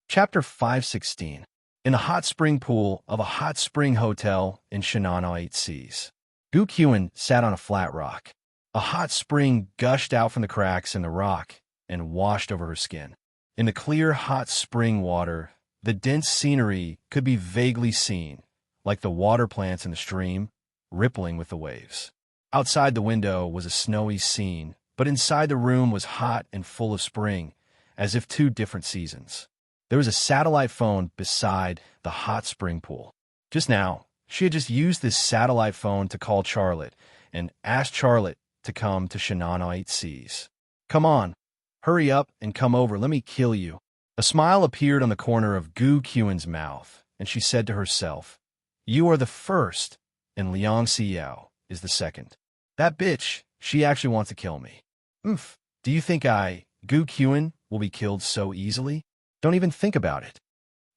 Chapter 516. In the hot spring pool of a hot spring hotel in Shinano 8 Seas. Gu Qian sat on a flat rock. A hot spring gushed out from the cracks in the rock and washed over her skin. In the clear, hot spring water, the dense scenery could be vaguely seen, like the water plants in the stream, rippling with the waves. Outside the window was a snowy scene, but inside the room was hot and full of spring, as if two different seasons. There was a satellite phone beside the hot spring pool. Just now, she had just used this satellite phone to call Charlotte and asked Charlotte to come to Shinano 8 Seas. "Come on, hurry up and come over, let me kill you." A smile appeared on the corner of Gu Qian's mouth, and she said to herself, "You are the first, and Liang Xiao is the second. That bitch, she actually wants to kill me. Do you think Gu Qian, will be killed so easily? Don't even think about it."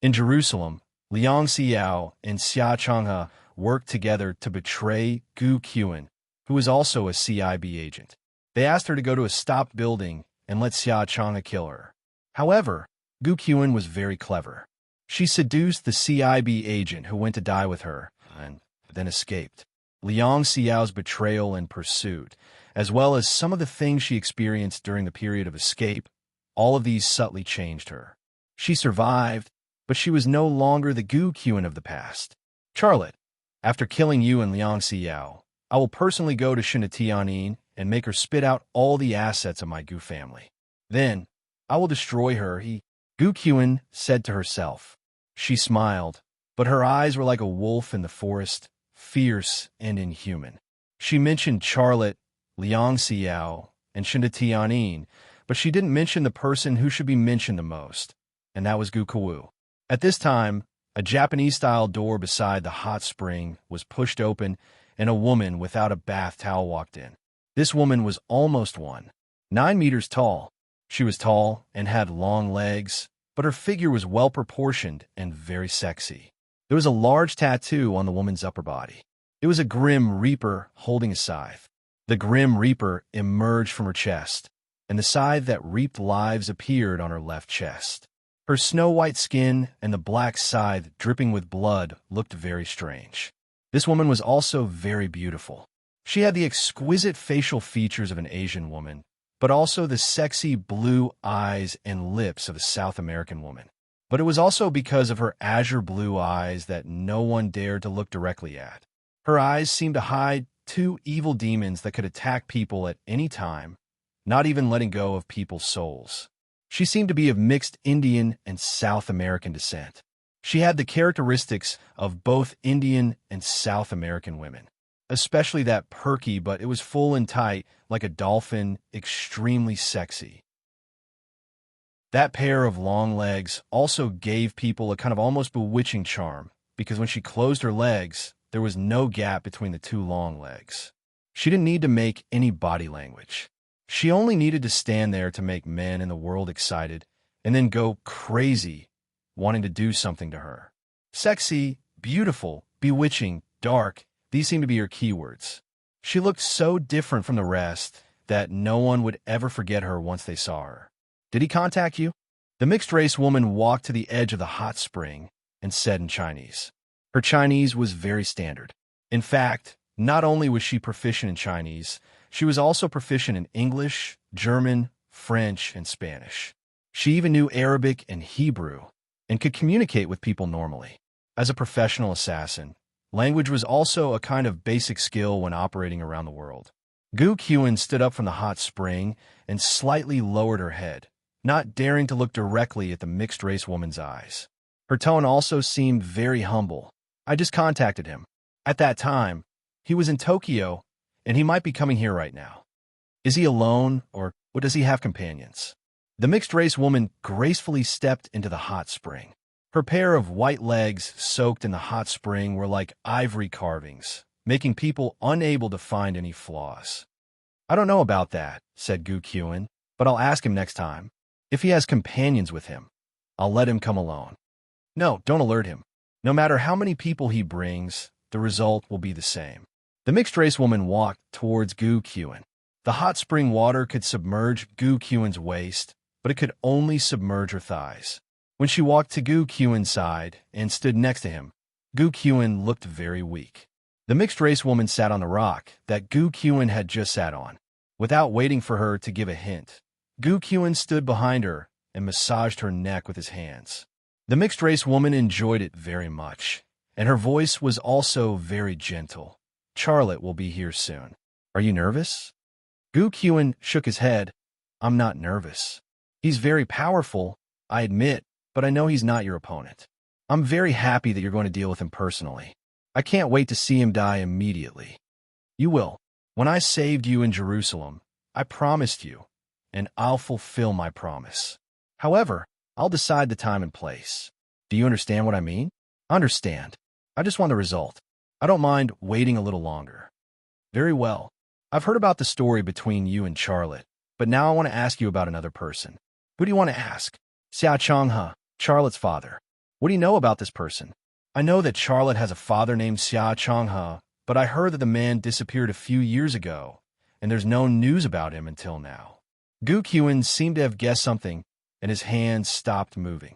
In Jerusalem, Liang Xiao and Xia Changhe worked together to betray Gu Qian, who was also a CIB agent. They asked her to go to a stopped building and let Xia Changhe kill her. However, Gu Qian was very clever. She seduced the CIB agent who went to die with her and then escaped. Liang Xiao's betrayal and pursuit, as well as some of the things she experienced during the period of escape, all of these subtly changed her. She survived, but she was no longer the Gu Qian of the past. "Charlotte, after killing you and Liang Xiao, I will personally go to Shinatianin and make her spit out all the assets of my Gu family. Then, I will destroy her," Gu Qian said to herself. She smiled, but her eyes were like a wolf in the forest, fierce and inhuman. She mentioned Charlotte, Liang Xiao, and Shinatianin, but she didn't mention the person who should be mentioned the most, and that was Gu Qiu. At this time, a Japanese-style door beside the hot spring was pushed open, and a woman without a bath towel walked in. This woman was almost 9 meters tall. She was tall and had long legs, but her figure was well-proportioned and very sexy. There was a large tattoo on the woman's upper body. It was a Grim Reaper holding a scythe. The Grim Reaper emerged from her chest, and the scythe that reaped lives appeared on her left chest. Her snow-white skin and the black scythe dripping with blood looked very strange. This woman was also very beautiful. She had the exquisite facial features of an Asian woman, but also the sexy blue eyes and lips of a South American woman. But it was also because of her azure blue eyes that no one dared to look directly at. Her eyes seemed to hide two evil demons that could attack people at any time, not even letting go of people's souls. She seemed to be of mixed Indian and South American descent. She had the characteristics of both Indian and South American women, especially that perky, but it was full and tight, like a dolphin, extremely sexy. That pair of long legs also gave people a kind of almost bewitching charm, because when she closed her legs, there was no gap between the two long legs. She didn't need to make any body language. She only needed to stand there to make men in the world excited, and then go crazy, wanting to do something to her. Sexy, beautiful, bewitching, dark, these seem to be her keywords. She looked so different from the rest that no one would ever forget her once they saw her. "Did he contact you?" The mixed-race woman walked to the edge of the hot spring and said in Chinese. Her Chinese was very standard. In fact, not only was she proficient in Chinese, she was also proficient in English, German, French, and Spanish. She even knew Arabic and Hebrew, and could communicate with people normally. As a professional assassin, language was also a kind of basic skill when operating around the world. Gu Qian stood up from the hot spring and slightly lowered her head, not daring to look directly at the mixed-race woman's eyes. Her tone also seemed very humble. "I just contacted him. At that time, he was in Tokyo, and he might be coming here right now. Is he alone, or does he have companions?" The mixed-race woman gracefully stepped into the hot spring. Her pair of white legs soaked in the hot spring were like ivory carvings, making people unable to find any flaws. "I don't know about that," said Gu Qian, "but I'll ask him next time. If he has companions with him, I'll let him come alone." "No, don't alert him. No matter how many people he brings, the result will be the same." The mixed-race woman walked towards Gu Qian. The hot spring water could submerge Gu Qian's waist, but it could only submerge her thighs. When she walked to Gu Qiuan's side and stood next to him, Gu Qiuan looked very weak. The mixed-race woman sat on the rock that Gu Qiuan had just sat on. Without waiting for her to give a hint, Gu Qiuan stood behind her and massaged her neck with his hands. The mixed-race woman enjoyed it very much, and her voice was also very gentle. Charlotte will be here soon. Are you nervous? Gu Qiuan shook his head. I'm not nervous. He's very powerful, I admit, but I know he's not your opponent. I'm very happy that you're going to deal with him personally. I can't wait to see him die immediately. You will. When I saved you in Jerusalem, I promised you, and I'll fulfill my promise. However, I'll decide the time and place. Do you understand what I mean? Understand. I just want the result. I don't mind waiting a little longer. Very well. I've heard about the story between you and Charlotte, but now I want to ask you about another person. Who do you want to ask? Xia Changhe, Charlotte's father. What do you know about this person? I know that Charlotte has a father named Xia Changhe, but I heard that the man disappeared a few years ago, and there's no news about him until now. Gu Qiuan seemed to have guessed something, and his hands stopped moving.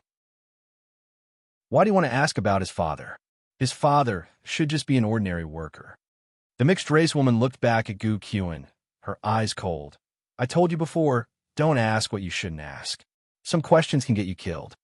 Why do you want to ask about his father? His father should just be an ordinary worker. The mixed-race woman looked back at Gu Qiuan, her eyes cold. I told you before, don't ask what you shouldn't ask. Some questions can get you killed.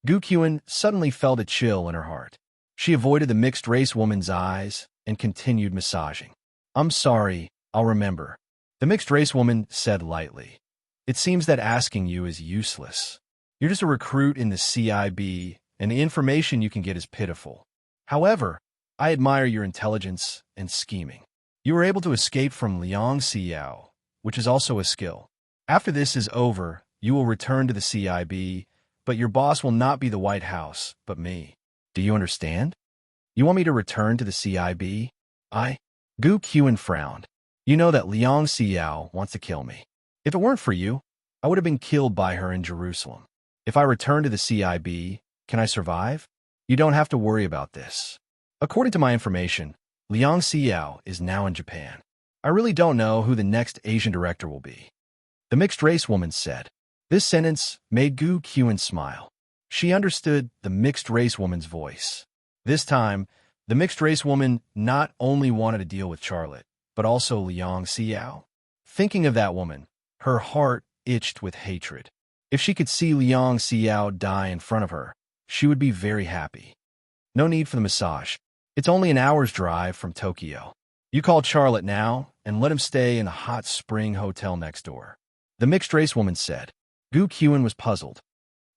Gu Qiuan suddenly felt a chill in her heart. She avoided the mixed-race woman's eyes and continued massaging. I'm sorry, I'll remember. The mixed-race woman said lightly. It seems that asking you is useless. You're just a recruit in the CIB, and the information you can get is pitiful. However, I admire your intelligence and scheming. You were able to escape from Liang Xiao, which is also a skill. After this is over, you will return to the CIB, but your boss will not be the White House, but me. Do you understand? You want me to return to the CIB? Gu Qiuan frowned. You know that Liang Xiao wants to kill me. If it weren't for you, I would have been killed by her in Jerusalem. If I return to the CIB, can I survive? You don't have to worry about this. According to my information, Liang Xiao is now in Japan. I really don't know who the next Asian director will be. The mixed-race woman said. This sentence made Gu Qiuan smile. She understood the mixed-race woman's voice. This time, the mixed-race woman not only wanted to deal with Charlotte, but also Liang Xiao. Thinking of that woman, her heart itched with hatred. If she could see Liang Xiao die in front of her, she would be very happy. No need for the massage. It's only an hour's drive from Tokyo. You call Charlotte now and let him stay in the hot spring hotel next door. The mixed-race woman said. Gu Qiuan was puzzled.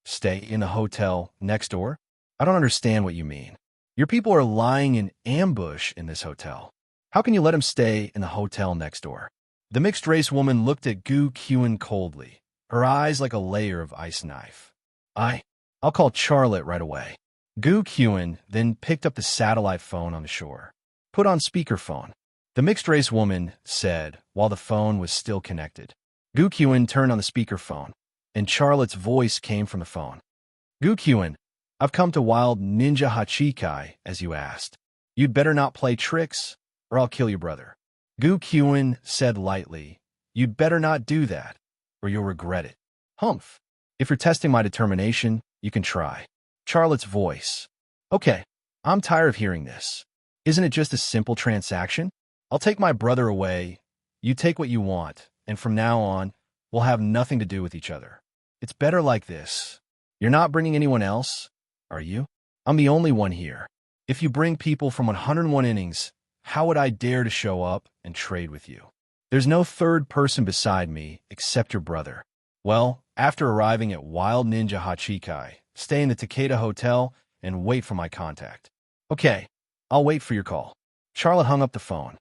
Stay in the hotel next door? I don't understand what you mean. Your people are lying in ambush in this hotel. How can you let him stay in the hotel next door? The mixed-race woman looked at Gu Qiuan coldly, her eyes like a layer of ice knife. I'll call Charlotte right away. Gu Qiuan then picked up the satellite phone on the shore. Put on speakerphone. The mixed-race woman said while the phone was still connected. Gu Qiuan turned on the speakerphone, and Charlotte's voice came from the phone. Gu Qiuan, I've come to Wild Ninja Hachikai, as you asked. You'd better not play tricks, or I'll kill your brother. Gu Qiuan said lightly, You'd better not do that, or you'll regret it. Humph. If you're testing my determination, you can try. Charlotte's voice. Okay, I'm tired of hearing this. Isn't it just a simple transaction? I'll take my brother away, you take what you want, and from now on, we'll have nothing to do with each other. It's better like this. You're not bringing anyone else, are you? I'm the only one here. If you bring people from 101 innings, how would I dare to show up and trade with you? There's no third person beside me except your brother. Well, after arriving at Wild Ninja Hachikai, stay in the Takeda Hotel and wait for my contact. Okay, I'll wait for your call. Charlotte hung up the phone.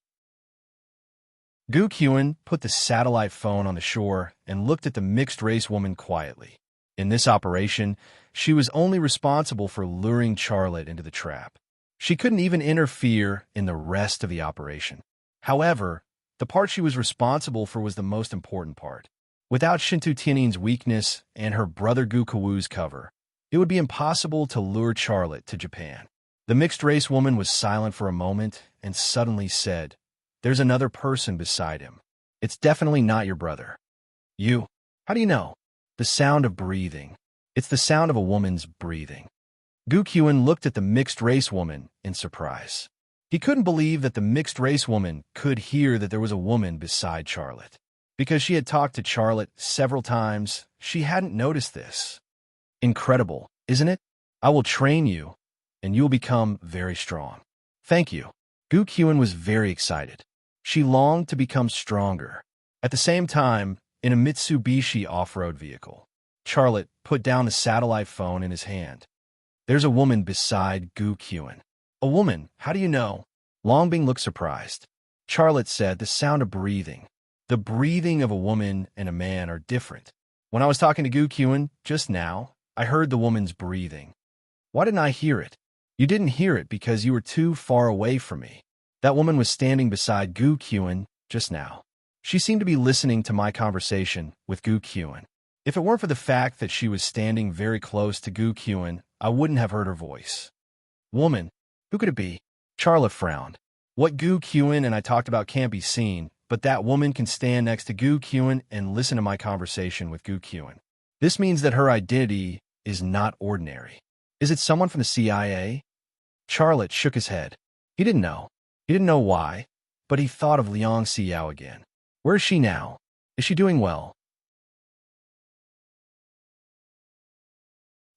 Gu Qiuan put the satellite phone on the shore and looked at the mixed-race woman quietly. In this operation, she was only responsible for luring Charlotte into the trap. She couldn't even interfere in the rest of the operation. However, the part she was responsible for was the most important part. Without Shintu Tianing's weakness and her brother Gu Kawu's cover, it would be impossible to lure Charlotte to Japan. The mixed-race woman was silent for a moment and suddenly said, There's another person beside him. It's definitely not your brother. You? How do you know? The sound of breathing. It's the sound of a woman's breathing. Gu Qian looked at the mixed-race woman in surprise. He couldn't believe that the mixed-race woman could hear that there was a woman beside Charlotte. Because she had talked to Charlotte several times, she hadn't noticed this. Incredible, isn't it? I will train you, and you will become very strong. Thank you. Gu Qian was very excited. She longed to become stronger. At the same time, in a Mitsubishi off-road vehicle, Charlotte put down the satellite phone in his hand. There's a woman beside Gu Qian. A woman? How do you know? Longbing looked surprised. Charlotte said the sound of breathing. The breathing of a woman and a man are different. When I was talking to Gu Qian just now, I heard the woman's breathing. Why didn't I hear it? You didn't hear it because you were too far away from me. That woman was standing beside Gu Qian just now. She seemed to be listening to my conversation with Gu Qian. If it weren't for the fact that she was standing very close to Gu Qian, I wouldn't have heard her voice. Woman? Who could it be? Charlotte frowned. What Gu Qian and I talked about can't be seen, but that woman can stand next to Gu Qian and listen to my conversation with Gu Qian. This means that her identity is not ordinary. Is it someone from the CIA? Charlotte shook his head. He didn't know. He didn't know why, but he thought of Liang Xiao again. Where is she now? Is she doing well?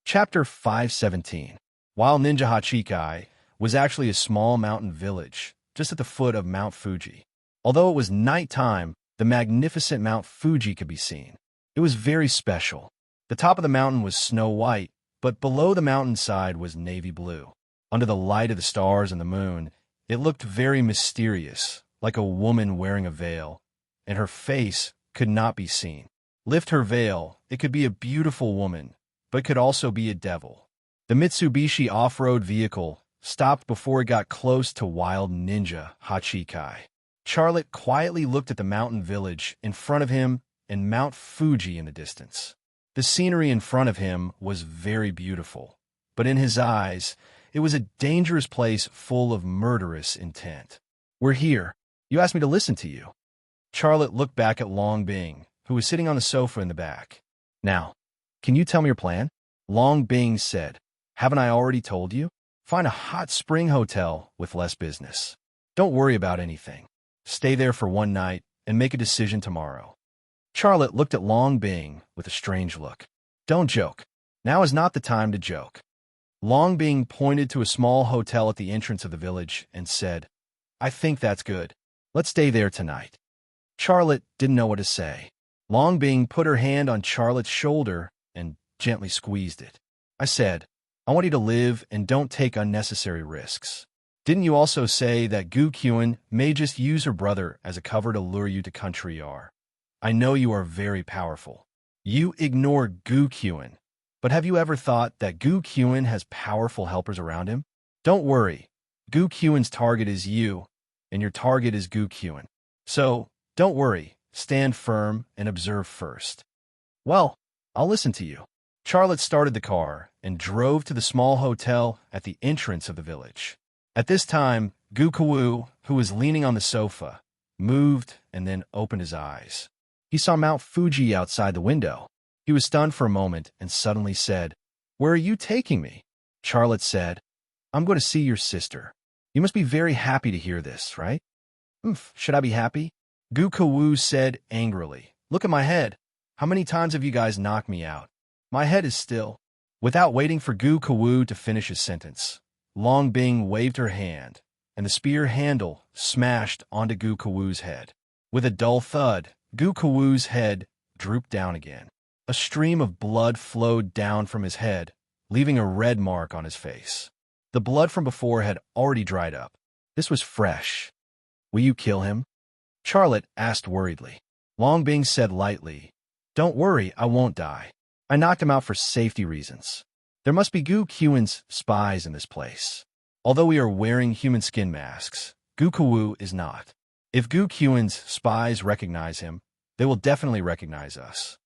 Chapter 517. Wild Ninja Hachikai was actually a small mountain village just at the foot of Mount Fuji. Although it was nighttime, the magnificent Mount Fuji could be seen. It was very special. The top of the mountain was snow white, but below the mountainside was navy blue. Under the light of the stars and the moon, it looked very mysterious, like a woman wearing a veil, and her face could not be seen. Lift her veil, it could be a beautiful woman, but could also be a devil. The Mitsubishi off-road vehicle stopped before it got close to Wild Ninja Hachikai. Charlotte quietly looked at the mountain village in front of him and Mount Fuji in the distance. The scenery in front of him was very beautiful, but in his eyes, it was a dangerous place full of murderous intent. We're here. You asked me to listen to you. Charlotte looked back at Long Bing, who was sitting on the sofa in the back. Now, can you tell me your plan? Long Bing said, haven't I already told you? Find a hot spring hotel with less business. Don't worry about anything. Stay there for one night and make a decision tomorrow. Charlotte looked at Long Bing with a strange look. Don't joke. Now is not the time to joke. Long Bing pointed to a small hotel at the entrance of the village and said, I think that's good. Let's stay there tonight. Charlotte didn't know what to say. Long Bing put her hand on Charlotte's shoulder and gently squeezed it. I said, I want you to live and don't take unnecessary risks. Didn't you also say that Gu Qian may just use her brother as a cover to lure you to country R? I know you are very powerful. You ignore Gu Qian, but have you ever thought that Gu Qian has powerful helpers around him? Don't worry. Gu Qian's target is you, and your target is Gu Qian. So, don't worry. Stand firm and observe first. Well, I'll listen to you. Charlotte started the car and drove to the small hotel at the entrance of the village. At this time, Gu Kawu, who was leaning on the sofa, moved and then opened his eyes. He saw Mount Fuji outside the window. He was stunned for a moment and suddenly said, Where are you taking me? Charlotte said, I'm going to see your sister. You must be very happy to hear this, right? Should I be happy? Gu Kawu said angrily, Look at my head. How many times have you guys knocked me out? My head is still. Without waiting for Gu Kawu to finish his sentence, Long Bing waved her hand, and the spear handle smashed onto Gu Kawu's head. With a dull thud, Gu Kawu's head drooped down again. A stream of blood flowed down from his head, leaving a red mark on his face. The blood from before had already dried up. This was fresh. Will you kill him? Charlotte asked worriedly. Long Bing said lightly, Don't worry, I won't die. I knocked him out for safety reasons. There must be Gu Qian's spies in this place. Although we are wearing human skin masks, Gu Kawu is not. If Gu Qian's spies recognize him, they will definitely recognize us.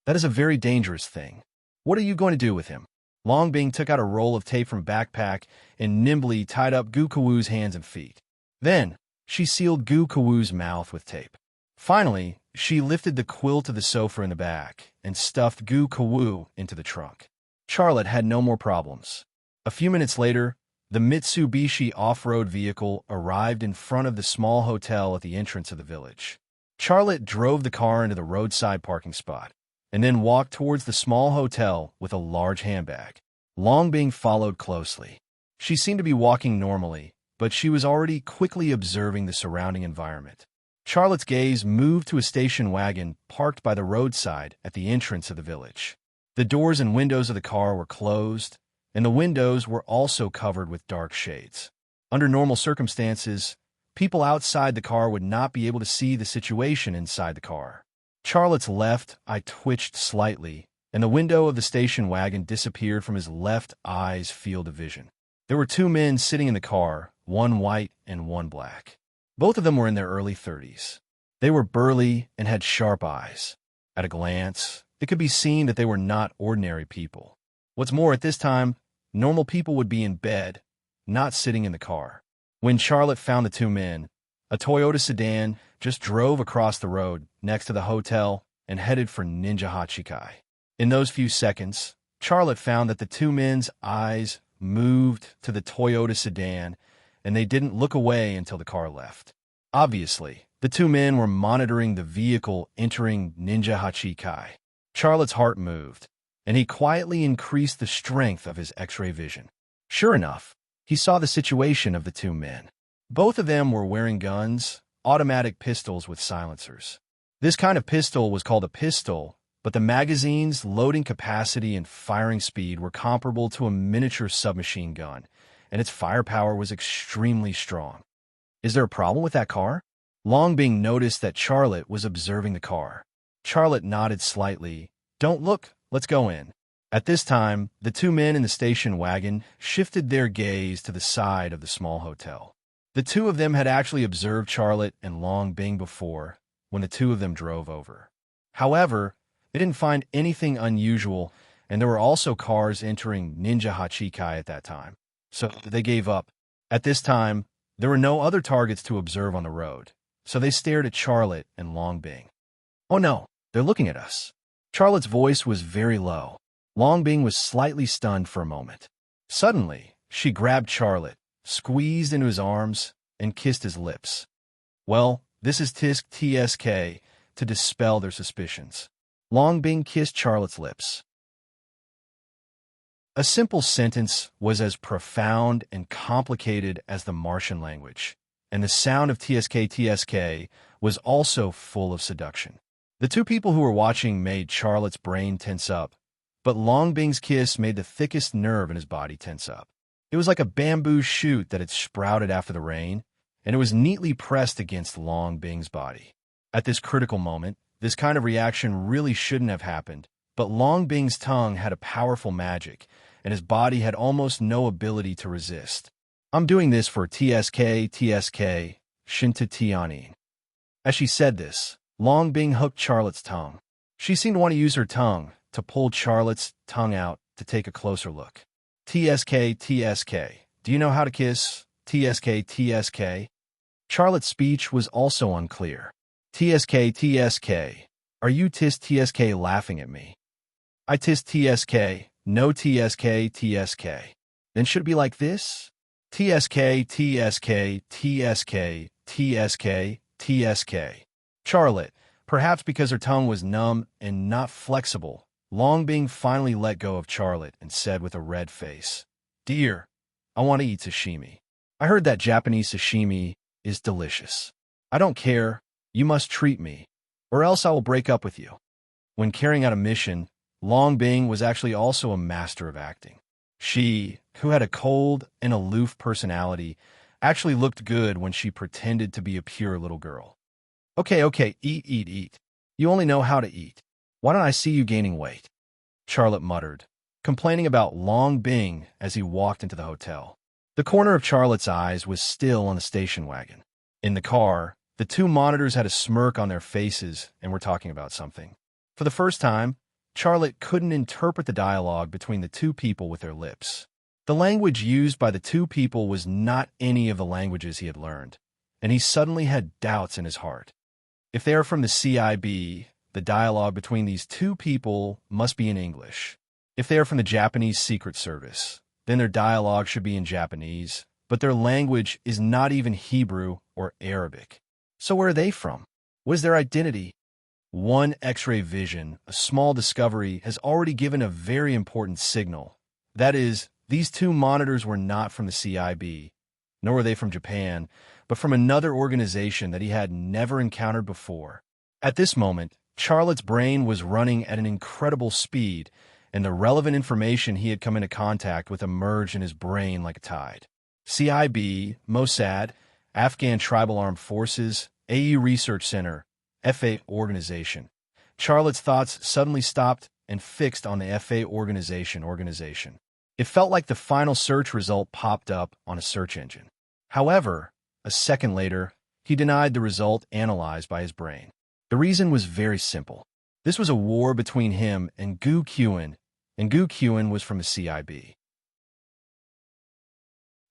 That is a very dangerous thing. What are you going to do with him? Long Bing took out a roll of tape from a backpack and nimbly tied up Gu Kawu's hands and feet. Then, she sealed Gu Kawu's mouth with tape. Finally, she lifted the quilt of the sofa in the back and stuffed Goo Kawoo into the trunk. Charlotte had no more problems. A few minutes later, the Mitsubishi off-road vehicle arrived in front of the small hotel at the entrance of the village. Charlotte drove the car into the roadside parking spot, and then walked towards the small hotel with a large handbag. Longbing followed closely. She seemed to be walking normally, but she was already quickly observing the surrounding environment. Charlotte's gaze moved to a station wagon parked by the roadside at the entrance of the village. The doors and windows of the car were closed, and the windows were also covered with dark shades. Under normal circumstances, people outside the car would not be able to see the situation inside the car. Charlotte's left eye twitched slightly, and the window of the station wagon disappeared from his left eye's field of vision. There were two men sitting in the car, one white and one black. Both of them were in their early 30s. They were burly and had sharp eyes. At a glance, it could be seen that they were not ordinary people. What's more, at this time, normal people would be in bed, not sitting in the car. When Charlotte found the two men, a Toyota sedan just drove across the road next to the hotel and headed for Ninja Hachikai. In those few seconds, Charlotte found that the two men's eyes moved to the Toyota sedan, and they didn't look away until the car left. Obviously, the two men were monitoring the vehicle entering Ninja Hachikai. Charlotte's heart moved, and he quietly increased the strength of his X-ray vision. Sure enough, he saw the situation of the two men. Both of them were wearing guns, automatic pistols with silencers. This kind of pistol was called a pistol, but the magazine's loading capacity and firing speed were comparable to a miniature submachine gun, and its firepower was extremely strong. Is there a problem with that car? Longbing noticed that Charlotte was observing the car. Charlotte nodded slightly. Don't look, let's go in. At this time, the two men in the station wagon shifted their gaze to the side of the small hotel. The two of them had actually observed Charlotte and Longbing before, when the two of them drove over. However, they didn't find anything unusual, and there were also cars entering Ninja Hachikai at that time, so they gave up. At this time, there were no other targets to observe on the road, so they stared at Charlotte and Longbing. Oh no, they're looking at us. Charlotte's voice was very low. Longbing was slightly stunned for a moment. Suddenly, she grabbed Charlotte, squeezed into his arms, and kissed his lips. Well, this is TSK to dispel their suspicions. Longbing kissed Charlotte's lips. A simple sentence was as profound and complicated as the Martian language, and the sound of TSK was also full of seduction. The two people who were watching made Charlotte's brain tense up, but Longbing's kiss made the thickest nerve in his body tense up. It was like a bamboo shoot that had sprouted after the rain, and it was neatly pressed against Longbing's body. At this critical moment, this kind of reaction really shouldn't have happened, but Longbing's tongue had a powerful magic, and his body had almost no ability to resist. I'm doing this for TSK, Shinta Tianin. As she said this, Longbing hooked Charlotte's tongue. She seemed to want to use her tongue to pull Charlotte's tongue out to take a closer look. TSK, do you know how to kiss? TSK. Charlotte's speech was also unclear. TSK, are you TSK laughing at me? I TSK, no TSK. Then should it be like this? TSK. Charlotte, perhaps because her tongue was numb and not flexible, Longbing finally let go of Charlotte and said with a red face, Dear, I want to eat sashimi. I heard that Japanese sashimi is delicious. I don't care. You must treat me, or else I will break up with you. When carrying out a mission, Longbing was actually also a master of acting. She, who had a cold and aloof personality, actually looked good when she pretended to be a pure little girl. Okay, eat. You only know how to eat. Why don't I see you gaining weight? Charlotte muttered, complaining about Longbing as he walked into the hotel. The corner of Charlotte's eyes was still on the station wagon. In the car, the two monitors had a smirk on their faces and were talking about something. For the first time, Charlotte couldn't interpret the dialogue between the two people with their lips. The language used by the two people was not any of the languages he had learned, and he suddenly had doubts in his heart. If they are from the CIB, the dialogue between these two people must be in English. If they are from the Japanese Secret Service, then their dialogue should be in Japanese, but their language is not even Hebrew or Arabic. So where are they from? What is their identity? One X-ray vision, a small discovery, has already given a very important signal. That is, these two monitors were not from the CIB, nor were they from Japan, but from another organization that he had never encountered before. At this moment, Charlotte's brain was running at an incredible speed, and the relevant information he had come into contact with emerged in his brain like a tide. CIB, Mossad, Afghan Tribal Armed Forces, AE Research Center, FA organization. Charlotte's thoughts suddenly stopped and fixed on the FA organization. It felt like the final search result popped up on a search engine. However, a second later, he denied the result analyzed by his brain. The reason was very simple. This was a war between him and Gu Qin, and Gu Qin was from the CIB.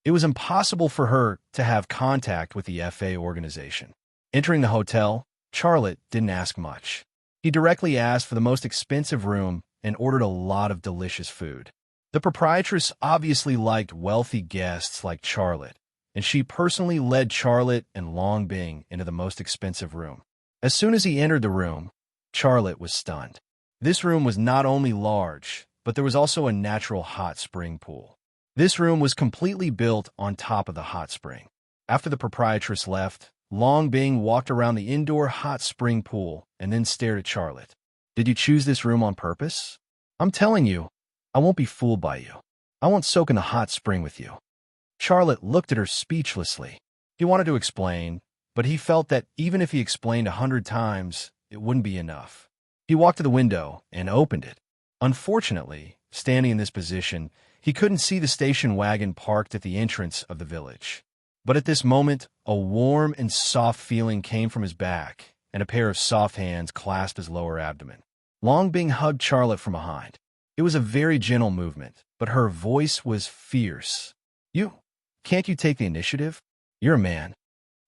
It was impossible for her to have contact with the FA organization. Entering the hotel, Charlotte didn't ask much. He directly asked for the most expensive room and ordered a lot of delicious food. The proprietress obviously liked wealthy guests like Charlotte, and she personally led Charlotte and Long Bing into the most expensive room. As soon as he entered the room, Charlotte was stunned. This room was not only large, but there was also a natural hot spring pool. This room was completely built on top of the hot spring. After the proprietress left, Long Bing walked around the indoor hot spring pool and then stared at Charlotte. "Did you choose this room on purpose? I'm telling you, I won't be fooled by you. I won't soak in the hot spring with you." Charlotte looked at her speechlessly. He wanted to explain, but he felt that even if he explained 100 times, it wouldn't be enough. He walked to the window and opened it. Unfortunately, standing in this position, he couldn't see the station wagon parked at the entrance of the village. But at this moment, a warm and soft feeling came from his back, and a pair of soft hands clasped his lower abdomen. Long Bing hugged Charlotte from behind. It was a very gentle movement, but her voice was fierce. Can't you take the initiative? You're a man."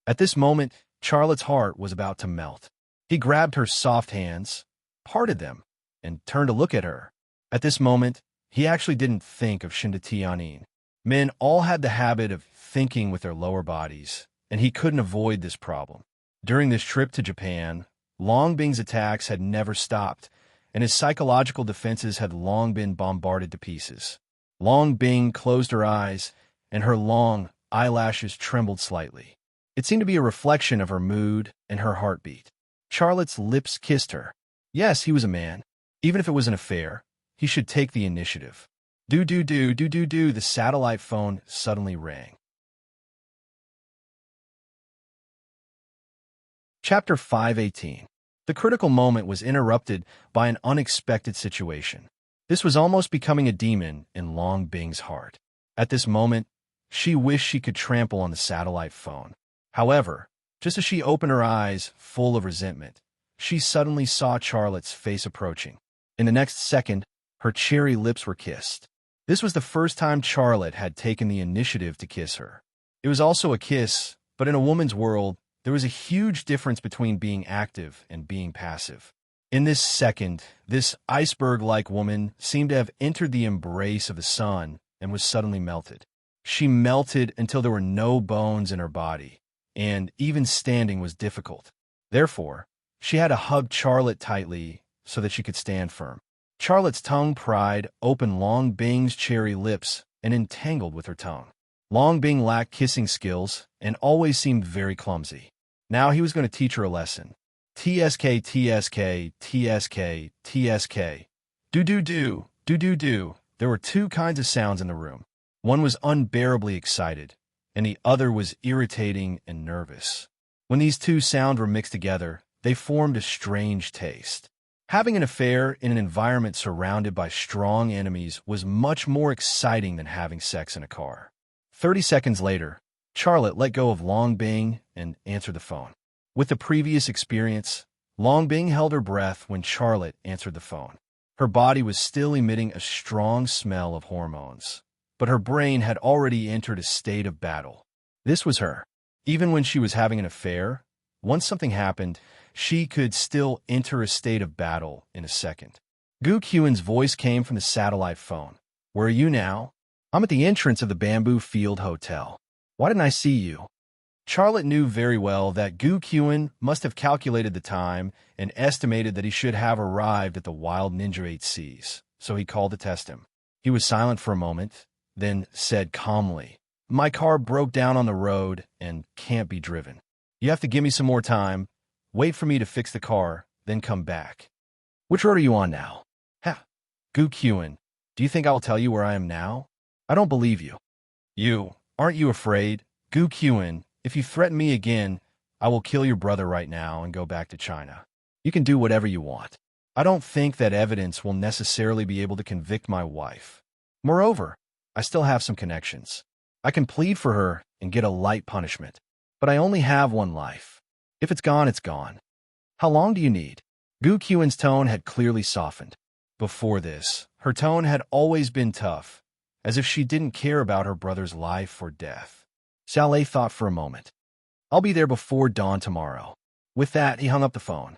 At this moment, Charlotte's heart was about to melt. He grabbed her soft hands, parted them, and turned to look at her. At this moment, he actually didn't think of Shindatianin. Men all had the habit of thinking with their lower bodies, and he couldn't avoid this problem. During this trip to Japan, Long Bing's attacks had never stopped, and his psychological defenses had long been bombarded to pieces. Long Bing closed her eyes, and her long eyelashes trembled slightly. It seemed to be a reflection of her mood and her heartbeat. Charlotte's lips kissed her. Yes, he was a man. Even if it was an affair, he should take the initiative. Do, the satellite phone suddenly rang. Chapter 518. The critical moment was interrupted by an unexpected situation. This was almost becoming a demon in Long Bing's heart. At this moment, she wished she could trample on the satellite phone. However, just as she opened her eyes, full of resentment, she suddenly saw Charlotte's face approaching. In the next second, her cherry lips were kissed. This was the first time Charlotte had taken the initiative to kiss her. It was also a kiss, but in a woman's world, there was a huge difference between being active and being passive. In this second, this iceberg-like woman seemed to have entered the embrace of the sun and was suddenly melted. She melted until there were no bones in her body, and even standing was difficult. Therefore, she had to hug Charlotte tightly so that she could stand firm. Charlotte's tongue pried open Long Bing's cherry lips and entangled with her tongue. Long Bing lacked kissing skills and always seemed very clumsy. Now he was going to teach her a lesson. TSK, TSK, TSK, TSK. Do. There were two kinds of sounds in the room. One was unbearably excited, and the other was irritating and nervous. When these two sounds were mixed together, they formed a strange taste. Having an affair in an environment surrounded by strong enemies was much more exciting than having sex in a car. 30 seconds later, Charlotte let go of Long Bing and answered the phone. With the previous experience, Long Bing held her breath when Charlotte answered the phone. Her body was still emitting a strong smell of hormones, but her brain had already entered a state of battle. This was her. Even when she was having an affair, once something happened, she could still enter a state of battle in a second. Gu Qiuan's voice came from the satellite phone. "Where are you now?" "I'm at the entrance of the Bamboo Field Hotel." "Why didn't I see you?" Charlotte knew very well that Gu Qiuan must have calculated the time and estimated that he should have arrived at the Wild Ninja 8 Seas, so he called to test him. He was silent for a moment, then said calmly, "My car broke down on the road and can't be driven. You have to give me some more time, wait for me to fix the car, then come back." "Which road are you on now?" "Ha, Gu Qiuan, do you think I will tell you where I am now? I don't believe you." Aren't you afraid? Gu Qiuan, if you threaten me again, I will kill your brother right now and go back to China. You can do whatever you want. I don't think that evidence will necessarily be able to convict my wife. Moreover, I still have some connections. I can plead for her and get a light punishment. But I only have one life. If it's gone, it's gone. How long do you need? Gu Qiuan's tone had clearly softened. Before this, her tone had always been tough, as if she didn't care about her brother's life or death. Xiao Lei thought for a moment. "I'll be there before dawn tomorrow." With that, he hung up the phone.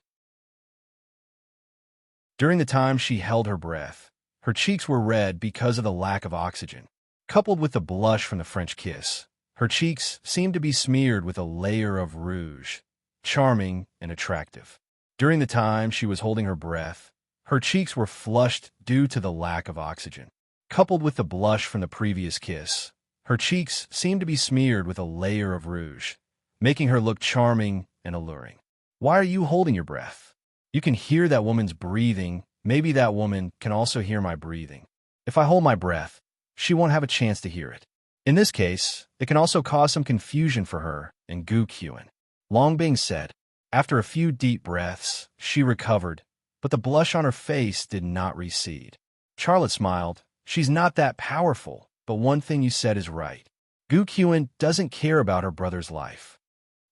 During the time she held her breath, her cheeks were red because of the lack of oxygen. Coupled with the blush from the French kiss, her cheeks seemed to be smeared with a layer of rouge, charming and attractive. During the time she was holding her breath, her cheeks were flushed due to the lack of oxygen. Coupled with the blush from the previous kiss, her cheeks seemed to be smeared with a layer of rouge, making her look charming and alluring. "Why are you holding your breath? You can hear that woman's breathing. Maybe that woman can also hear my breathing. If I hold my breath, she won't have a chance to hear it. In this case, it can also cause some confusion for her and Gu Qiuan." Long Bing said. After a few deep breaths, she recovered, but the blush on her face did not recede. Charlotte smiled. "She's not that powerful, but one thing you said is right. Gu Qiuan doesn't care about her brother's life.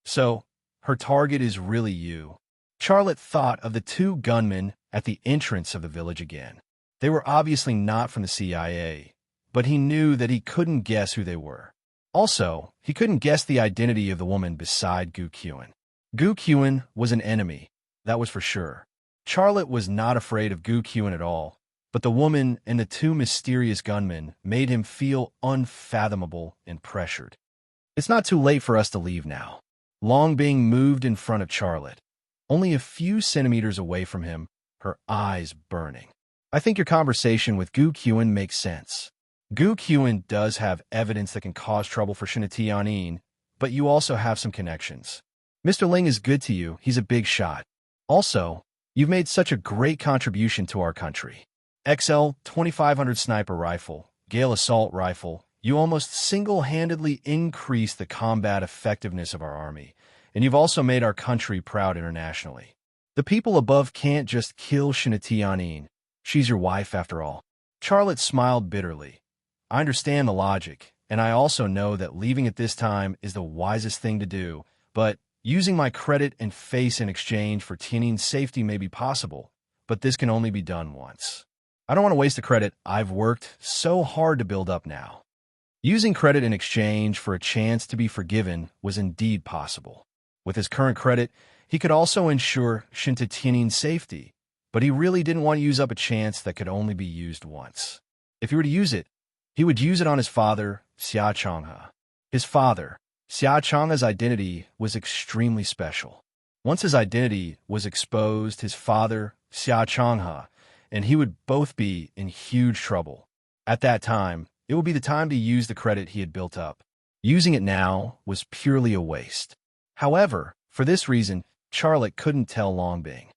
So, her target is really you." Charlotte thought of the two gunmen at the entrance of the village again. They were obviously not from the CIA, but he knew that he couldn't guess who they were. Also, he couldn't guess the identity of the woman beside Gu Qiuan. Gu Qiuan was an enemy, that was for sure. Charlotte was not afraid of Gu Qiuan at all, but the woman and the two mysterious gunmen made him feel unfathomable and pressured. "It's not too late for us to leave now." Long Bing moved in front of Charlotte, only a few centimeters away from him, her eyes burning. "I think your conversation with Gu Qiuan makes sense. Gu Qiuan does have evidence that can cause trouble for Tianyin, but you also have some connections. Mr. Ling is good to you, he's a big shot. Also, you've made such a great contribution to our country. XL 2500 sniper rifle, Gale assault rifle, you almost single-handedly increased the combat effectiveness of our army, and you've also made our country proud internationally. The people above can't just kill Tianyin. She's your wife after all." Charlotte smiled bitterly. "I understand the logic, and I also know that leaving at this time is the wisest thing to do, but using my credit and face in exchange for Tianjin's safety may be possible, but this can only be done once. I don't want to waste the credit I've worked so hard to build up now." Using credit in exchange for a chance to be forgiven was indeed possible. With his current credit, he could also ensure Tianjin's safety, but he really didn't want to use up a chance that could only be used once. If he were to use it, he would use it on his father, Xia Changhe. His father, Xia Changhe's identity was extremely special. Once his identity was exposed, his father, Xia Changhe, and he would both be in huge trouble. At that time, it would be the time to use the credit he had built up. Using it now was purely a waste. However, for this reason, Charlotte couldn't tell Long Bing.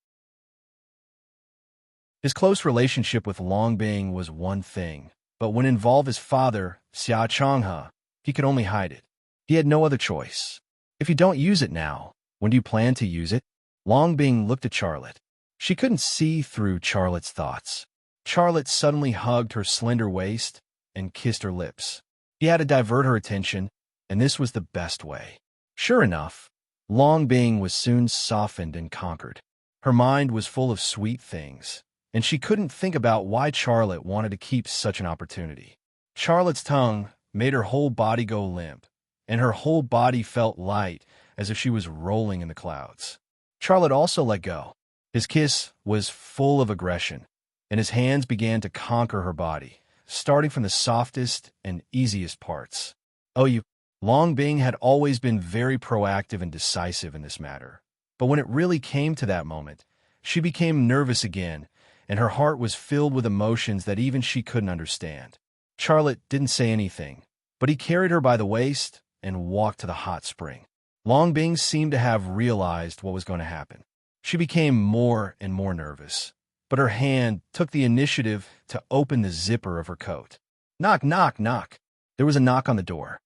His close relationship with Long Bing was one thing, but when it involved his father, Xia Changhe, he could only hide it. He had no other choice. "If you don't use it now, when do you plan to use it?" Long Bing looked at Charlotte. She couldn't see through Charlotte's thoughts. Charlotte suddenly hugged her slender waist and kissed her lips. He had to divert her attention, and this was the best way. Sure enough, Long Bing was soon softened and conquered. Her mind was full of sweet things, and she couldn't think about why Charlotte wanted to keep such an opportunity. Charlotte's tongue made her whole body go limp, and her whole body felt light as if she was rolling in the clouds. Charlotte also let go. His kiss was full of aggression, and his hands began to conquer her body, starting from the softest and easiest parts. Oh, you. Long Bing had always been very proactive and decisive in this matter. But when it really came to that moment, she became nervous again, and her heart was filled with emotions that even she couldn't understand. Charlotte didn't say anything, but he carried her by the waist and walked to the hot spring. Long Bing seemed to have realized what was going to happen. She became more and more nervous, but her hand took the initiative to open the zipper of her coat. Knock, knock, knock. There was a knock on the door.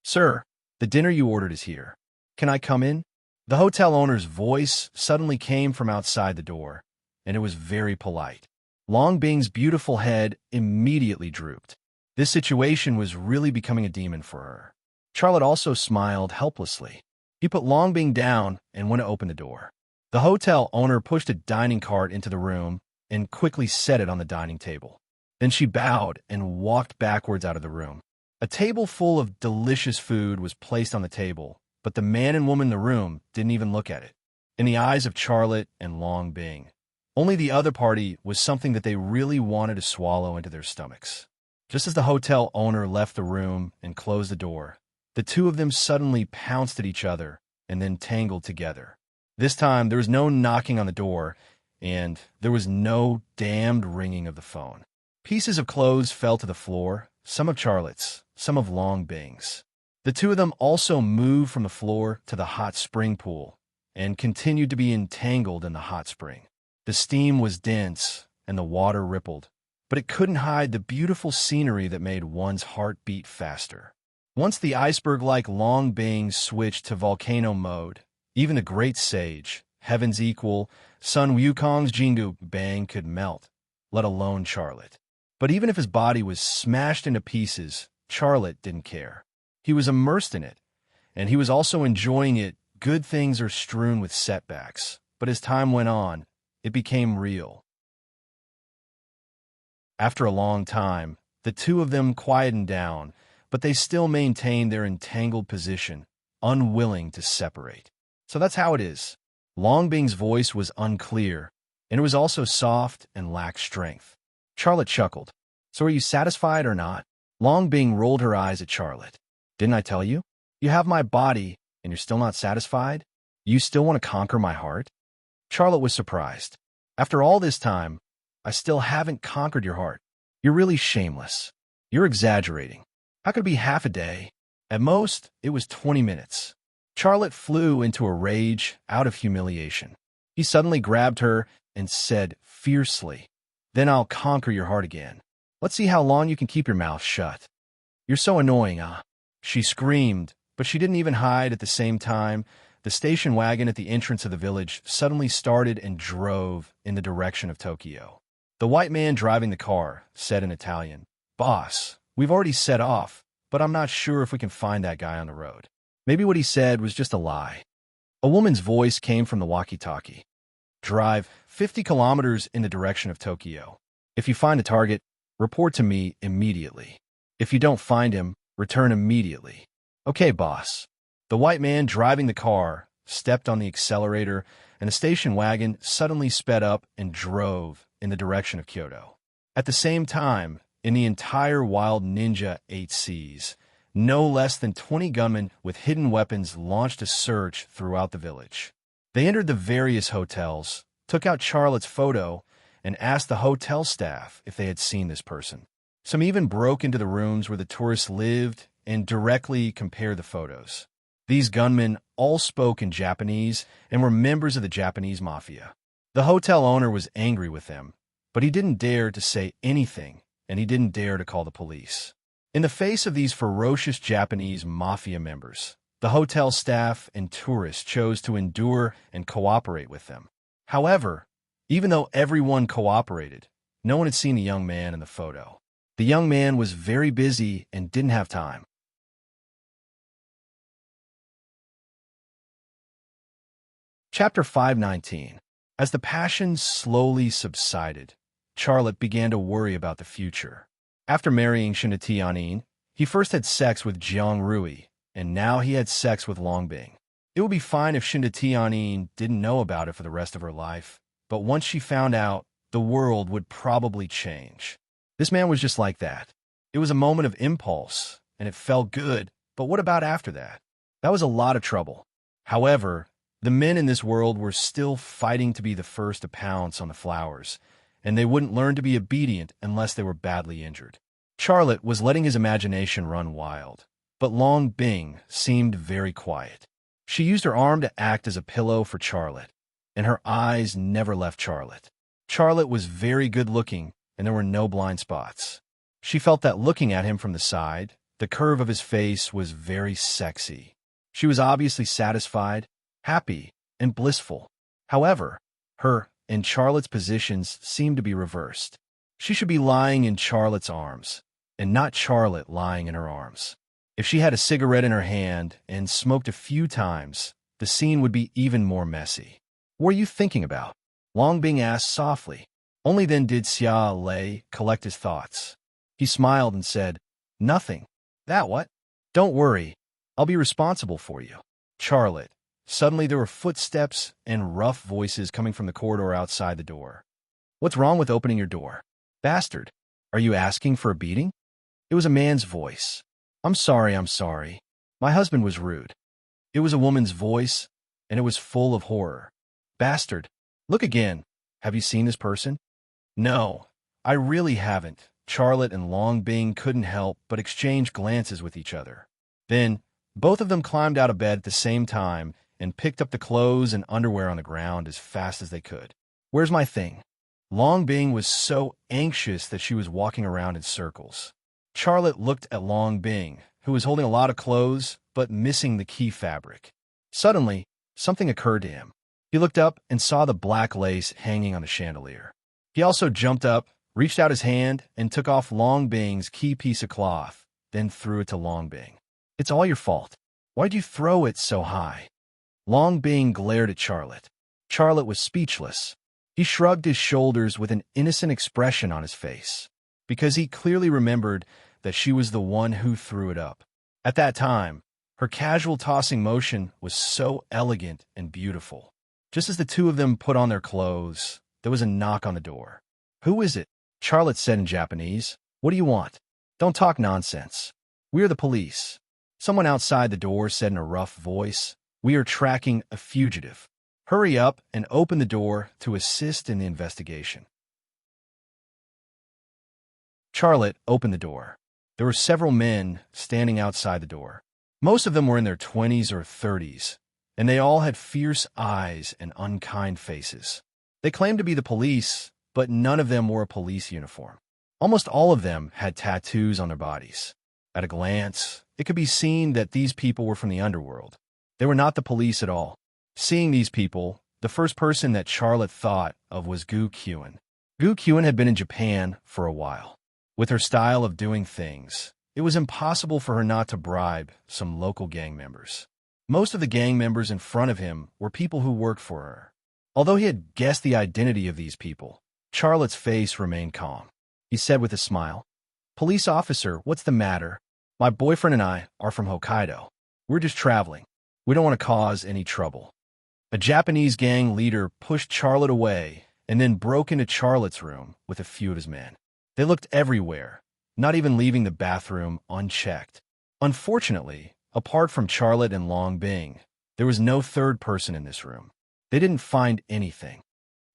Sir, the dinner you ordered is here. Can I come in? The hotel owner's voice suddenly came from outside the door, and it was very polite. Long Bing's beautiful head immediately drooped. This situation was really becoming a demon for her. Charlotte also smiled helplessly. He put Long Bing down and went to open the door. The hotel owner pushed a dining cart into the room and quickly set it on the dining table. Then she bowed and walked backwards out of the room. A table full of delicious food was placed on the table, but the man and woman in the room didn't even look at it. In the eyes of Charlotte and Long Bing, only the other party was something that they really wanted to swallow into their stomachs. Just as the hotel owner left the room and closed the door, the two of them suddenly pounced at each other and then tangled together. This time, there was no knocking on the door, and there was no damned ringing of the phone. Pieces of clothes fell to the floor, some of Charlotte's, some of Long Bing's. The two of them also moved from the floor to the hot spring pool and continued to be entangled in the hot spring. The steam was dense and the water rippled, but it couldn't hide the beautiful scenery that made one's heart beat faster. Once the iceberg-like Long Bing switched to volcano mode, even the great sage, heaven's equal, Sun Wukong's Jingu Bang could melt, let alone Charlotte. But even if his body was smashed into pieces, Charlotte didn't care. He was immersed in it, and he was also enjoying it. Good things are strewn with setbacks, but as time went on, it became real. After a long time, the two of them quietened down, but they still maintained their entangled position, unwilling to separate. So that's how it is. Long Bing's voice was unclear, and it was also soft and lacked strength. Charlotte chuckled. So are you satisfied or not? Long Bing rolled her eyes at Charlotte. Didn't I tell you? You have my body, and you're still not satisfied? You still want to conquer my heart? Charlotte was surprised. After all this time, I still haven't conquered your heart. You're really shameless. You're exaggerating. How could it be half a day? At most, it was 20 minutes. Charlotte flew into a rage out of humiliation. He suddenly grabbed her and said fiercely, "Then I'll conquer your heart again. Let's see how long you can keep your mouth shut." "You're so annoying, ah." She screamed, but she didn't even hide at the same time. The station wagon at the entrance of the village suddenly started and drove in the direction of Tokyo. The white man driving the car said in Italian, "Boss, we've already set off, but I'm not sure if we can find that guy on the road." Maybe what he said was just a lie. A woman's voice came from the walkie-talkie. "Drive 50 kilometers in the direction of Tokyo. If you find a target, report to me immediately. If you don't find him, return immediately." "Okay, boss." The white man driving the car stepped on the accelerator, and the station wagon suddenly sped up and drove in the direction of Kyoto. At the same time, in the entire Wild Ninja 8 Seas, no less than 20 gunmen with hidden weapons launched a search throughout the village. They entered the various hotels, took out Charlotte's photo, and asked the hotel staff if they had seen this person. Some even broke into the rooms where the tourists lived and directly compared the photos. These gunmen all spoke in Japanese and were members of the Japanese mafia. The hotel owner was angry with them, but he didn't dare to say anything, and he didn't dare to call the police. In the face of these ferocious Japanese mafia members, the hotel staff and tourists chose to endure and cooperate with them. However, even though everyone cooperated, no one had seen the young man in the photo. The young man was very busy and didn't have time. Chapter 519. As the passion slowly subsided, Charlotte began to worry about the future. After marrying Shinatianin, he first had sex with Jiang Rui, and now he had sex with Long Bing. It would be fine if Shindatianin didn't know about it for the rest of her life, but once she found out, the world would probably change. This man was just like that. It was a moment of impulse, and it felt good, but what about after that? That was a lot of trouble. However, the men in this world were still fighting to be the first to pounce on the flowers, and they wouldn't learn to be obedient unless they were badly injured. Charlotte was letting his imagination run wild, but Long Bing seemed very quiet. She used her arm to act as a pillow for Charlotte, and her eyes never left Charlotte. Charlotte was very good-looking, and there were no blind spots. She felt that looking at him from the side, the curve of his face was very sexy. She was obviously satisfied, happy, and blissful. However, her and Charlotte's positions seemed to be reversed. She should be lying in Charlotte's arms, and not Charlotte lying in her arms. If she had a cigarette in her hand and smoked a few times, the scene would be even more messy. What are you thinking about? Long Bing asked softly. Only then did Xia Lei collect his thoughts. He smiled and said, "Nothing." "That what?" "Don't worry. I'll be responsible for you." Charlotte. Suddenly there were footsteps and rough voices coming from the corridor outside the door. "What's wrong with opening your door? Bastard, are you asking for a beating?" It was a man's voice. I'm sorry. My husband was rude." It was a woman's voice, and it was full of horror. "Bastard, look again. Have you seen this person?" "No, I really haven't." Charlotte and Long Bing couldn't help but exchange glances with each other. Then, both of them climbed out of bed at the same time and picked up the clothes and underwear on the ground as fast as they could. "Where's my thing?" Long Bing was so anxious that she was walking around in circles. Charlotte looked at Long Bing, who was holding a lot of clothes but missing the key fabric. Suddenly, something occurred to him. He looked up and saw the black lace hanging on the chandelier. He also jumped up, reached out his hand, and took off Long Bing's key piece of cloth, then threw it to Long Bing. "It's all your fault. Why'd you throw it so high?" Long Bing glared at Charlotte. Charlotte was speechless. He shrugged his shoulders with an innocent expression on his face, because he clearly remembered that she was the one who threw it up. At that time, her casual tossing motion was so elegant and beautiful. Just as the two of them put on their clothes, there was a knock on the door. "Who is it?" Charlotte said in Japanese. "What do you want?" "Don't talk nonsense. We are the police." Someone outside the door said in a rough voice, "We are tracking a fugitive. Hurry up and open the door to assist in the investigation." Charlotte opened the door. There were several men standing outside the door. Most of them were in their 20s or 30s, and they all had fierce eyes and unkind faces. They claimed to be the police, but none of them wore a police uniform. Almost all of them had tattoos on their bodies. At a glance, it could be seen that these people were from the underworld. They were not the police at all. Seeing these people, the first person that Charlotte thought of was Gu Qian. Gu Qian had been in Japan for a while. With her style of doing things, it was impossible for her not to bribe some local gang members. Most of the gang members in front of him were people who worked for her. Although he had guessed the identity of these people, Charlotte's face remained calm. He said with a smile, "Police officer, what's the matter? My boyfriend and I are from Hokkaido. We're just traveling. We don't want to cause any trouble." A Japanese gang leader pushed Charlotte away and then broke into Charlotte's room with a few of his men. They looked everywhere, not even leaving the bathroom unchecked. Unfortunately, apart from Charlotte and Long Bing, there was no third person in this room. They didn't find anything.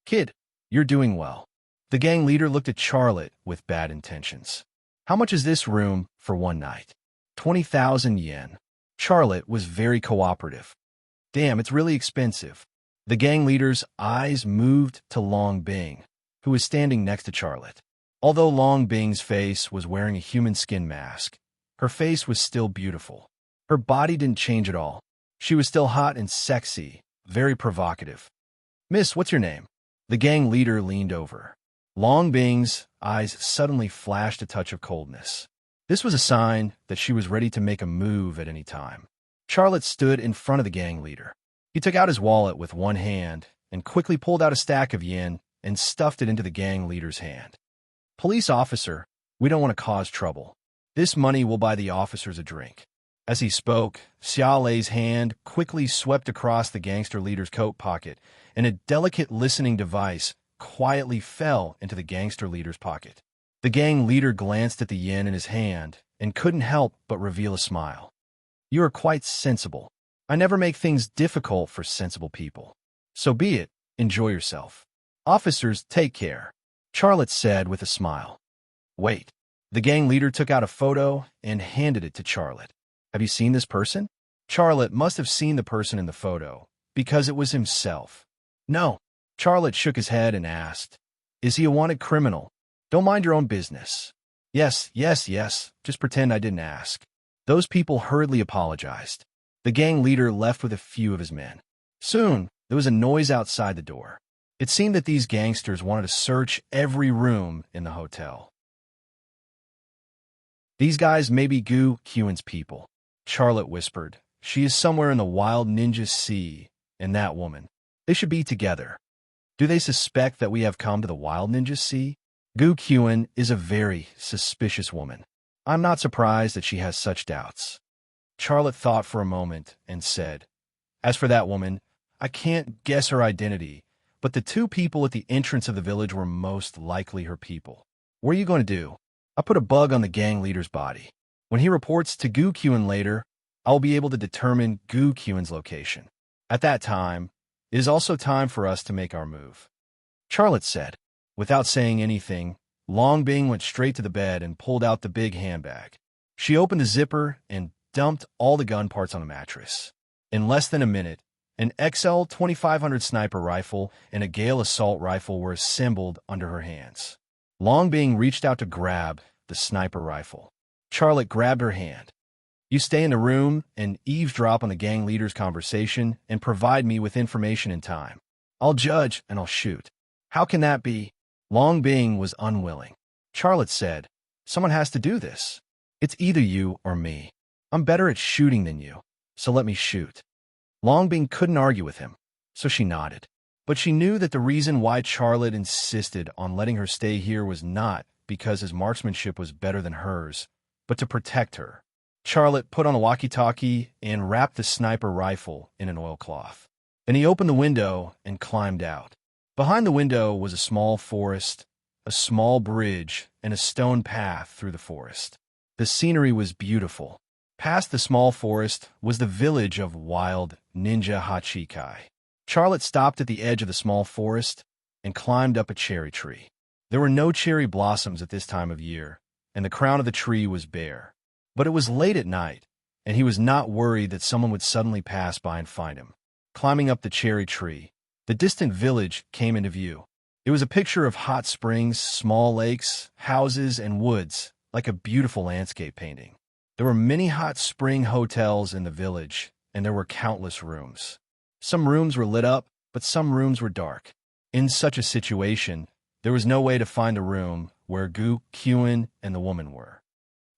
"Kid, you're doing well." The gang leader looked at Charlotte with bad intentions. "How much is this room for one night?" 20,000 yen. Charlotte was very cooperative. "Damn, it's really expensive." The gang leader's eyes moved to Long Bing, who was standing next to Charlotte. Although Long Bing's face was wearing a human skin mask, her face was still beautiful. Her body didn't change at all. She was still hot and sexy, very provocative. "Miss, what's your name?" The gang leader leaned over. Long Bing's eyes suddenly flashed a touch of coldness. This was a sign that she was ready to make a move at any time. Charlotte stood in front of the gang leader. He took out his wallet with one hand and quickly pulled out a stack of yen and stuffed it into the gang leader's hand. "Police officer, we don't want to cause trouble. This money will buy the officers a drink." As he spoke, Xia Lei's hand quickly swept across the gangster leader's coat pocket, and a delicate listening device quietly fell into the gangster leader's pocket. The gang leader glanced at the yen in his hand and couldn't help but reveal a smile. "You are quite sensible. I never make things difficult for sensible people. So be it. Enjoy yourself. Officers, take care," Charlotte said with a smile. "Wait." The gang leader took out a photo and handed it to Charlotte. "Have you seen this person?" Charlotte must have seen the person in the photo, because it was himself. "No." Charlotte shook his head and asked, "Is he a wanted criminal?" "Don't mind your own business." Yes, just pretend I didn't ask." Those people hurriedly apologized. The gang leader left with a few of his men. Soon, there was a noise outside the door. It seemed that these gangsters wanted to search every room in the hotel. "These guys may be Gu Qiuan's people," Charlotte whispered. "She is somewhere in the wild ninja sea, and that woman. They should be together. Do they suspect that we have come to the wild ninja sea?" Gu Qiuan is a very suspicious woman. I'm not surprised that she has such doubts. Charlotte thought for a moment and said, "As for that woman, I can't guess her identity, but the two people at the entrance of the village were most likely her people. What are you going to do?" "I put a bug on the gang leader's body. When he reports to Gu Qiuan later, I will be able to determine Gu Qiuan's location. At that time, it is also time for us to make our move," Charlotte said. Without saying anything, Long Bing went straight to the bed and pulled out the big handbag. She opened the zipper and dumped all the gun parts on the mattress. In less than a minute, an XL 2500 sniper rifle and a Gale assault rifle were assembled under her hands. Long Bing reached out to grab the sniper rifle. Charlotte grabbed her hand. "You stay in the room and eavesdrop on the gang leader's conversation and provide me with information in time. I'll judge and I'll shoot." "How can that be?" Long Bing was unwilling. Charlotte said, "Someone has to do this. It's either you or me. I'm better at shooting than you, so let me shoot." Long Bing couldn't argue with him, so she nodded. But she knew that the reason why Charlotte insisted on letting her stay here was not because his marksmanship was better than hers, but to protect her. Charlotte put on a walkie-talkie and wrapped the sniper rifle in an oilcloth. Then he opened the window and climbed out. Behind the window was a small forest, a small bridge, and a stone path through the forest. The scenery was beautiful. Past the small forest was the village of wild ninja Hachikai. Charlotte stopped at the edge of the small forest and climbed up a cherry tree. There were no cherry blossoms at this time of year, and the crown of the tree was bare. But it was late at night, and he was not worried that someone would suddenly pass by and find him. Climbing up the cherry tree, the distant village came into view. It was a picture of hot springs, small lakes, houses, and woods, like a beautiful landscape painting. There were many hot spring hotels in the village, and there were countless rooms. Some rooms were lit up, but some rooms were dark. In such a situation, there was no way to find a room where Gu Qiuan and the woman were.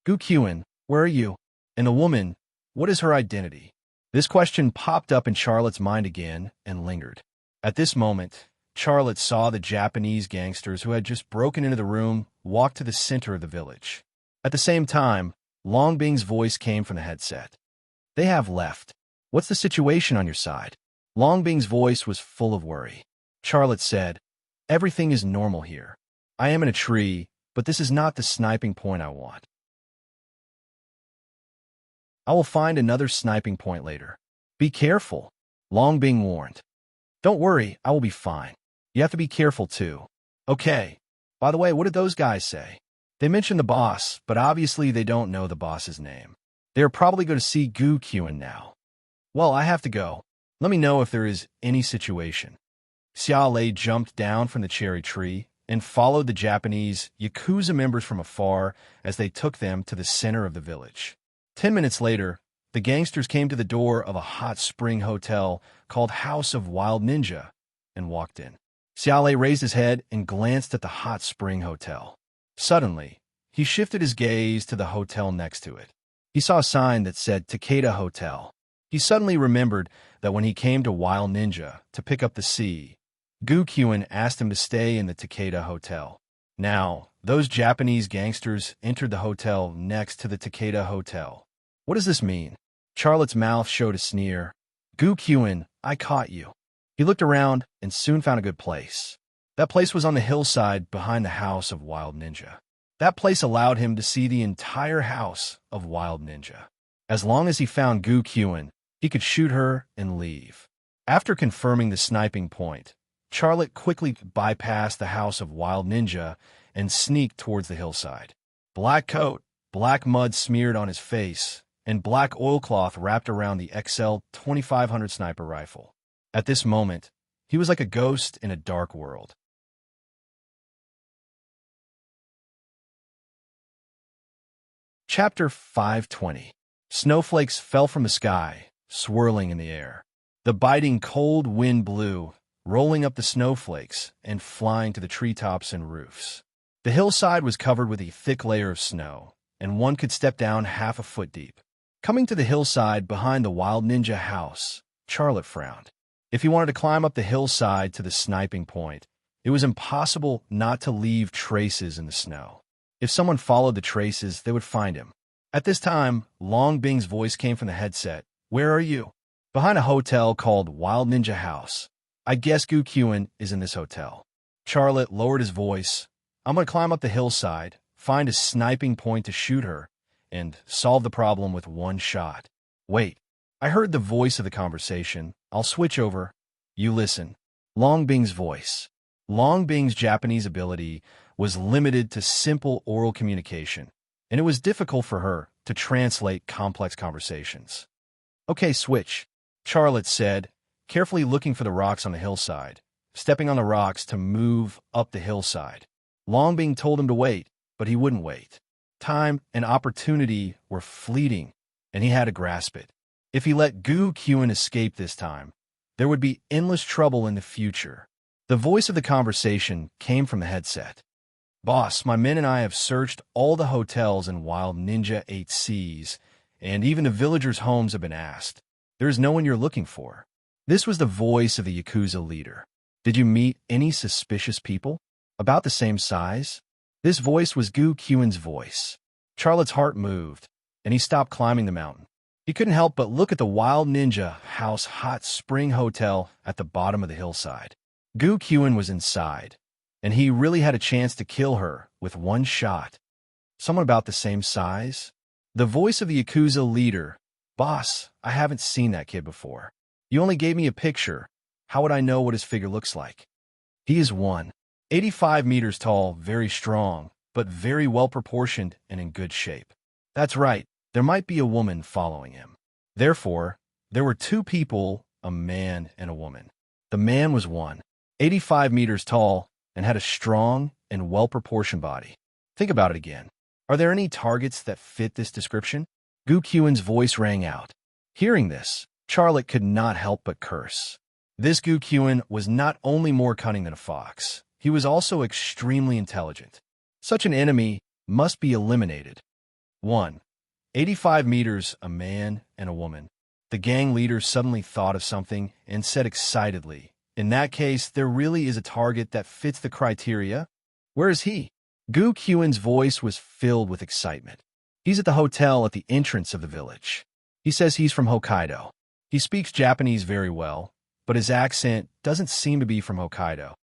"Gu Qiuan, where are you? And the woman, what is her identity?" This question popped up in Charlotte's mind again and lingered. At this moment, Charlotte saw the Japanese gangsters who had just broken into the room walk to the center of the village. At the same time, Long Bing's voice came from the headset. "They have left. What's the situation on your side?" Long Bing's voice was full of worry. Charlotte said, "Everything is normal here. I am in a tree, but this is not the sniping point I want. I will find another sniping point later. Be careful," Long Bing warned. "Don't worry, I will be fine. You have to be careful too." "Okay. By the way, what did those guys say?" "They mentioned the boss, but obviously they don't know the boss's name. They are probably going to see Gu Qiuan now." "Well, I have to go. Let me know if there is any situation." Xia Lei jumped down from the cherry tree and followed the Japanese Yakuza members from afar as they took them to the center of the village. 10 minutes later, the gangsters came to the door of a hot spring hotel called House of Wild Ninja and walked in. Xia Lei raised his head and glanced at the hot spring hotel. Suddenly, he shifted his gaze to the hotel next to it. He saw a sign that said Takeda Hotel. He suddenly remembered that when he came to Wild Ninja to pick up the sea, Gu Qiuan asked him to stay in the Takeda Hotel. Now, those Japanese gangsters entered the hotel next to the Takeda Hotel. What does this mean? Charlotte's mouth showed a sneer. Gu Qin, I caught you. He looked around and soon found a good place. That place was on the hillside behind the house of Wild Ninja. That place allowed him to see the entire house of Wild Ninja. As long as he found Gu Qin, he could shoot her and leave. After confirming the sniping point, Charlotte quickly bypassed the house of Wild Ninja and sneaked towards the hillside. Black coat, black mud smeared on his face, and black oilcloth wrapped around the XL 2500 sniper rifle. At this moment, he was like a ghost in a dark world. Chapter 520. Snowflakes fell from the sky, swirling in the air. The biting cold wind blew, rolling up the snowflakes and flying to the treetops and roofs. The hillside was covered with a thick layer of snow, and one could step down half a foot deep. Coming to the hillside behind the Wild Ninja house, Charlotte frowned. If he wanted to climb up the hillside to the sniping point, it was impossible not to leave traces in the snow. If someone followed the traces, they would find him. At this time, Long Bing's voice came from the headset. Where are you? Behind a hotel called Wild Ninja House. I guess Gu Qin is in this hotel. Charlotte lowered his voice. I'm going to climb up the hillside, find a sniping point to shoot her, and solve the problem with one shot. Wait, I heard the voice of the conversation. I'll switch over. You listen. Long Bing's voice. Long Bing's Japanese ability was limited to simple oral communication, and it was difficult for her to translate complex conversations. Okay, switch, Charlotte said, carefully looking for the rocks on the hillside, stepping on the rocks to move up the hillside. Long Bing told him to wait, but he wouldn't wait. Time and opportunity were fleeting, and he had to grasp it. If he let Gu Qin escape this time, there would be endless trouble in the future. The voice of the conversation came from the headset. Boss, my men and I have searched all the hotels in Wild Ninja 8 Seas, and even the villagers' homes have been asked. There is no one you're looking for. This was the voice of the Yakuza leader. Did you meet any suspicious people? About the same size? This voice was Gu Qin's voice. Charlotte's heart moved, and he stopped climbing the mountain. He couldn't help but look at the Wild Ninja House hot spring hotel at the bottom of the hillside. Gu Qin was inside, and he really had a chance to kill her with one shot. Someone about the same size? The voice of the Yakuza leader. Boss, I haven't seen that kid before. You only gave me a picture. How would I know what his figure looks like? He is 185 meters tall, very strong, but very well proportioned and in good shape. That's right, there might be a woman following him. Therefore, there were two people, a man and a woman. The man was 185 meters tall and had a strong and well-proportioned body. Think about it again. Are there any targets that fit this description? Gu Qin's voice rang out. Hearing this, Charlotte could not help but curse. This Gu Qin was not only more cunning than a fox, he was also extremely intelligent. Such an enemy must be eliminated. 185 meters, a man and a woman. The gang leader suddenly thought of something and said excitedly, in that case, there really is a target that fits the criteria. Where is he? Gu Qin's voice was filled with excitement. He's at the hotel at the entrance of the village. He says he's from Hokkaido. He speaks Japanese very well, but his accent doesn't seem to be from Hokkaido.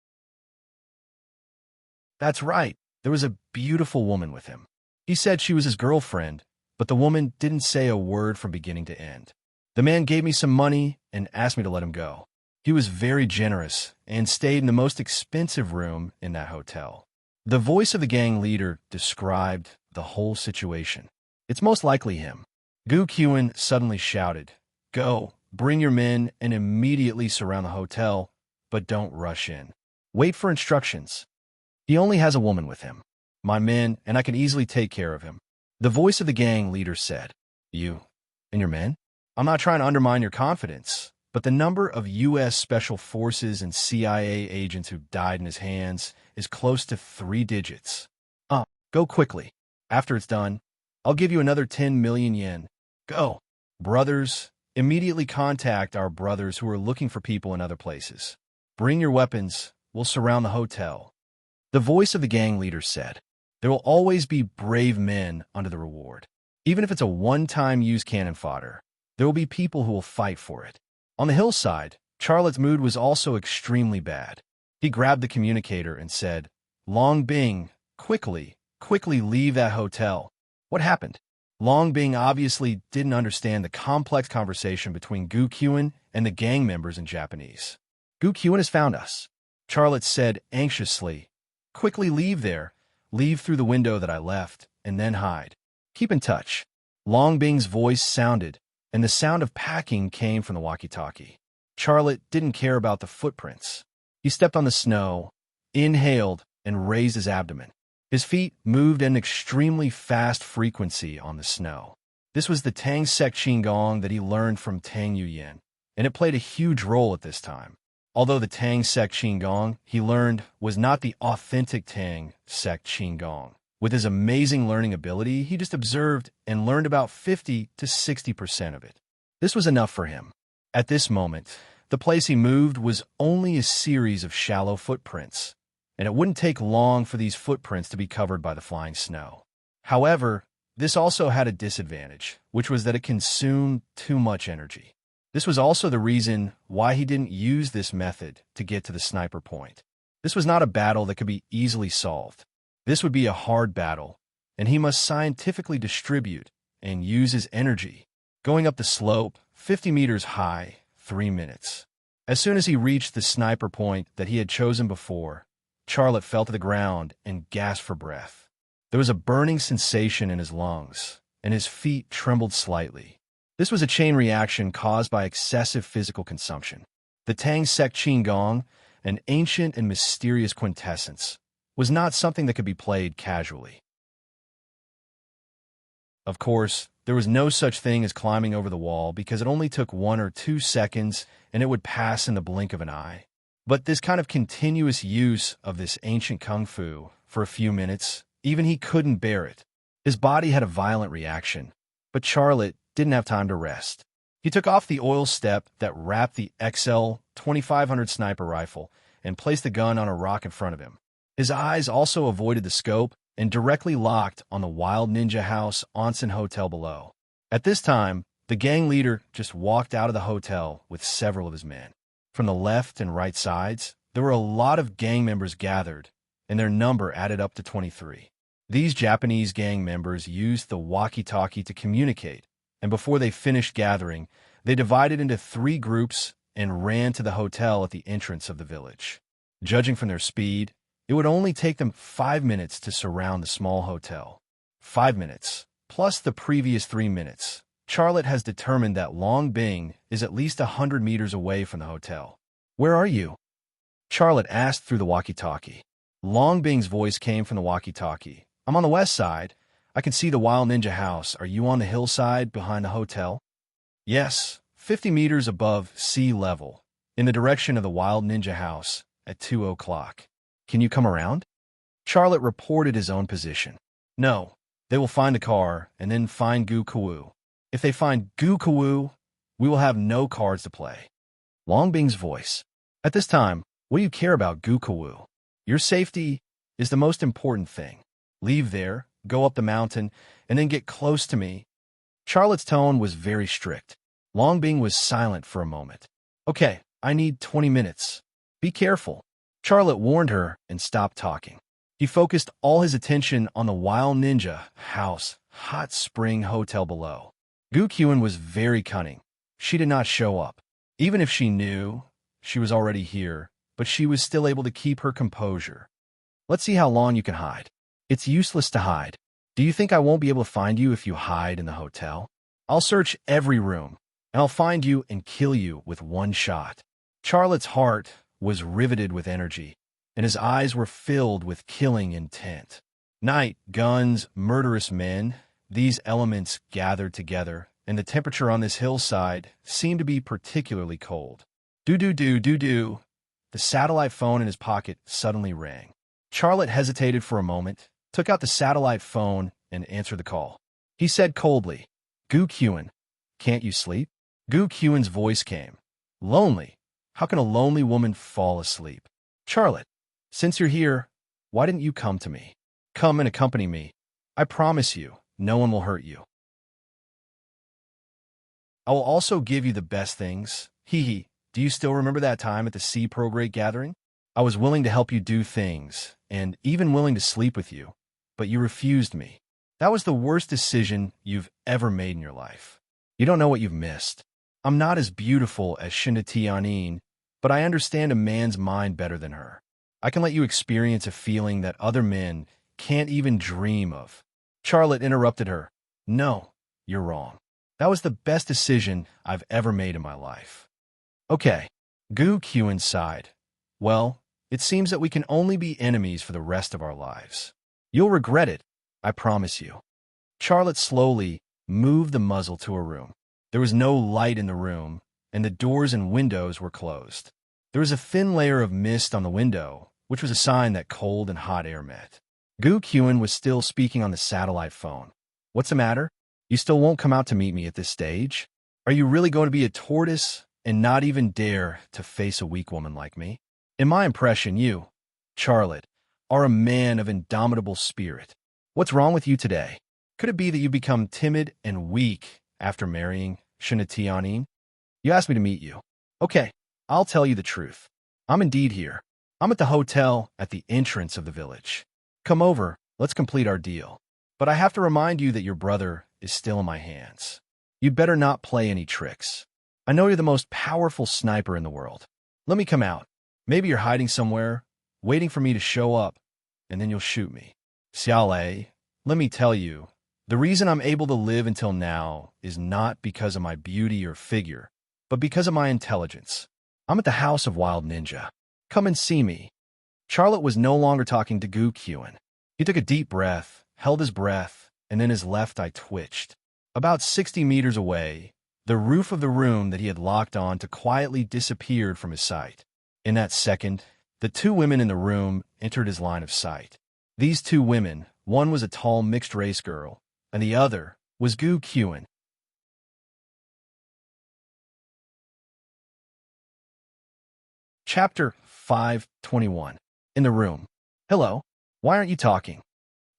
That's right, there was a beautiful woman with him. He said she was his girlfriend, but the woman didn't say a word from beginning to end. The man gave me some money and asked me to let him go. He was very generous and stayed in the most expensive room in that hotel. The voice of the gang leader described the whole situation. It's most likely him. Gu Qin suddenly shouted, Go, bring your men and immediately surround the hotel, but don't rush in. Wait for instructions. He only has a woman with him. My men, and I can easily take care of him. The voice of the gang leader said, You and your men? I'm not trying to undermine your confidence, but the number of U.S. Special Forces and CIA agents who died in his hands is close to 3 digits. Go quickly. After it's done, I'll give you another 10 million yen. Go. Brothers, immediately contact our brothers who are looking for people in other places. Bring your weapons. We'll surround the hotel. The voice of the gang leader said, There will always be brave men under the reward. Even if it's a one-time use cannon fodder, there will be people who will fight for it. On the hillside, Charlotte's mood was also extremely bad. He grabbed the communicator and said, "Long Bing, quickly leave that hotel." What happened? Long Bing obviously didn't understand the complex conversation between Gu Qin and the gang members in Japanese. "Gu Qin has found us," Charlotte said anxiously. "Quickly leave there. Leave through the window that I left, and then hide. Keep in touch." Long Bing's voice sounded, and the sound of packing came from the walkie-talkie. Charlotte didn't care about the footprints. He stepped on the snow, inhaled, and raised his abdomen. His feet moved at an extremely fast frequency on the snow. This was the Tang Sek Qigong that he learned from Tang Yuyan, and it played a huge role at this time. Although the Tang Sek Qigong he learned was not the authentic Tang Sek Qigong. With his amazing learning ability, he just observed and learned about 50 to 60% of it. This was enough for him. At this moment, the place he moved was only a series of shallow footprints, and it wouldn't take long for these footprints to be covered by the flying snow. However, this also had a disadvantage, which was that it consumed too much energy. This was also the reason why he didn't use this method to get to the sniper point. This was not a battle that could be easily solved. This would be a hard battle, and he must scientifically distribute and use his energy. Going up the slope, 50 meters high, 3 minutes. As soon as he reached the sniper point that he had chosen before, Charlotte fell to the ground and gasped for breath. There was a burning sensation in his lungs, and his feet trembled slightly. This was a chain reaction caused by excessive physical consumption. The Tang Sek Qigong, an ancient and mysterious quintessence, was not something that could be played casually. Of course, there was no such thing as climbing over the wall because it only took 1 or 2 seconds and it would pass in the blink of an eye. But this kind of continuous use of this ancient kung fu for a few minutes, even he couldn't bear it. His body had a violent reaction, but Charlotte didn't have time to rest. He took off the oil step that wrapped the XL 2500 sniper rifle and placed the gun on a rock in front of him. His eyes also avoided the scope and directly locked on the Wild Ninja House onsen hotel below. At this time, the gang leader just walked out of the hotel with several of his men. From the left and right sides, there were a lot of gang members gathered, and their number added up to 23. These Japanese gang members used the walkie-talkie to communicate, and before they finished gathering, they divided into 3 groups and ran to the hotel at the entrance of the village. Judging from their speed, it would only take them 5 minutes to surround the small hotel. 5 minutes, plus the previous 3 minutes. Charlotte has determined that Long Bing is at least 100 meters away from the hotel. "Where are you?" Charlotte asked through the walkie-talkie. Long Bing's voice came from the walkie-talkie. "I'm on the west side. I can see the Wild Ninja House. Are you on the hillside behind the hotel?" "Yes, 50 meters above sea level, in the direction of the Wild Ninja House at 2 o'clock. Can you come around?" Charlotte reported his own position. "No, they will find the car and then find Gu Kawu. If they find Gu Kawu, we will have no cards to play." Long Bing's voice. "At this time, what do you care about Gu Kawu? Your safety is the most important thing. Leave there, go up the mountain, and then get close to me." Charlotte's tone was very strict. Long Bing was silent for a moment. "Okay, I need 20 minutes. Be careful." Charlotte warned her and stopped talking. He focused all his attention on the Wild Ninja House hot spring hotel below. Gu Qin was very cunning. She did not show up. Even if she knew she was already here, but she was still able to keep her composure. "Let's see how long you can hide." "It's useless to hide. Do you think I won't be able to find you if you hide in the hotel? I'll search every room, and I'll find you and kill you with 1 shot." Charlotte's heart was riveted with energy, and his eyes were filled with killing intent. Night, guns, murderous men, these elements gathered together, and the temperature on this hillside seemed to be particularly cold. Do. The satellite phone in his pocket suddenly rang. Charlotte hesitated for a moment, took out the satellite phone, and answered the call. He said coldly, "Gu Qin, can't you sleep?" Gu Qin's voice came. "Lonely? How can a lonely woman fall asleep?" "Charlotte, since you're here, why didn't you come to me? Come and accompany me. I promise you, no one will hurt you." I will also give you the best things. Hee hee. Do you still remember that time at the Sea Prograde gathering? I was willing to help you do things, and even willing to sleep with you, but you refused me. That was the worst decision you've ever made in your life. You don't know what you've missed. I'm not as beautiful as Shinatianin, but I understand a man's mind better than her. I can let you experience a feeling that other men can't even dream of. Charlotte interrupted her. No, you're wrong. That was the best decision I've ever made in my life. Okay. Gu Qin sighed. Well, it seems that we can only be enemies for the rest of our lives. You'll regret it, I promise you. Charlotte slowly moved the muzzle to her room. There was no light in the room, and the doors and windows were closed. There was a thin layer of mist on the window, which was a sign that cold and hot air met. Gu Qin was still speaking on the satellite phone. What's the matter? You still won't come out to meet me at this stage? Are you really going to be a tortoise and not even dare to face a weak woman like me? In my impression, you, Charlotte, are a man of indomitable spirit. What's wrong with you today? Could it be that you become timid and weak after marrying Shinatianin? You asked me to meet you. Okay, I'll tell you the truth. I'm indeed here. I'm at the hotel at the entrance of the village. Come over, let's complete our deal. But I have to remind you that your brother is still in my hands. You'd better not play any tricks. I know you're the most powerful sniper in the world. Let me come out. Maybe you're hiding somewhere, waiting for me to show up, and then you'll shoot me. Xiaolei, let me tell you, the reason I'm able to live until now is not because of my beauty or figure, but because of my intelligence. I'm at the House of Wild Ninja. Come and see me. Charlotte was no longer talking to Gu Qin. He took a deep breath, held his breath, and then his left eye twitched. About 60 meters away, the roof of the room that he had locked on to quietly disappeared from his sight. In that second, the two women in the room entered his line of sight. These two women, one was a tall mixed-race girl, and the other was Gu Qin. Chapter 521. In the room. Hello. Why aren't you talking?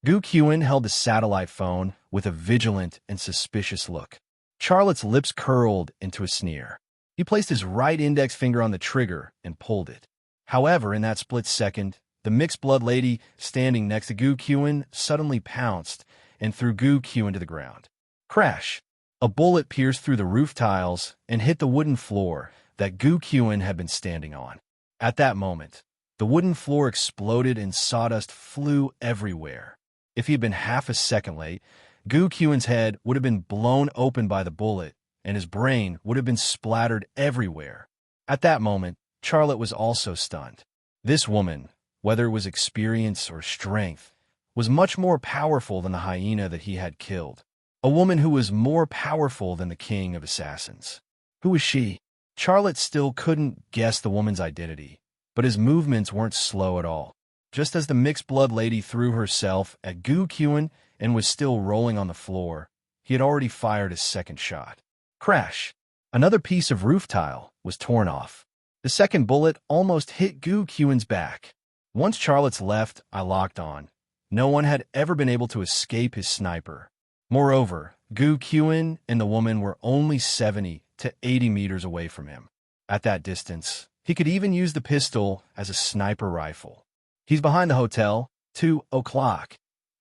Gu Qin held the satellite phone with a vigilant and suspicious look. Charlotte's lips curled into a sneer. He placed his right index finger on the trigger and pulled it. However, in that split second, the mixed-blood lady standing next to Gu Qin suddenly pounced and threw Gu Qin to the ground. Crash! A bullet pierced through the roof tiles and hit the wooden floor that Gu Qin had been standing on. At that moment, the wooden floor exploded and sawdust flew everywhere. If he had been half a second late, Gu Qin's head would have been blown open by the bullet, and his brain would have been splattered everywhere. At that moment, Charlotte was also stunned. This woman, whether it was experience or strength, was much more powerful than the hyena that he had killed. A woman who was more powerful than the king of assassins. Who was she? Charlotte still couldn't guess the woman's identity, but his movements weren't slow at all. Just as the mixed-blood lady threw herself at Gu Qin and was still rolling on the floor, he had already fired his second shot. Crash! Another piece of roof tile was torn off. The second bullet almost hit Gu Qin's back. Once Charlotte's left eye locked on, no one had ever been able to escape his sniper. Moreover, Gu Qin and the woman were only 70 to 80 meters away from him. At that distance, he could even use the pistol as a sniper rifle. He's behind the hotel, 2 o'clock,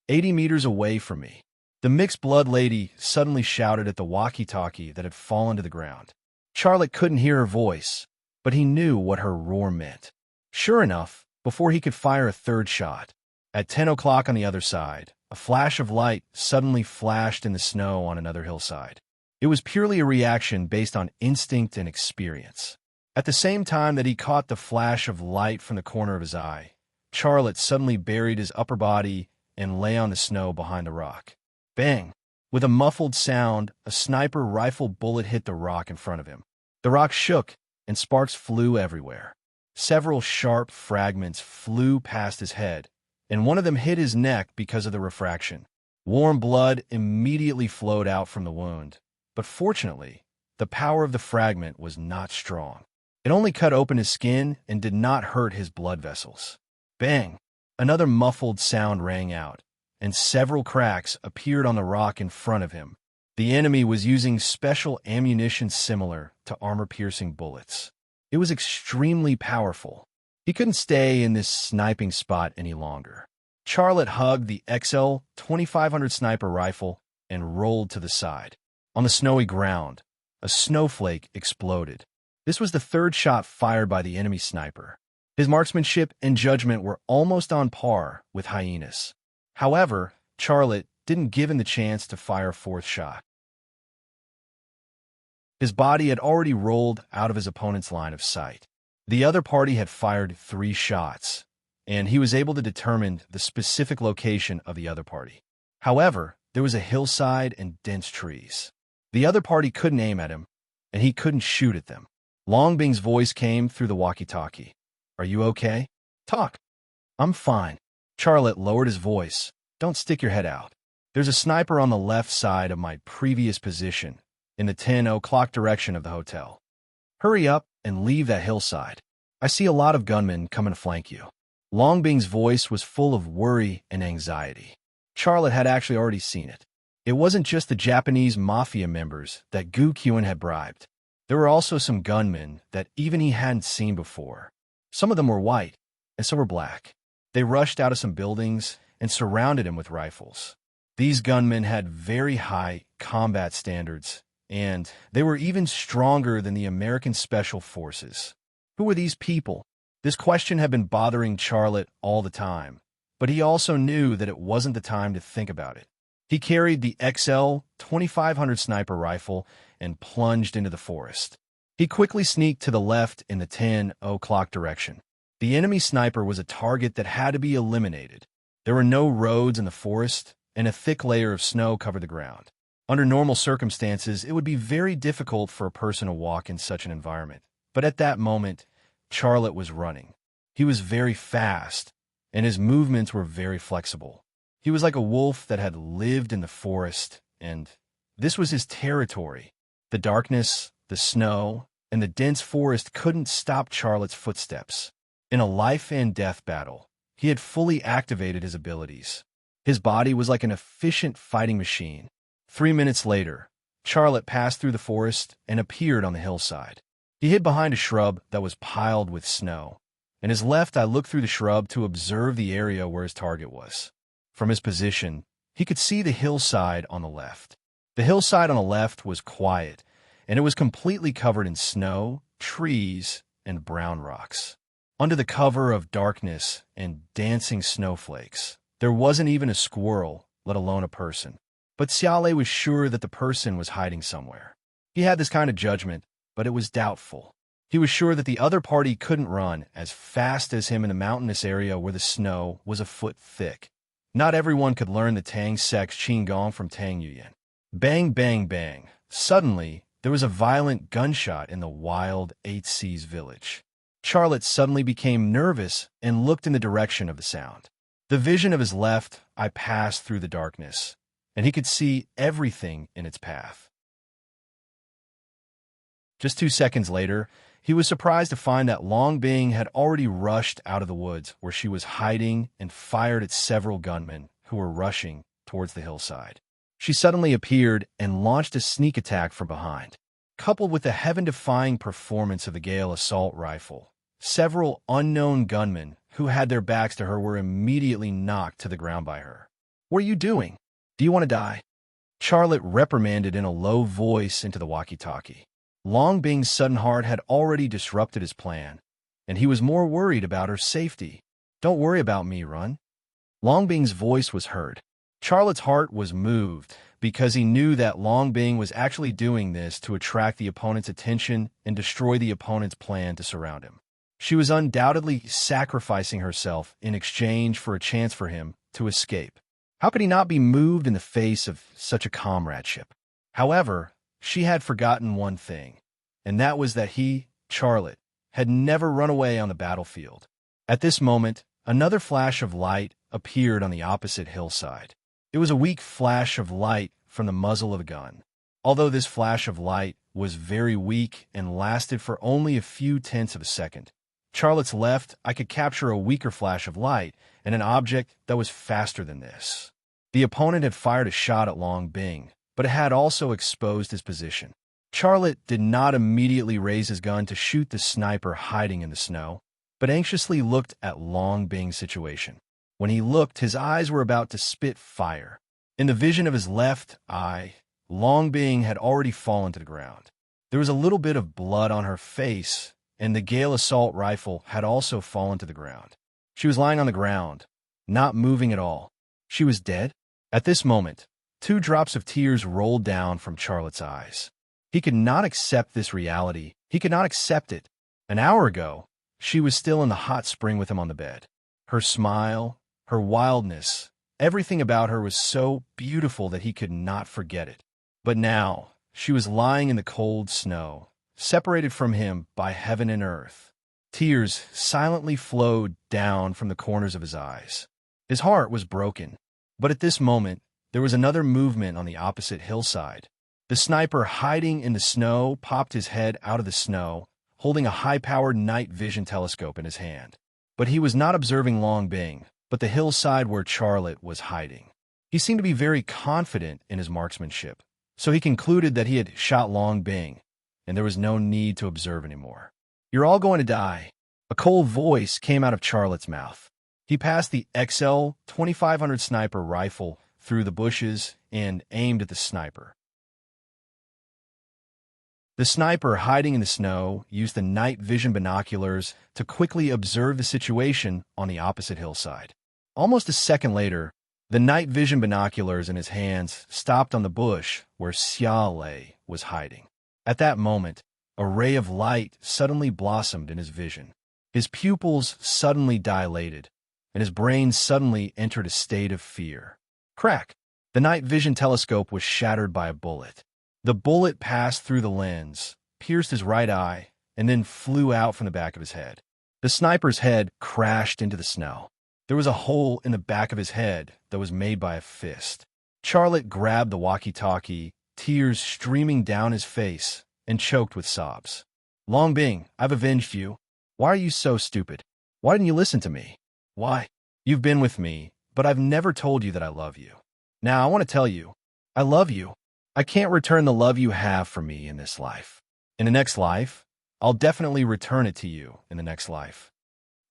80 meters away from me. The mixed-blood lady suddenly shouted at the walkie-talkie that had fallen to the ground. Charlotte couldn't hear her voice, but he knew what her roar meant. Sure enough, before he could fire a third shot, at 10 o'clock on the other side, a flash of light suddenly flashed in the snow on another hillside. It was purely a reaction based on instinct and experience. At the same time that he caught the flash of light from the corner of his eye, Charlotte suddenly buried his upper body and lay on the snow behind the rock. Bang! With a muffled sound, a sniper rifle bullet hit the rock in front of him. The rock shook, and sparks flew everywhere. Several sharp fragments flew past his head, and one of them hit his neck because of the refraction. Warm blood immediately flowed out from the wound, but fortunately, the power of the fragment was not strong. It only cut open his skin and did not hurt his blood vessels. Bang! Another muffled sound rang out, and several cracks appeared on the rock in front of him, The enemy was using special ammunition similar to armor-piercing bullets. It was extremely powerful. He couldn't stay in this sniping spot any longer. Charlotte hugged the XL 2500 sniper rifle and rolled to the side. On the snowy ground, a snowflake exploded. This was the third shot fired by the enemy sniper. His marksmanship and judgment were almost on par with Hyena's. However, Charlotte didn't give him the chance to fire a fourth shot. His body had already rolled out of his opponent's line of sight. The other party had fired 3 shots, and he was able to determine the specific location of the other party. However, there was a hillside and dense trees. The other party couldn't aim at him, and he couldn't shoot at them. Longbing's voice came through the walkie-talkie. "Are you okay? Talk." "I'm fine." Charlotte lowered his voice. "Don't stick your head out. There's a sniper on the left side of my previous position, in the 10 o'clock direction of the hotel. Hurry up and leave that hillside. I see a lot of gunmen coming to flank you." Longbing's voice was full of worry and anxiety. Charlotte had actually already seen it. It wasn't just the Japanese mafia members that Gu Kyun had bribed. There were also some gunmen that even he hadn't seen before. Some of them were white, and some were black. They rushed out of some buildings and surrounded him with rifles. These gunmen had very high combat standards, and they were even stronger than the American Special Forces. Who were these people? This question had been bothering Charlotte all the time, but he also knew that it wasn't the time to think about it. He carried the XL 2500 sniper rifle and plunged into the forest. He quickly sneaked to the left in the 10 o'clock direction. The enemy sniper was a target that had to be eliminated. There were no roads in the forest, and a thick layer of snow covered the ground. Under normal circumstances, it would be very difficult for a person to walk in such an environment. But at that moment, Charlotte was running. He was very fast, and his movements were very flexible. He was like a wolf that had lived in the forest, and this was his territory. The darkness, the snow, and the dense forest couldn't stop Charlotte's footsteps. In a life-and-death battle, he had fully activated his abilities. His body was like an efficient fighting machine. 3 minutes later, Charlotte passed through the forest and appeared on the hillside. He hid behind a shrub that was piled with snow. In his left eye looked through the shrub to observe the area where his target was. From his position, he could see the hillside on the left. The hillside on the left was quiet, and it was completely covered in snow, trees, and brown rocks. Under the cover of darkness and dancing snowflakes, there wasn't even a squirrel, let alone a person. But Xiaolei was sure that the person was hiding somewhere. He had this kind of judgment, but it was doubtful. He was sure that the other party couldn't run as fast as him in the mountainous area where the snow was a foot thick. Not everyone could learn the Tang Sex Qinggong from Tang Yuyan. Bang, bang, bang. Suddenly, there was a violent gunshot in the wild 8 Seas village. Charlotte suddenly became nervous and looked in the direction of the sound. The vision of his left eye passed through the darkness, and he could see everything in its path. Just 2 seconds later, he was surprised to find that Longbing had already rushed out of the woods where she was hiding and fired at several gunmen who were rushing towards the hillside. She suddenly appeared and launched a sneak attack from behind. Coupled with the heaven-defying performance of the Gale assault rifle, several unknown gunmen who had their backs to her were immediately knocked to the ground by her. "What are you doing? Do you want to die?" Charlotte reprimanded in a low voice into the walkie-talkie. Longbing's sudden heart had already disrupted his plan, and he was more worried about her safety. "Don't worry about me, Run." Longbing's voice was heard. Charlotte's heart was moved because he knew that Longbing was actually doing this to attract the opponent's attention and destroy the opponent's plan to surround him. She was undoubtedly sacrificing herself in exchange for a chance for him to escape. How could he not be moved in the face of such a comradeship? However, she had forgotten one thing, and that was that he, Charlotte, had never run away on the battlefield. At this moment, another flash of light appeared on the opposite hillside. It was a weak flash of light from the muzzle of a gun. Although this flash of light was very weak and lasted for only a few tenths of a second, Charlotte's left eye could capture a weaker flash of light and an object that was faster than this. The opponent had fired a shot at Longbing, but it had also exposed his position. Charlotte did not immediately raise his gun to shoot the sniper hiding in the snow, but anxiously looked at Long Bing's situation. When he looked, his eyes were about to spit fire. In the vision of his left eye, Long Bing had already fallen to the ground. There was a little bit of blood on her face, and the Gale assault rifle had also fallen to the ground. She was lying on the ground, not moving at all. She was dead? At this moment, 2 drops of tears rolled down from Charlotte's eyes. He could not accept this reality. He could not accept it. An hour ago, she was still in the hot spring with him on the bed. Her smile, her wildness, everything about her was so beautiful that he could not forget it. But now, she was lying in the cold snow, separated from him by heaven and earth. Tears silently flowed down from the corners of his eyes. His heart was broken. But at this moment, there was another movement on the opposite hillside. The sniper hiding in the snow popped his head out of the snow, holding a high-powered night vision telescope in his hand. But he was not observing Long Bing, but the hillside where Charlotte was hiding. He seemed to be very confident in his marksmanship, so he concluded that he had shot Long Bing, and there was no need to observe anymore. "You're all going to die." A cold voice came out of Charlotte's mouth. He passed the XL 2500 sniper rifle through the bushes and aimed at the sniper. The sniper, hiding in the snow, used the night vision binoculars to quickly observe the situation on the opposite hillside. Almost a second later, the night vision binoculars in his hands stopped on the bush where Xia Lei was hiding. At that moment, a ray of light suddenly blossomed in his vision. His pupils suddenly dilated, and his brain suddenly entered a state of fear. Crack! The night vision telescope was shattered by a bullet. The bullet passed through the lens, pierced his right eye, and then flew out from the back of his head. The sniper's head crashed into the snow. There was a hole in the back of his head that was made by a fist. Charlotte grabbed the walkie-talkie, tears streaming down his face, and choked with sobs. "Long Bing, I've avenged you. Why are you so stupid? Why didn't you listen to me? Why? You've been with me, but I've never told you that I love you. Now I want to tell you, I love you. I can't return the love you have for me in this life. In the next life, I'll definitely return it to you in the next life."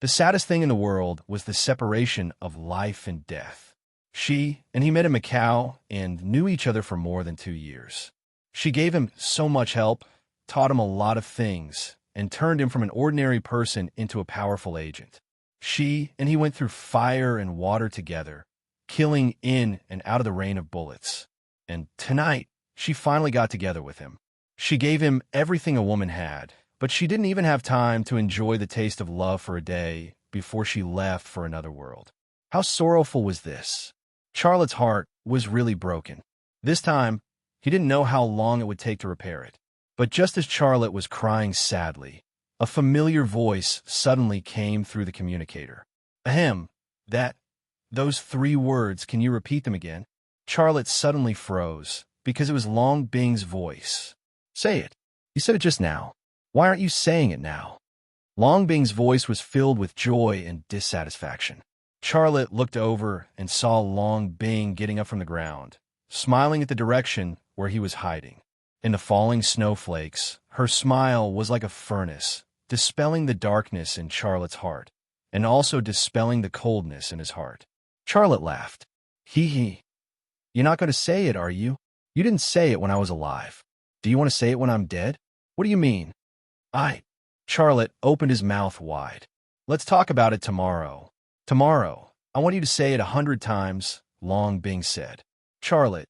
The saddest thing in the world was the separation of life and death. She and he met in Macau and knew each other for more than 2 years. She gave him so much help, taught him a lot of things, and turned him from an ordinary person into a powerful agent. She and he went through fire and water together, killing in and out of the rain of bullets. And tonight, she finally got together with him. She gave him everything a woman had, but she didn't even have time to enjoy the taste of love for a day before she left for another world. How sorrowful was this? Charlotte's heart was really broken. This time, he didn't know how long it would take to repair it. But just as Charlotte was crying sadly, a familiar voice suddenly came through the communicator. "Ahem, those 3 words, can you repeat them again?" Charlotte suddenly froze, because it was Long Bing's voice. "Say it. You said it just now. Why aren't you saying it now?" Long Bing's voice was filled with joy and dissatisfaction. Charlotte looked over and saw Long Bing getting up from the ground, smiling at the direction where he was hiding. In the falling snowflakes, her smile was like a furnace, dispelling the darkness in Charlotte's heart, and also dispelling the coldness in his heart. Charlotte laughed. Hee. You're not going to say it, are you? You didn't say it when I was alive. Do you want to say it when I'm dead? What do you mean? Charlotte opened his mouth wide. Let's talk about it tomorrow. Tomorrow. I want you to say it 100 times, Long Bing said. Charlotte.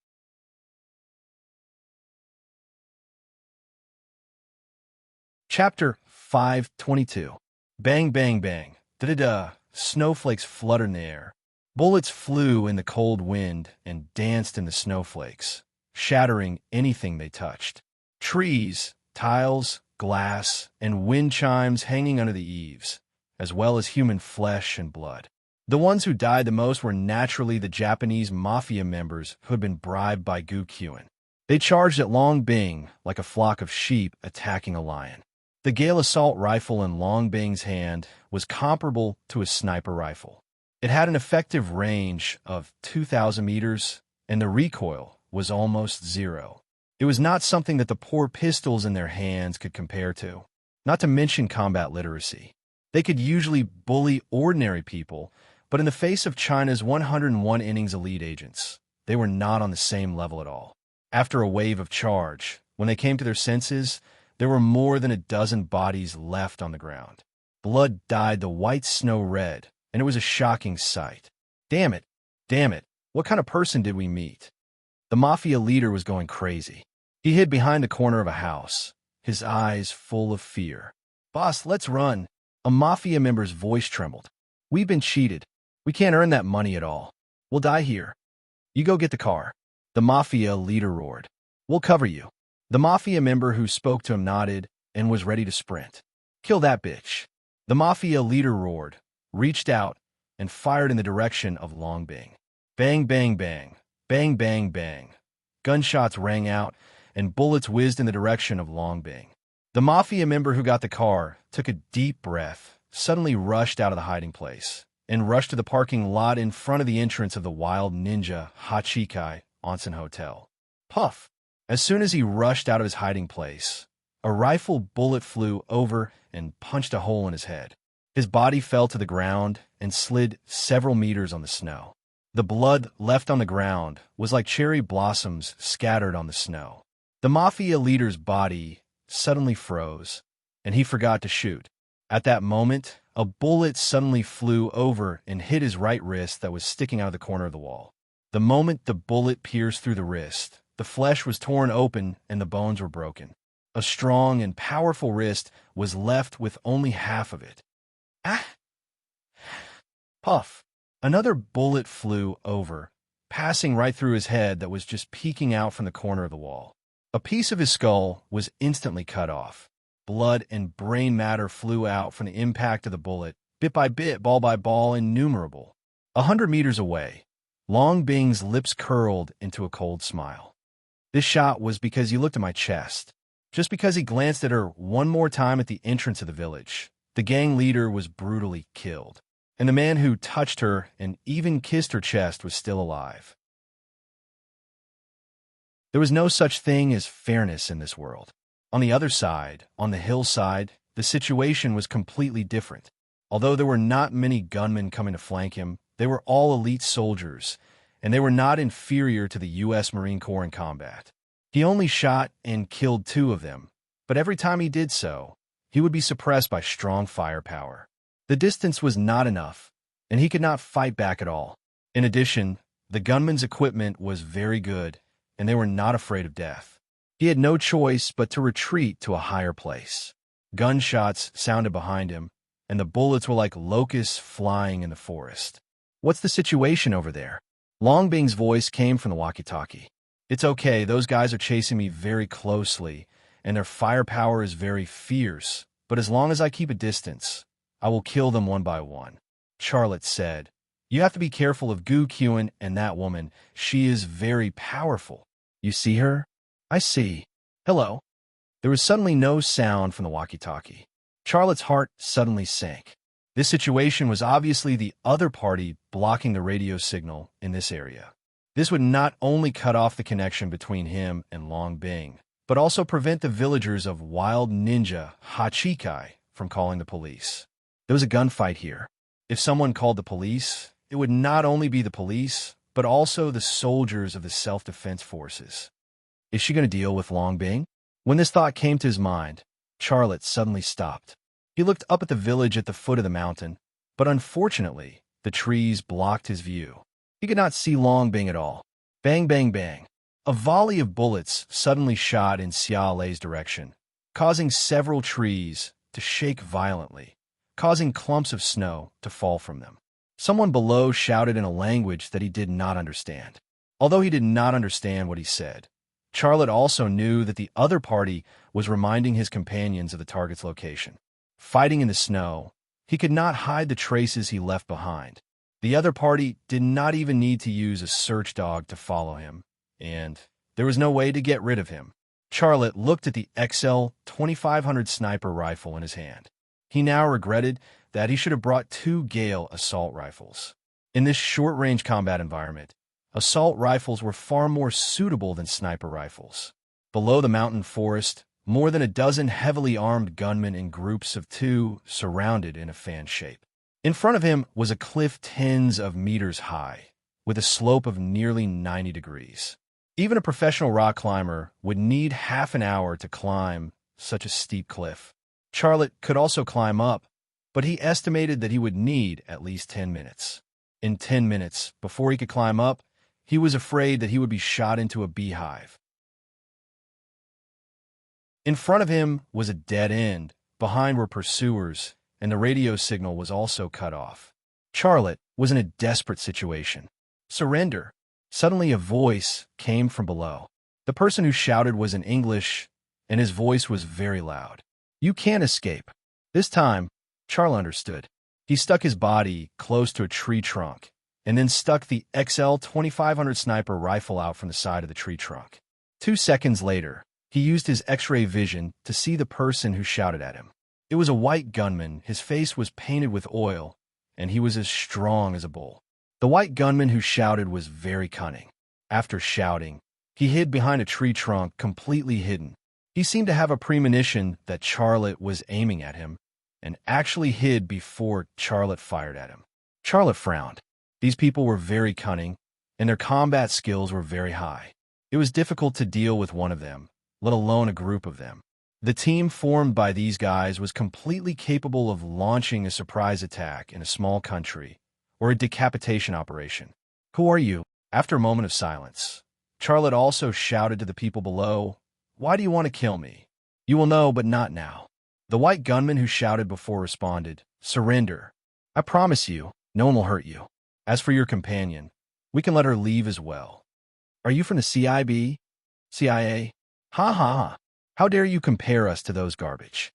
Chapter 522. Bang, bang, bang. Da-da-da. Snowflakes fluttered in the air. Bullets flew in the cold wind and danced in the snowflakes, shattering anything they touched. Trees, tiles, glass, and wind chimes hanging under the eaves, as well as human flesh and blood. The ones who died the most were naturally the Japanese mafia members who had been bribed by Gu Qian. They charged at Long Bing like a flock of sheep attacking a lion. The Gale assault rifle in Long Bing's hand was comparable to a sniper rifle. It had an effective range of 2,000 meters, and the recoil was almost zero. It was not something that the poor pistols in their hands could compare to, not to mention combat literacy. They could usually bully ordinary people, but in the face of China's 101 innings elite agents, they were not on the same level at all. After a wave of charge, when they came to their senses, there were more than a dozen bodies left on the ground. Blood dyed the white snow red, and it was a shocking sight. Damn it! Damn it! What kind of person did we meet? The mafia leader was going crazy. He hid behind the corner of a house, his eyes full of fear. "Boss, let's run." A mafia member's voice trembled. "We've been cheated. We can't earn that money at all. We'll die here. You go get the car." The mafia leader roared. "We'll cover you." The mafia member who spoke to him nodded and was ready to sprint. "Kill that bitch." The mafia leader roared, reached out, and fired in the direction of Long Bing. Bang, bang, bang. Bang, bang, bang. Gunshots rang out, and bullets whizzed in the direction of Long Bing. The mafia member who got the car took a deep breath, suddenly rushed out of the hiding place, and rushed to the parking lot in front of the entrance of the Wild Ninja Hachikai Onsen Hotel. Puff! As soon as he rushed out of his hiding place, a rifle bullet flew over and punched a hole in his head. His body fell to the ground and slid several meters on the snow. The blood left on the ground was like cherry blossoms scattered on the snow. The mafia leader's body suddenly froze, and he forgot to shoot. At that moment, a bullet suddenly flew over and hit his right wrist that was sticking out of the corner of the wall. The moment the bullet pierced through the wrist, the flesh was torn open and the bones were broken. A strong and powerful wrist was left with only half of it. Ah! Puff! Another bullet flew over, passing right through his head that was just peeking out from the corner of the wall. A piece of his skull was instantly cut off. Blood and brain matter flew out from the impact of the bullet, bit by bit, ball by ball, innumerable. 100 meters away, Long Bing's lips curled into a cold smile. This shot was because he looked at my chest. Just because he glanced at her one more time at the entrance of the village, the gang leader was brutally killed, and the man who touched her and even kissed her chest was still alive. There was no such thing as fairness in this world. On the other side, on the hillside, the situation was completely different. Although there were not many gunmen coming to flank him, they were all elite soldiers, and they were not inferior to the U.S. Marine Corps in combat. He only shot and killed 2 of them, but every time he did so, he would be suppressed by strong firepower. The distance was not enough, and he could not fight back at all. In addition, the gunman's equipment was very good, and they were not afraid of death. He had no choice but to retreat to a higher place. Gunshots sounded behind him, and the bullets were like locusts flying in the forest. "What's the situation over there?" Long Bing's voice came from the walkie-talkie. "It's okay, those guys are chasing me very closely, and their firepower is very fierce, but as long as I keep a distance, I will kill them one by one," Charlotte said. "You have to be careful of Gu Qin and that woman. She is very powerful." "You see her?" "I see. Hello." There was suddenly no sound from the walkie-talkie. Charlotte's heart suddenly sank. This situation was obviously the other party blocking the radio signal in this area. This would not only cut off the connection between him and Long Bing, but also prevent the villagers of Wild Ninja Hachikai from calling the police. There was a gunfight here. If someone called the police, it would not only be the police, but also the soldiers of the self-defense forces. Is she going to deal with Long Bing? When this thought came to his mind, Charlotte suddenly stopped. He looked up at the village at the foot of the mountain, but unfortunately, the trees blocked his view. He could not see Long Bing at all. Bang, bang, bang. A volley of bullets suddenly shot in Xia Lei's direction, causing several trees to shake violently, causing clumps of snow to fall from them. Someone below shouted in a language that he did not understand. Although he did not understand what he said, Charlotte also knew that the other party was reminding his companions of the target's location. Fighting in the snow, he could not hide the traces he left behind. The other party did not even need to use a search dog to follow him, and there was no way to get rid of him. Charlotte looked at the XL 2500 sniper rifle in his hand. He now regretted that he should have brought 2 Gale assault rifles. In this short-range combat environment, assault rifles were far more suitable than sniper rifles. Below the mountain forest, more than a dozen heavily armed gunmen in groups of two surrounded in a fan shape. In front of him was a cliff tens of meters high, with a slope of nearly 90 degrees. Even a professional rock climber would need half an hour to climb such a steep cliff. Charlotte could also climb up, but he estimated that he would need at least 10 minutes. In 10 minutes, before he could climb up, he was afraid that he would be shot into a beehive. In front of him was a dead end, behind were pursuers, and the radio signal was also cut off. Charlotte was in a desperate situation. Surrender. Suddenly a voice came from below. The person who shouted was in English, and his voice was very loud. You can't escape. This time, Charlotte understood. He stuck his body close to a tree trunk, and then stuck the XL 2500 sniper rifle out from the side of the tree trunk. 2 seconds later, he used his X-ray vision to see the person who shouted at him. It was a white gunman. His face was painted with oil, and he was as strong as a bull. The white gunman who shouted was very cunning. After shouting, he hid behind a tree trunk, completely hidden. He seemed to have a premonition that Charlotte was aiming at him, and actually hid before Charlotte fired at him. Charlotte frowned. These people were very cunning, and their combat skills were very high. It was difficult to deal with one of them, let alone a group of them. The team formed by these guys was completely capable of launching a surprise attack in a small country, or a decapitation operation. Who are you? After a moment of silence, Charlotte also shouted to the people below, Why do you want to kill me? You will know, but not now. The white gunman who shouted before responded, Surrender. I promise you, no one will hurt you. As for your companion, we can let her leave as well. Are you from the CIB? CIA? Ha ha ha. How dare you compare us to those garbage?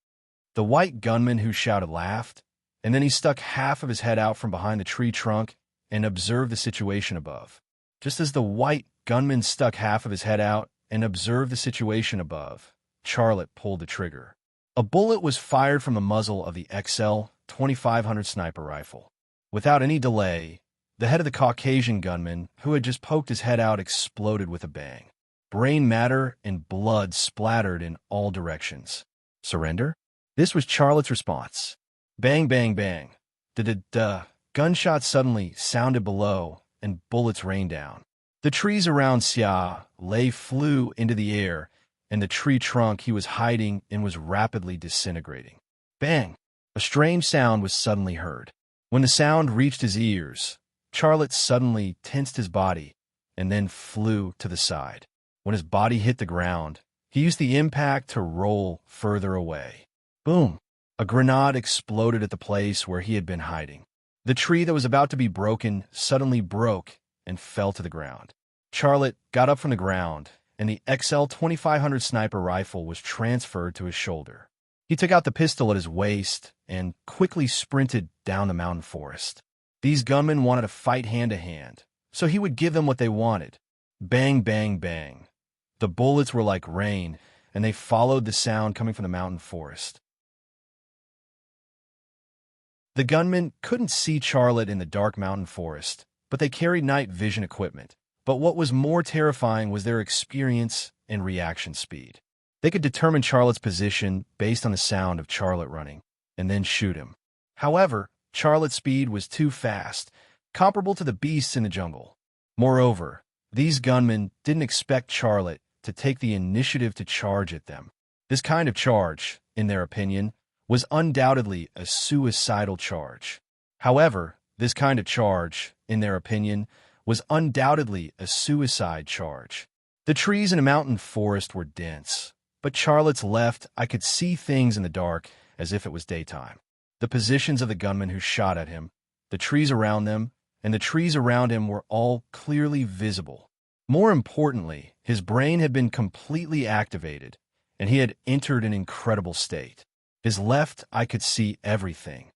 The white gunman who shouted laughed, and then he stuck half of his head out from behind the tree trunk and observed the situation above. Just as the white gunman stuck half of his head out and observed the situation above, Charlotte pulled the trigger. A bullet was fired from the muzzle of the XL 2500 sniper rifle. Without any delay, the head of the Caucasian gunman, who had just poked his head out, exploded with a bang. Brain matter and blood splattered in all directions. Surrender? This was Charlotte's response. Bang, bang, bang. Gunshots suddenly sounded below, and bullets rained down. The trees around Xia Lei flew into the air, and the tree trunk he was hiding in was rapidly disintegrating. Bang! A strange sound was suddenly heard. When the sound reached his ears, Charlotte suddenly tensed his body and then flew to the side. When his body hit the ground, he used the impact to roll further away. Boom! A grenade exploded at the place where he had been hiding. The tree that was about to be broken suddenly broke and fell to the ground. Charlotte got up from the ground, and the XL 2500 sniper rifle was transferred to his shoulder. He took out the pistol at his waist and quickly sprinted down the mountain forest. These gunmen wanted to fight hand-to-hand, so he would give them what they wanted. Bang, bang, bang. The bullets were like rain, and they followed the sound coming from the mountain forest. The gunmen couldn't see Charlotte in the dark mountain forest, but they carried night vision equipment. But what was more terrifying was their experience and reaction speed. They could determine Charlotte's position based on the sound of Charlotte running, and then shoot him. However, Charlotte's speed was too fast, comparable to the beasts in the jungle. Moreover, these gunmen didn't expect Charlotte to take the initiative to charge at them. This kind of charge, in their opinion, was undoubtedly a suicidal charge. However, this kind of charge, in their opinion, was undoubtedly a suicide charge. The trees in a mountain forest were dense, but Charlotte's left, I could see things in the dark as if it was daytime. The positions of the gunmen who shot at him, the trees around them, and the trees around him were all clearly visible. More importantly, his brain had been completely activated, and he had entered an incredible state. His left, I could see everything,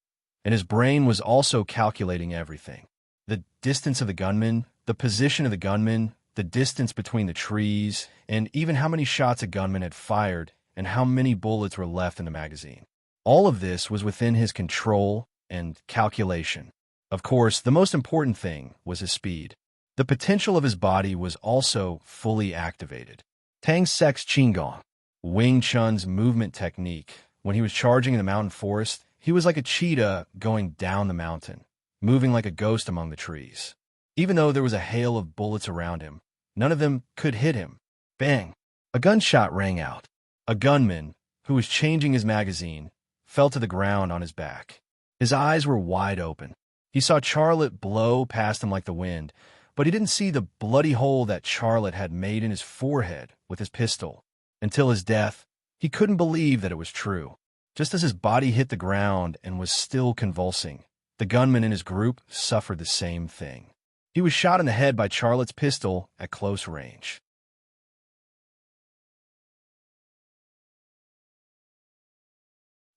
and his brain was also calculating everything. The distance of the gunman, the position of the gunman, the distance between the trees, and even how many shots a gunman had fired and how many bullets were left in the magazine. All of this was within his control and calculation. Of course, the most important thing was his speed. The potential of his body was also fully activated. Tang Sek's Qinggong, Wing Chun's movement technique. When he was charging in the mountain forest, he was like a cheetah going down the mountain, moving like a ghost among the trees. Even though there was a hail of bullets around him, none of them could hit him. Bang! A gunshot rang out. A gunman, who was changing his magazine, fell to the ground on his back. His eyes were wide open. He saw Charlotte blow past him like the wind, but he didn't see the bloody hole that Charlotte had made in his forehead with his pistol. Until his death, he couldn't believe that it was true. Just as his body hit the ground and was still convulsing, the gunman in his group suffered the same thing. He was shot in the head by Charlotte's pistol at close range.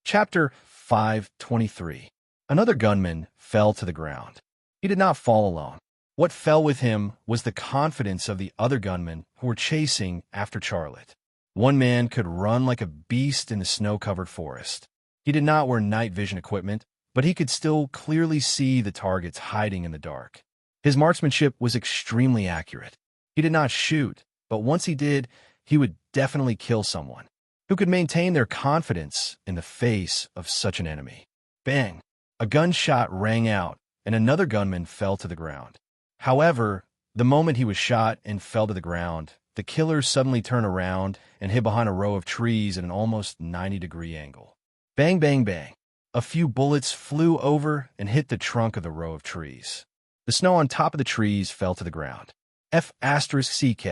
Chapter 523. Another gunman fell to the ground. He did not fall alone. What fell with him was the confidence of the other gunmen who were chasing after Charlotte. One man could run like a beast in the snow-covered forest. He did not wear night vision equipment, but he could still clearly see the targets hiding in the dark. His marksmanship was extremely accurate. He did not shoot, but once he did, he would definitely kill someone. Who could maintain their confidence in the face of such an enemy? Bang! A gunshot rang out, and another gunman fell to the ground. However, the moment he was shot and fell to the ground, the killer suddenly turned around and hid behind a row of trees at an almost 90-degree angle. Bang, bang, bang. A few bullets flew over and hit the trunk of the row of trees. The snow on top of the trees fell to the ground. F***CK.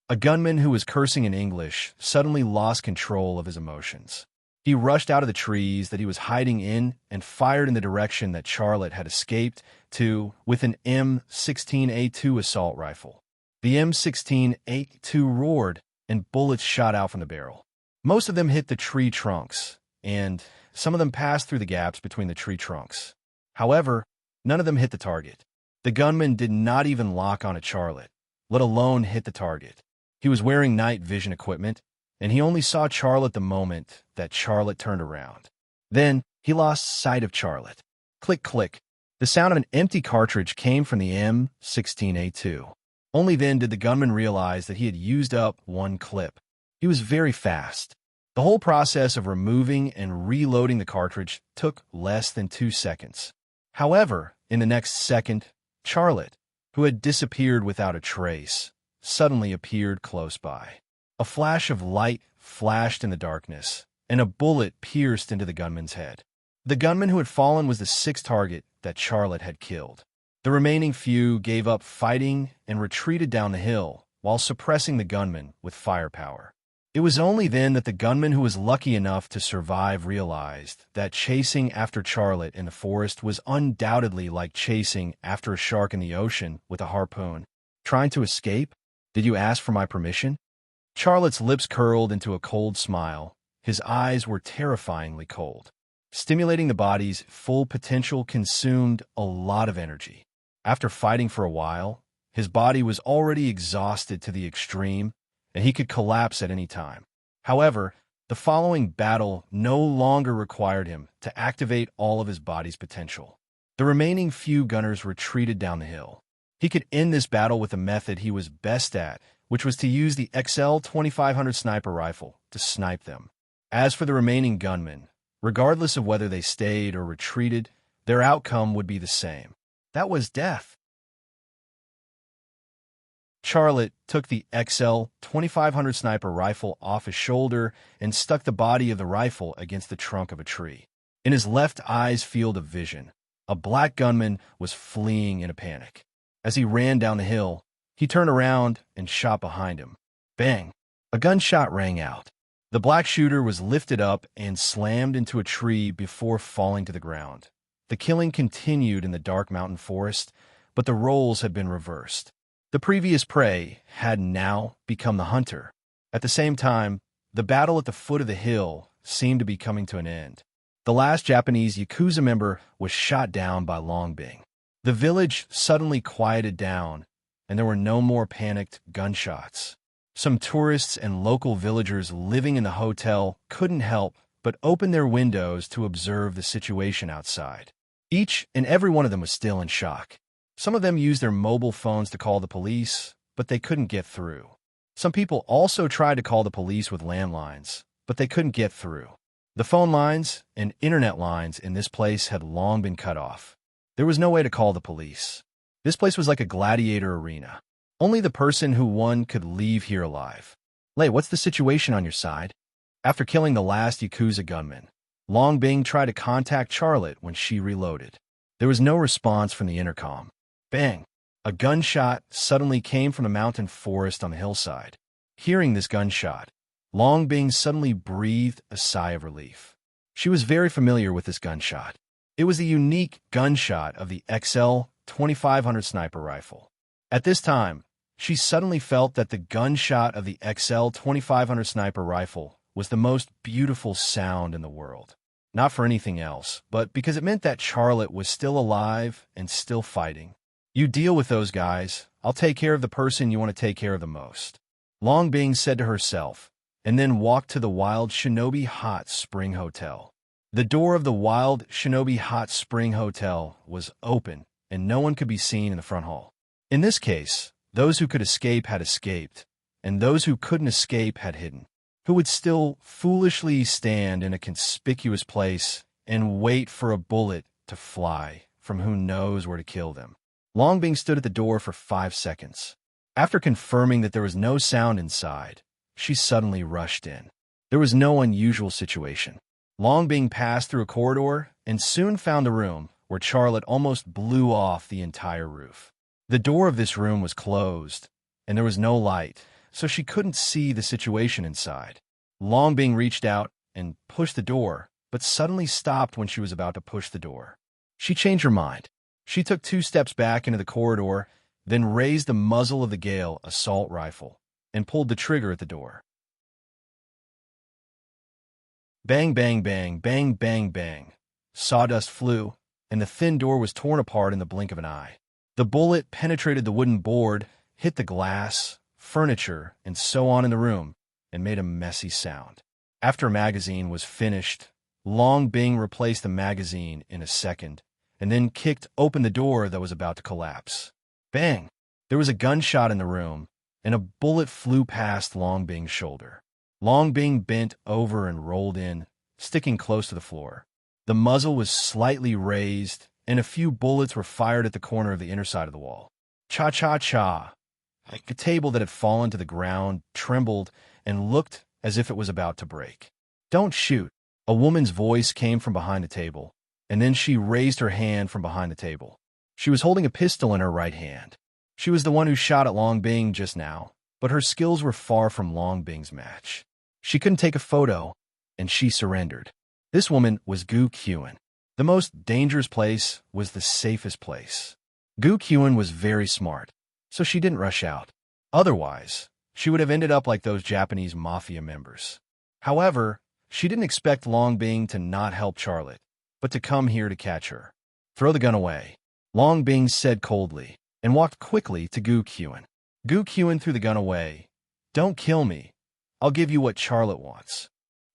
A gunman who was cursing in English suddenly lost control of his emotions. He rushed out of the trees that he was hiding in and fired in the direction that Charlotte had escaped to with an M16A2 assault rifle. The M16A2 roared, and bullets shot out from the barrel. Most of them hit the tree trunks, and some of them passed through the gaps between the tree trunks. However, none of them hit the target. The gunman did not even lock on at Charlotte, let alone hit the target. He was wearing night vision equipment, and he only saw Charlotte the moment that Charlotte turned around. Then, he lost sight of Charlotte. Click, click. The sound of an empty cartridge came from the M16A2. Only then did the gunman realize that he had used up one clip. He was very fast. The whole process of removing and reloading the cartridge took less than 2 seconds. However, in the next second, Charlotte, who had disappeared without a trace, suddenly appeared close by. A flash of light flashed in the darkness, and a bullet pierced into the gunman's head. The gunman who had fallen was the 6th target that Charlotte had killed. The remaining few gave up fighting and retreated down the hill while suppressing the gunman with firepower. It was only then that the gunman who was lucky enough to survive realized that chasing after Charlotte in the forest was undoubtedly like chasing after a shark in the ocean with a harpoon. Trying to escape? Did you ask for my permission? Charlotte's lips curled into a cold smile. His eyes were terrifyingly cold. Stimulating the body's full potential consumed a lot of energy. After fighting for a while, his body was already exhausted to the extreme, and he could collapse at any time. However, the following battle no longer required him to activate all of his body's potential. The remaining few gunners retreated down the hill. He could end this battle with a method he was best at, which was to use the XL 2500 sniper rifle to snipe them. As for the remaining gunmen, regardless of whether they stayed or retreated, their outcome would be the same. That was death. Charlotte took the XL 2500 sniper rifle off his shoulder and stuck the body of the rifle against the trunk of a tree. In his left eye's field of vision, a black gunman was fleeing in a panic. As he ran down the hill, he turned around and shot behind him. Bang! A gunshot rang out. The black shooter was lifted up and slammed into a tree before falling to the ground. The killing continued in the dark mountain forest, but the roles had been reversed. The previous prey had now become the hunter. At the same time, the battle at the foot of the hill seemed to be coming to an end. The last Japanese Yakuza member was shot down by Longbing. The village suddenly quieted down, and there were no more panicked gunshots. Some tourists and local villagers living in the hotel couldn't help but open their windows to observe the situation outside. Each and every one of them was still in shock. Some of them used their mobile phones to call the police, but they couldn't get through. Some people also tried to call the police with landlines, but they couldn't get through. The phone lines and internet lines in this place had long been cut off. There was no way to call the police. This place was like a gladiator arena. Only the person who won could leave here alive. Lei, what's the situation on your side? After killing the last Yakuza gunman, Long Bing tried to contact Charlotte when she reloaded. There was no response from the intercom. Bang! A gunshot suddenly came from the mountain forest on the hillside. Hearing this gunshot, Long Bing suddenly breathed a sigh of relief. She was very familiar with this gunshot. It was the unique gunshot of the XL 2500 sniper rifle. At this time, she suddenly felt that the gunshot of the XL 2500 sniper rifle was the most beautiful sound in the world. Not for anything else, but because it meant that Charlotte was still alive and still fighting. You deal with those guys. I'll take care of the person you want to take care of the most. Long Bing said to herself, and then walked to the Wild Shinobi Hot Spring Hotel. The door of the Wild Shinobi Hot Spring Hotel was open, and no one could be seen in the front hall. In this case, those who could escape had escaped, and those who couldn't escape had hidden. Who would still foolishly stand in a conspicuous place and wait for a bullet to fly from who knows where to kill them? Long Bing stood at the door for 5 seconds. After confirming that there was no sound inside, she suddenly rushed in. There was no unusual situation. Long Bing passed through a corridor and soon found a room where Charlotte almost blew off the entire roof. The door of this room was closed, and there was no light, so she couldn't see the situation inside. Long Bing reached out and pushed the door, but suddenly stopped when she was about to push the door. She changed her mind. She took 2 steps back into the corridor, then raised the muzzle of the Gale assault rifle and pulled the trigger at the door. Bang, bang, bang, bang, bang, bang. Sawdust flew, and the thin door was torn apart in the blink of an eye. The bullet penetrated the wooden board, hit the glass, furniture, and so on in the room, and made a messy sound. After a magazine was finished, Long Bing replaced the magazine in a second, and then kicked open the door that was about to collapse. Bang! There was a gunshot in the room, and a bullet flew past Long Bing's shoulder. Long Bing bent over and rolled in, sticking close to the floor. The muzzle was slightly raised, and a few bullets were fired at the corner of the inner side of the wall. Cha-cha-cha! Like a table that had fallen to the ground trembled and looked as if it was about to break. Don't shoot! A woman's voice came from behind the table, and then she raised her hand from behind the table. She was holding a pistol in her right hand. She was the one who shot at Long Bing just now, but her skills were far from Long Bing's match. She couldn't take a photo, and she surrendered. This woman was Gu Qian. The most dangerous place was the safest place. Gu Qian was very smart, so she didn't rush out. Otherwise, she would have ended up like those Japanese mafia members. However, she didn't expect Long Bing to not help Charlotte, but to come here to catch her. Throw the gun away, Long Bing said coldly, and walked quickly to Gu Qian. Gu Qian threw the gun away. Don't kill me. I'll give you what Charlotte wants.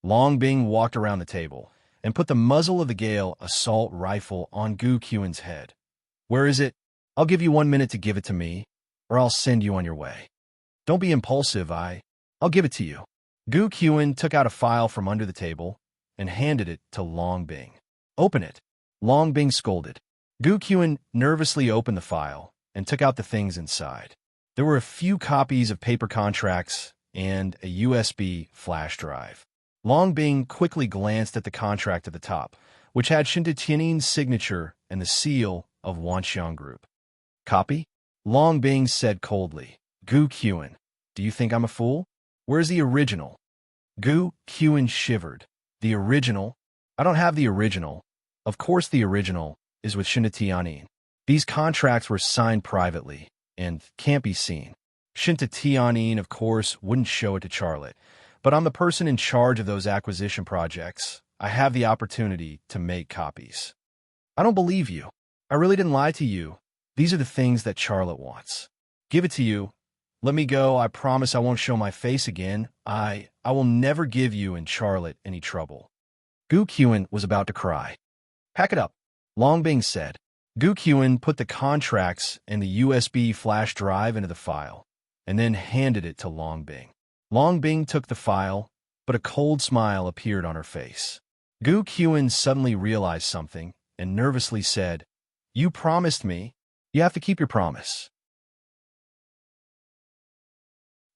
Long Bing walked around the table and put the muzzle of the Gale assault rifle on Gu Qian's head. Where is it? I'll give you 1 minute to give it to me, or I'll send you on your way. Don't be impulsive, I'll give it to you. Gu Qian took out a file from under the table and handed it to Long Bing. Open it, Long Bing scolded. Gu Qian nervously opened the file and took out the things inside. There were a few copies of paper contracts and a USB flash drive. Long Bing quickly glanced at the contract at the top, which had Shinta Tianin's signature and the seal of Wanxiang Group. Copy? Long Bing said coldly. Gu Qian, do you think I'm a fool? Where's the original? Gu Qian shivered. The original? I don't have the original. Of course the original is with Shinta Tianin. These contracts were signed privately and can't be seen. Shinta Tianin, of course, wouldn't show it to Charlotte, but I'm the person in charge of those acquisition projects. I have the opportunity to make copies. I don't believe you. I really didn't lie to you. These are the things that Charlotte wants. Give it to you. Let me go. I promise I won't show my face again. I will never give you and Charlotte any trouble. Gu Qian was about to cry. Pack it up, Long Bing said. Gu Qian put the contracts and the USB flash drive into the file, and then handed it to Long Bing. Long Bing took the file, but a cold smile appeared on her face. Gu Qian suddenly realized something and nervously said, "You promised me. You have to keep your promise."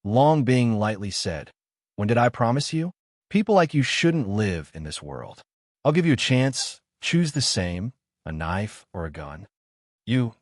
Long Bing lightly said, "When did I promise you? People like you shouldn't live in this world. I'll give you a chance. Choose the same, a knife or a gun. You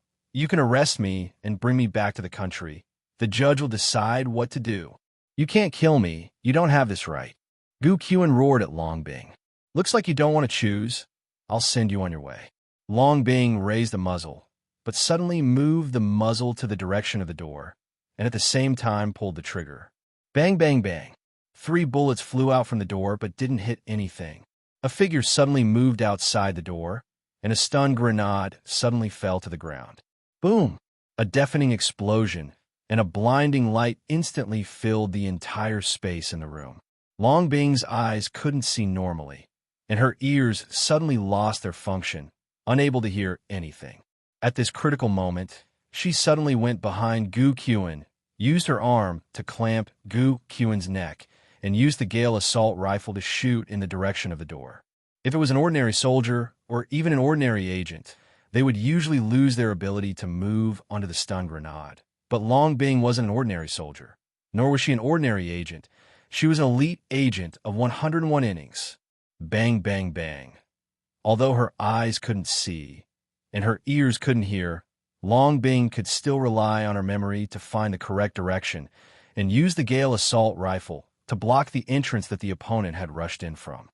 can arrest me and bring me back to the country. The judge will decide what to do. You can't kill me. You don't have this right." Gu Qian roared at Long Bing. "Looks like you don't want to choose. I'll send you on your way." Long Bing raised the muzzle, but suddenly moved the muzzle to the direction of the door, and at the same time pulled the trigger. Bang, bang, bang. 3 bullets flew out from the door but didn't hit anything. A figure suddenly moved outside the door, and a stun grenade suddenly fell to the ground. Boom! A deafening explosion, and a blinding light instantly filled the entire space in the room. Long Bing's eyes couldn't see normally, and her ears suddenly lost their function, unable to hear anything. At this critical moment, she suddenly went behind Gu Qian, used her arm to clamp Gu Qian's neck, and used the Gale assault rifle to shoot in the direction of the door. If it was an ordinary soldier, or even an ordinary agent, they would usually lose their ability to move onto the stun grenade. But Long Bing wasn't an ordinary soldier, nor was she an ordinary agent. She was an elite agent of 101 innings. Bang, bang, bang. Although her eyes couldn't see, and her ears couldn't hear, Long Bing could still rely on her memory to find the correct direction and use the Gale assault rifle to block the entrance that the opponent had rushed in from.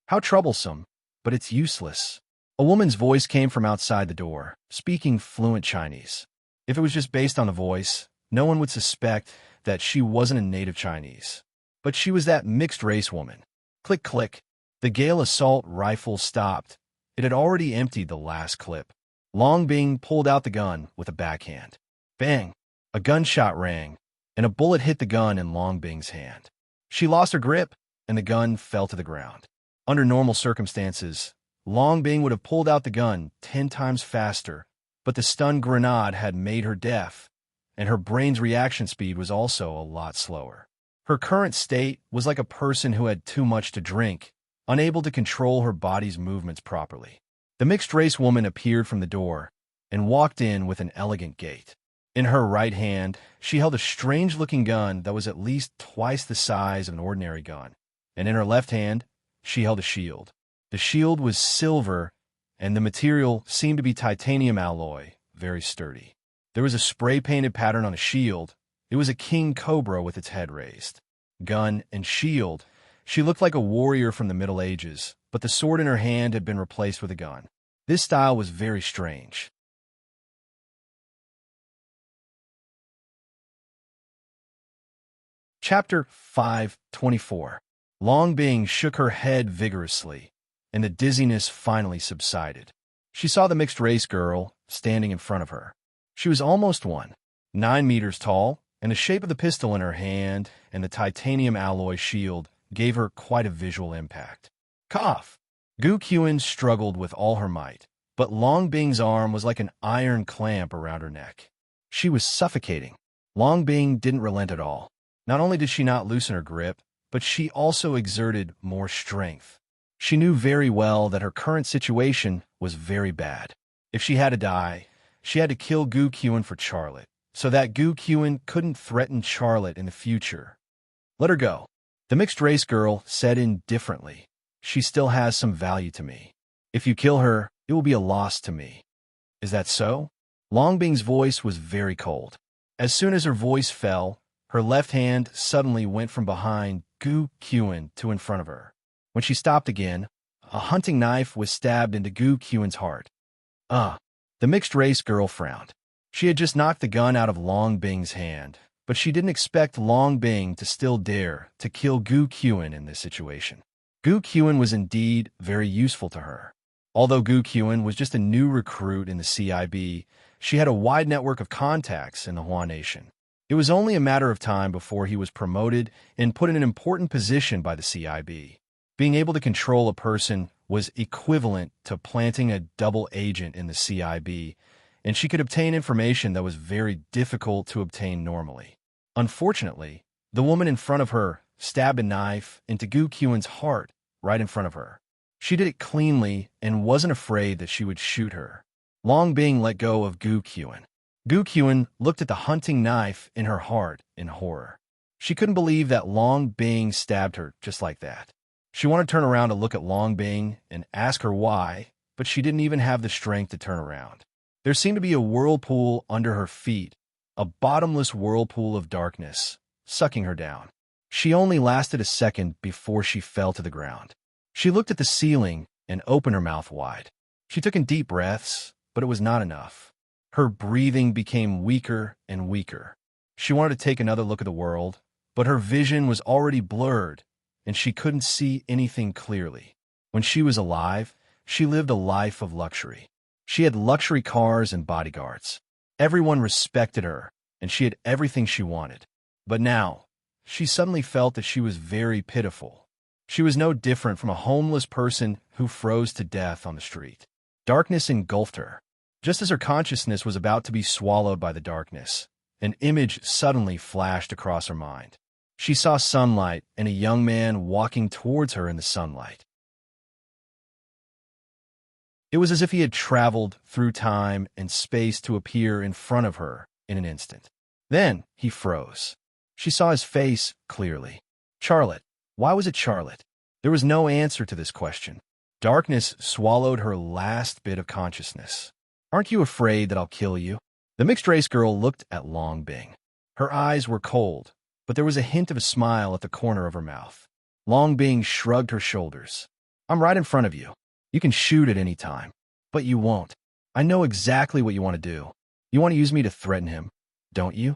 How troublesome, but it's useless. A woman's voice came from outside the door, speaking fluent Chinese. If it was just based on the voice, no one would suspect that she wasn't a native Chinese. But she was that mixed-race woman. Click, click. The Gale assault rifle stopped. It had already emptied the last clip. Long Bing pulled out the gun with a backhand. Bang! A gunshot rang, and a bullet hit the gun in Long Bing's hand. She lost her grip, and the gun fell to the ground. Under normal circumstances, Long Bing would have pulled out the gun 10 times faster, but the stun grenade had made her deaf, and her brain's reaction speed was also a lot slower. Her current state was like a person who had too much to drink, unable to control her body's movements properly. The mixed-race woman appeared from the door and walked in with an elegant gait. In her right hand, she held a strange-looking gun that was at least twice the size of an ordinary gun, and in her left hand, she held a shield. The shield was silver, and the material seemed to be titanium alloy, very sturdy. There was a spray-painted pattern on the shield. It was a king cobra with its head raised. Gun and shield. She looked like a warrior from the Middle Ages, but the sword in her hand had been replaced with a gun. This style was very strange. Chapter 5:24. Long Bing shook her head vigorously, and the dizziness finally subsided. She saw the mixed-race girl standing in front of her. She was almost 9 meters tall, and the shape of the pistol in her hand and the titanium alloy shield gave her quite a visual impact. Cough! Gu Qian struggled with all her might, but Long Bing's arm was like an iron clamp around her neck. She was suffocating. Long Bing didn't relent at all. Not only did she not loosen her grip, but she also exerted more strength. She knew very well that her current situation was very bad. If she had to die, she had to kill Gu Qian for Charlotte, so that Gu Qian couldn't threaten Charlotte in the future. Let her go. The mixed-race girl said indifferently, "She still has some value to me. If you kill her, it will be a loss to me." Is that so? Long Bing's voice was very cold. As soon as her voice fell, her left hand suddenly went from behind Gu Qian to in front of her. When she stopped again, a hunting knife was stabbed into Gu Qian's heart. The mixed-race girl frowned. She had just knocked the gun out of Long Bing's hand, but she didn't expect Long Bing to still dare to kill Gu Qian in this situation. Gu Qian was indeed very useful to her. Although Gu Qian was just a new recruit in the CIB, she had a wide network of contacts in the Hua Nation. It was only a matter of time before he was promoted and put in an important position by the CIB. Being able to control a person was equivalent to planting a double agent in the CIB, and she could obtain information that was very difficult to obtain normally. Unfortunately, the woman in front of her stabbed a knife into Gu Qian's heart right in front of her. She did it cleanly and wasn't afraid that she would shoot her. Long Bing let go of Gu Qian. Gu Qian looked at the hunting knife in her heart in horror. She couldn't believe that Long Bing stabbed her just like that. She wanted to turn around to look at Long Bing and ask her why, but she didn't even have the strength to turn around. There seemed to be a whirlpool under her feet, a bottomless whirlpool of darkness, sucking her down. She only lasted a second before she fell to the ground. She looked at the ceiling and opened her mouth wide. She took in deep breaths, but it was not enough. Her breathing became weaker and weaker. She wanted to take another look at the world, but her vision was already blurred, and she couldn't see anything clearly. When she was alive, she lived a life of luxury. She had luxury cars and bodyguards. Everyone respected her, and she had everything she wanted. But now, she suddenly felt that she was very pitiful. She was no different from a homeless person who froze to death on the street. Darkness engulfed her. Just as her consciousness was about to be swallowed by the darkness, an image suddenly flashed across her mind. She saw sunlight and a young man walking towards her in the sunlight. It was as if he had traveled through time and space to appear in front of her in an instant. Then he froze. She saw his face clearly. Charlotte. Why was it Charlotte? There was no answer to this question. Darkness swallowed her last bit of consciousness. Aren't you afraid that I'll kill you? The mixed-race girl looked at Long Bing. Her eyes were cold, but there was a hint of a smile at the corner of her mouth. Long Bing shrugged her shoulders. I'm right in front of you. You can shoot at any time, but you won't. I know exactly what you want to do. You want to use me to threaten him, don't you?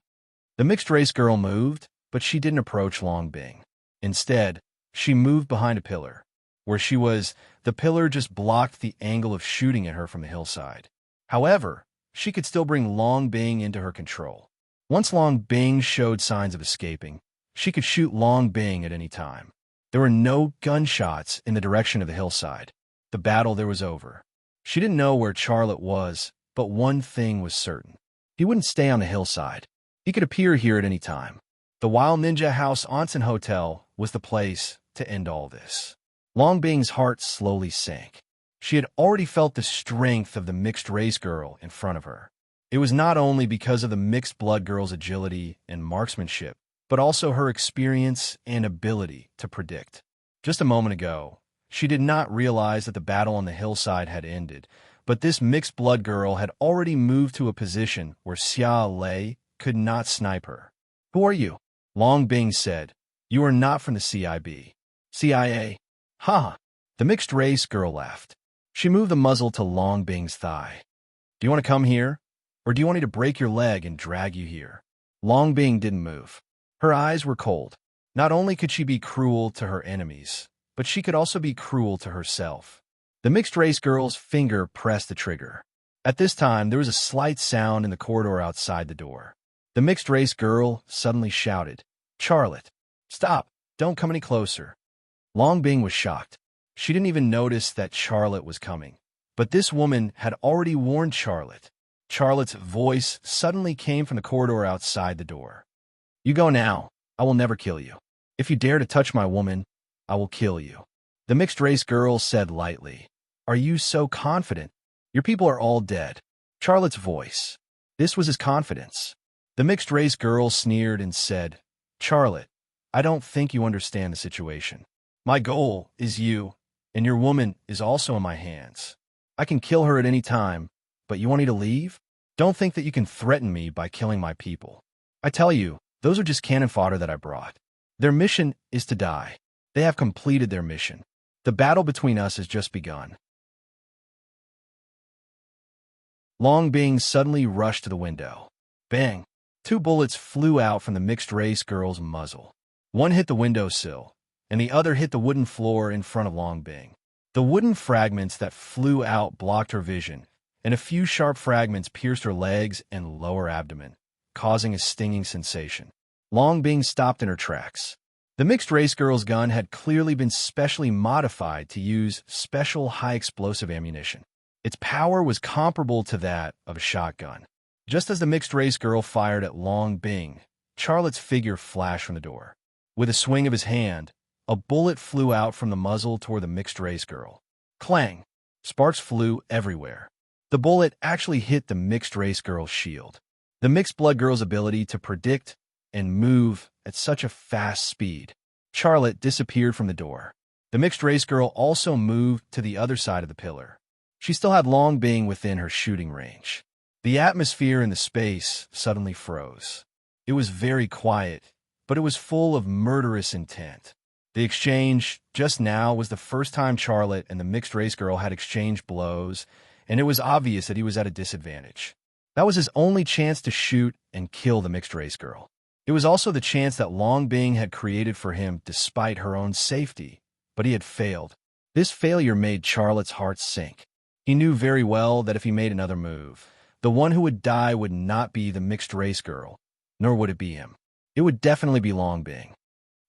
The mixed-race girl moved, but she didn't approach Long Bing. Instead, she moved behind a pillar. Where she was, the pillar just blocked the angle of shooting at her from the hillside. However, she could still bring Long Bing into her control. Once Long Bing showed signs of escaping, she could shoot Long Bing at any time. There were no gunshots in the direction of the hillside. The battle there was over. She didn't know where Charlotte was, but one thing was certain. He wouldn't stay on the hillside. He could appear here at any time. The Wild Ninja House Onsen Hotel was the place to end all this. Long Bing's heart slowly sank. She had already felt the strength of the mixed-race girl in front of her. It was not only because of the mixed-blood girl's agility and marksmanship, but also her experience and ability to predict. Just a moment ago, she did not realize that the battle on the hillside had ended, but this mixed-blood girl had already moved to a position where Xia Lei could not snipe her. Who are you? Long Bing said. You are not from the CIB. CIA. Ha! The mixed-race girl laughed. She moved the muzzle to Long Bing's thigh. Do you want to come here? Or do you want me to break your leg and drag you here? Long Bing didn't move. Her eyes were cold. Not only could she be cruel to her enemies, but she could also be cruel to herself. The mixed-race girl's finger pressed the trigger. At this time, there was a slight sound in the corridor outside the door. The mixed-race girl suddenly shouted, Charlotte, stop, don't come any closer. Long Bing was shocked. She didn't even notice that Charlotte was coming. But this woman had already warned Charlotte. Charlotte's voice suddenly came from the corridor outside the door. You go now. I will never kill you. If you dare to touch my woman, I will kill you. The mixed-race girl said lightly, Are you so confident? Your people are all dead. Charlotte's voice. This was his confidence. The mixed-race girl sneered and said, Charlotte, I don't think you understand the situation. My goal is you, and your woman is also in my hands. I can kill her at any time, but you want me to leave? Don't think that you can threaten me by killing my people. I tell you, those are just cannon fodder that I brought. Their mission is to die. They have completed their mission. The battle between us has just begun. Long Bing suddenly rushed to the window. Bang! 2 bullets flew out from the mixed-race girl's muzzle. One hit the windowsill, and the other hit the wooden floor in front of Long Bing. The wooden fragments that flew out blocked her vision, and a few sharp fragments pierced her legs and lower abdomen, causing a stinging sensation. Long Bing stopped in her tracks. The mixed-race girl's gun had clearly been specially modified to use special high-explosive ammunition. Its power was comparable to that of a shotgun. Just as the mixed-race girl fired at Long Bing, Charlotte's figure flashed from the door. With a swing of his hand, a bullet flew out from the muzzle toward the mixed-race girl. Clang! Sparks flew everywhere. The bullet actually hit the mixed-race girl's shield. The mixed-blood girl's ability to predict and move at such a fast speed. Charlotte disappeared from the door. The mixed-race girl also moved to the other side of the pillar. She still had Long Bing within her shooting range. The atmosphere in the space suddenly froze. It was very quiet, but it was full of murderous intent. The exchange just now was the first time Charlotte and the mixed-race girl had exchanged blows, and it was obvious that he was at a disadvantage. That was his only chance to shoot and kill the mixed-race girl. It was also the chance that Long Bing had created for him despite her own safety, but he had failed. This failure made Charlotte's heart sink. He knew very well that if he made another move, the one who would die would not be the mixed-race girl, nor would it be him. It would definitely be Long Bing.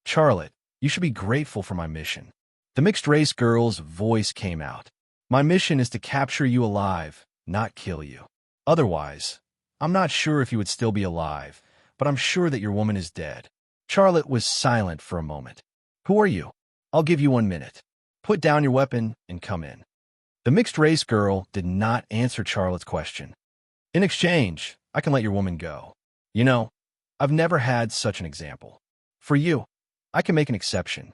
Charlotte, you should be grateful for my mission. The mixed-race girl's voice came out. My mission is to capture you alive, not kill you. Otherwise, I'm not sure if you would still be alive, but I'm sure that your woman is dead. Charlotte was silent for a moment. Who are you? I'll give you 1 minute. Put down your weapon and come in. The mixed-race girl did not answer Charlotte's question. In exchange, I can let your woman go. You know, I've never had such an example. For you, I can make an exception.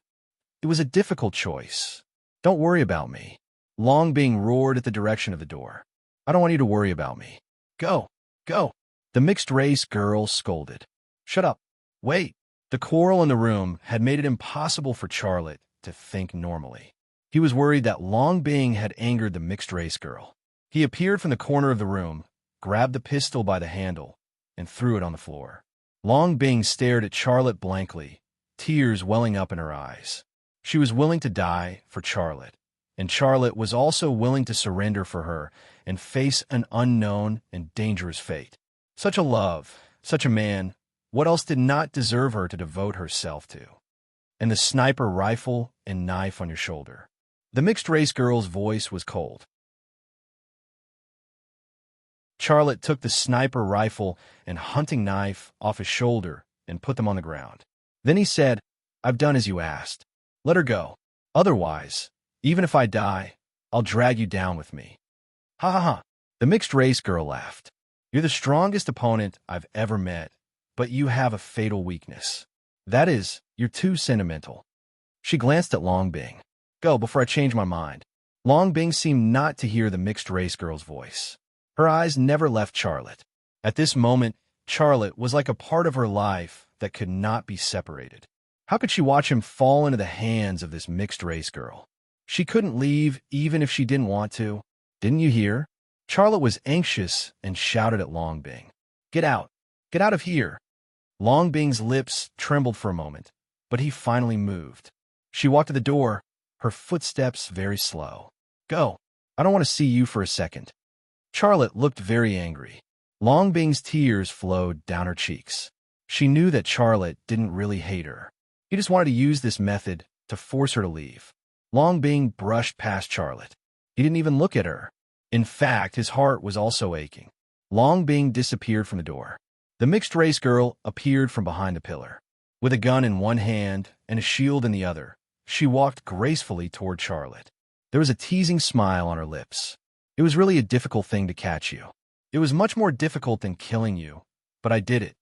It was a difficult choice. Don't worry about me. Long Bing roared at the direction of the door. I don't want you to worry about me. Go, go. The mixed-race girl scolded. Shut up. Wait. The quarrel in the room had made it impossible for Charlotte to think normally. He was worried that Long Bing had angered the mixed-race girl. He appeared from the corner of the room, grabbed the pistol by the handle, and threw it on the floor. Long Bing stared at Charlotte blankly, tears welling up in her eyes. She was willing to die for Charlotte, and Charlotte was also willing to surrender for her and face an unknown and dangerous fate. Such a love, such a man, what else did not deserve her to devote herself to? And the sniper rifle and knife on your shoulder. The mixed-race girl's voice was cold. Charlotte took the sniper rifle and hunting knife off his shoulder and put them on the ground. Then he said, I've done as you asked. Let her go. Otherwise, even if I die, I'll drag you down with me. Ha ha ha. The mixed-race girl laughed. You're the strongest opponent I've ever met, but you have a fatal weakness. That is, you're too sentimental. She glanced at Long Bing. Go before I change my mind. Long Bing seemed not to hear the mixed-race girl's voice. Her eyes never left Charlotte. At this moment, Charlotte was like a part of her life that could not be separated. How could she watch him fall into the hands of this mixed-race girl? She couldn't leave even if she didn't want to. Didn't you hear? Charlotte was anxious and shouted at Long Bing. Get out. Get out of here. Long Bing's lips trembled for a moment, but he finally moved. She walked to the door, her footsteps very slow. Go. I don't want to see you for a second. Charlotte looked very angry. Long Bing's tears flowed down her cheeks. She knew that Charlotte didn't really hate her. He just wanted to use this method to force her to leave. Long Bing brushed past Charlotte. He didn't even look at her. In fact, his heart was also aching. Long Bing disappeared from the door. The mixed-race girl appeared from behind the pillar. With a gun in one hand and a shield in the other, she walked gracefully toward Charlotte. There was a teasing smile on her lips. It was really a difficult thing to catch you. It was much more difficult than killing you, but I did it.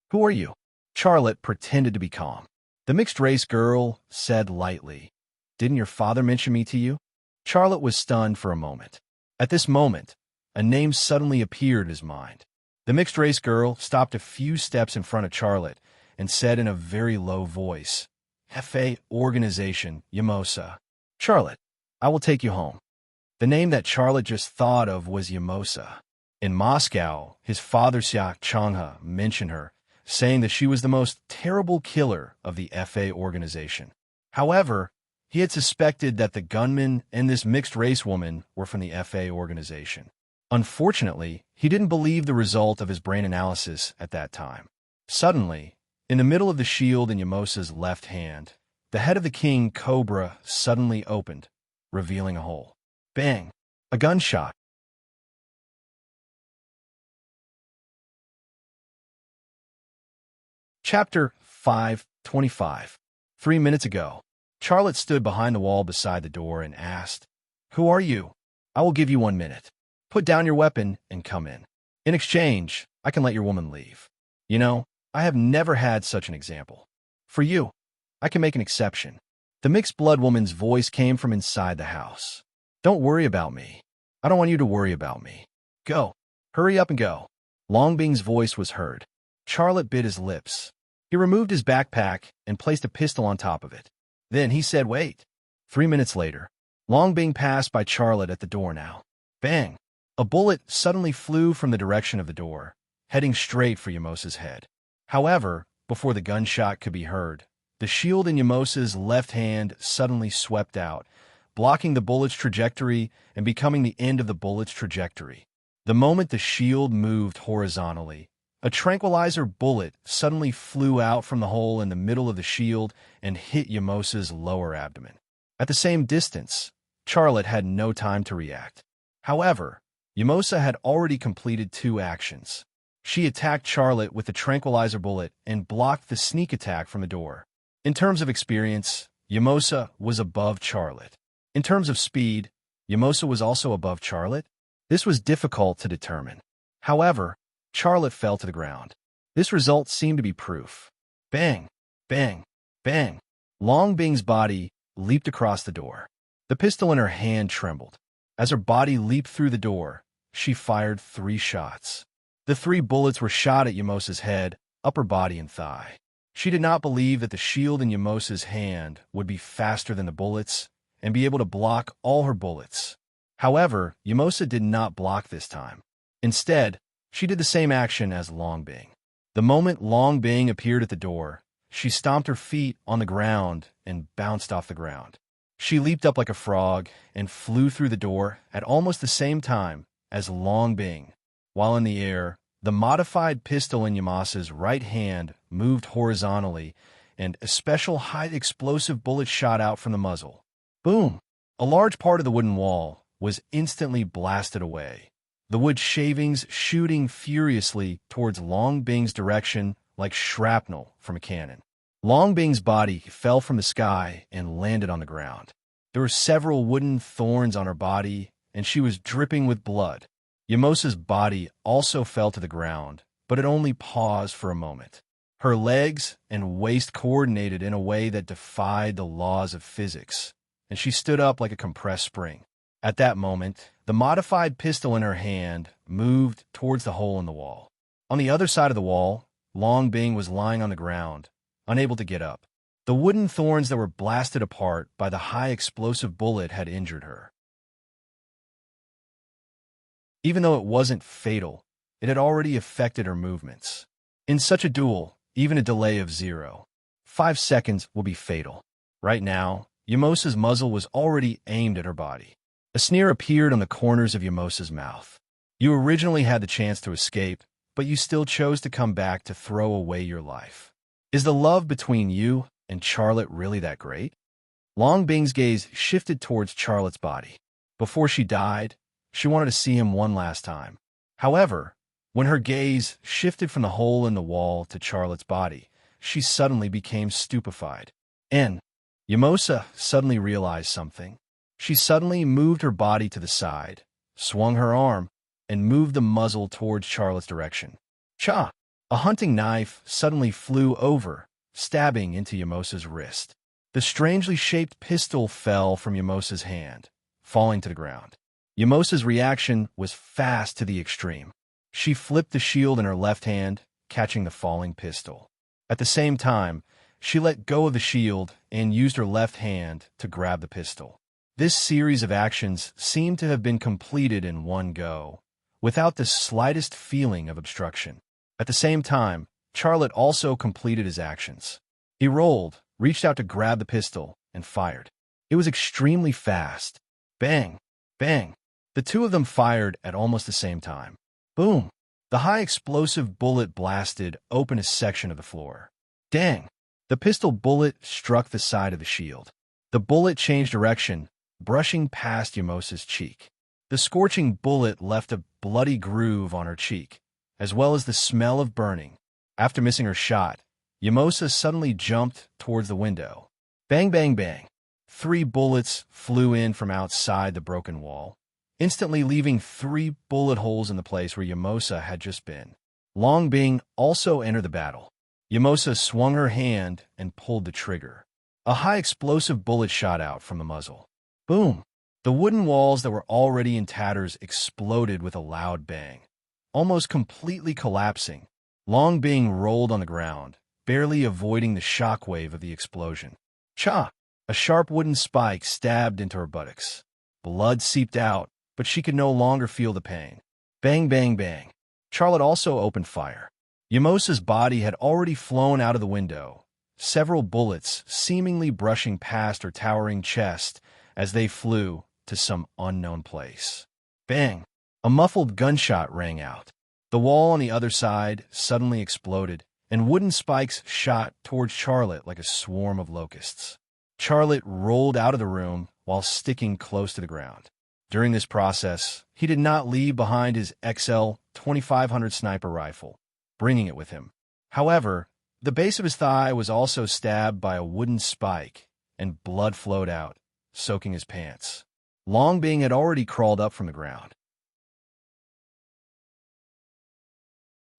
Who are you? Charlotte pretended to be calm. The mixed-race girl said lightly, Didn't your father mention me to you? Charlotte was stunned for a moment. At this moment, a name suddenly appeared in his mind. The mixed-race girl stopped a few steps in front of Charlotte and said in a very low voice, Hefe Organization, Yamosa. Charlotte, I will take you home. The name that Charlotte just thought of was Yamosa. In Moscow, his father Xiak Changhe mentioned her, saying that she was the most terrible killer of the FA organization. However, he had suspected that the gunman and this mixed-race woman were from the FA organization. Unfortunately, he didn't believe the result of his brain analysis at that time. Suddenly, In the middle of the shield in Yamosa's left hand, the head of the king cobra suddenly opened, revealing a hole. Bang! A gunshot. Chapter 5:25. 3 minutes ago, Charlotte stood behind the wall beside the door and asked, "Who are you? I will give you 1 minute. Put down your weapon and come in. In exchange, I can let your woman leave. You know, I have never had such an example. For you, I can make an exception." The mixed-blood woman's voice came from inside the house. "Don't worry about me. I don't want you to worry about me. Go. Hurry up and go." Longbing's voice was heard. Charlotte bit his lips. He removed his backpack and placed a pistol on top of it. Then he said, "Wait." 3 minutes later, Longbing passed by Charlotte at the door now. Bang! A bullet suddenly flew from the direction of the door, heading straight for Yamosa's head. However, before the gunshot could be heard, the shield in Yamosa's left hand suddenly swept out, blocking the bullet's trajectory and becoming the end of the bullet's trajectory. The moment the shield moved horizontally, a tranquilizer bullet suddenly flew out from the hole in the middle of the shield and hit Yamosa's lower abdomen. At the same distance, Charlotte had no time to react. However, Yamosa had already completed 2 actions. She attacked Charlotte with the tranquilizer bullet and blocked the sneak attack from the door. In terms of experience, Yamosa was above Charlotte. In terms of speed, Yamosa was also above Charlotte. This was difficult to determine. However, Charlotte fell to the ground. This result seemed to be proof. Bang! Bang! Bang! Longbing's body leaped across the door. The pistol in her hand trembled. As her body leaped through the door, she fired 3 shots. The 3 bullets were shot at Yamosa's head, upper body, and thigh. She did not believe that the shield in Yamosa's hand would be faster than the bullets and be able to block all her bullets. However, Yamosa did not block this time. Instead, she did the same action as Longbing. The moment Longbing appeared at the door, she stomped her feet on the ground and bounced off the ground. She leaped up like a frog and flew through the door at almost the same time as Longbing. While in the air, the modified pistol in Yamosa's right hand moved horizontally, and a special high-explosive bullet shot out from the muzzle. Boom! A large part of the wooden wall was instantly blasted away, the wood shavings shooting furiously towards Longbing's direction like shrapnel from a cannon. Longbing's body fell from the sky and landed on the ground. There were several wooden thorns on her body, and she was dripping with blood. Yamosa's body also fell to the ground, but it only paused for a moment. Her legs and waist coordinated in a way that defied the laws of physics, and she stood up like a compressed spring. At that moment, the modified pistol in her hand moved towards the hole in the wall. On the other side of the wall, Longbing was lying on the ground, unable to get up. The wooden thorns that were blasted apart by the high-explosive bullet had injured her. Even though it wasn't fatal, it had already affected her movements. In such a duel, even a delay of 0.5 seconds will be fatal. Right now, Yamosa's muzzle was already aimed at her body. A sneer appeared on the corners of Yamosa's mouth. "You originally had the chance to escape, but you still chose to come back to throw away your life. Is the love between you and Charlotte really that great?" Longbing's gaze shifted towards Charlotte's body. Before she died, she wanted to see him one last time. However, when her gaze shifted from the hole in the wall to Charlotte's body, she suddenly became stupefied. And Yamosa suddenly realized something. She suddenly moved her body to the side, swung her arm, and moved the muzzle towards Charlotte's direction. Cha! A hunting knife suddenly flew over, stabbing into Yamosa's wrist. The strangely shaped pistol fell from Yamosa's hand, falling to the ground. Yamosa's reaction was fast to the extreme. She flipped the shield in her left hand, catching the falling pistol. At the same time, she let go of the shield and used her left hand to grab the pistol. This series of actions seemed to have been completed in one go, without the slightest feeling of obstruction. At the same time, Charlotte also completed his actions. He rolled, reached out to grab the pistol, and fired. It was extremely fast. Bang! Bang! The 2 of them fired at almost the same time. Boom! The high explosive bullet blasted open a section of the floor. Dang! The pistol bullet struck the side of the shield. The bullet changed direction, brushing past Yamosa's cheek. The scorching bullet left a bloody groove on her cheek, as well as the smell of burning. After missing her shot, Yamosa suddenly jumped towards the window. Bang, bang, bang. 3 bullets flew in from outside the broken wall, instantly leaving 3 bullet holes in the place where Yamosa had just been. Long Bing also entered the battle. Yamosa swung her hand and pulled the trigger. A high-explosive bullet shot out from the muzzle. Boom! The wooden walls that were already in tatters exploded with a loud bang, almost completely collapsing. Long Bing rolled on the ground, barely avoiding the shockwave of the explosion. Cha! A sharp wooden spike stabbed into her buttocks. Blood seeped out, but she could no longer feel the pain. Bang, bang, bang. Charlotte also opened fire. Yamosa's body had already flown out of the window, several bullets seemingly brushing past her towering chest as they flew to some unknown place. Bang! A muffled gunshot rang out. The wall on the other side suddenly exploded, and wooden spikes shot towards Charlotte like a swarm of locusts. Charlotte rolled out of the room while sticking close to the ground. During this process, he did not leave behind his XL 2500 sniper rifle, bringing it with him. However, the base of his thigh was also stabbed by a wooden spike, and blood flowed out, soaking his pants. Long Bing had already crawled up from the ground.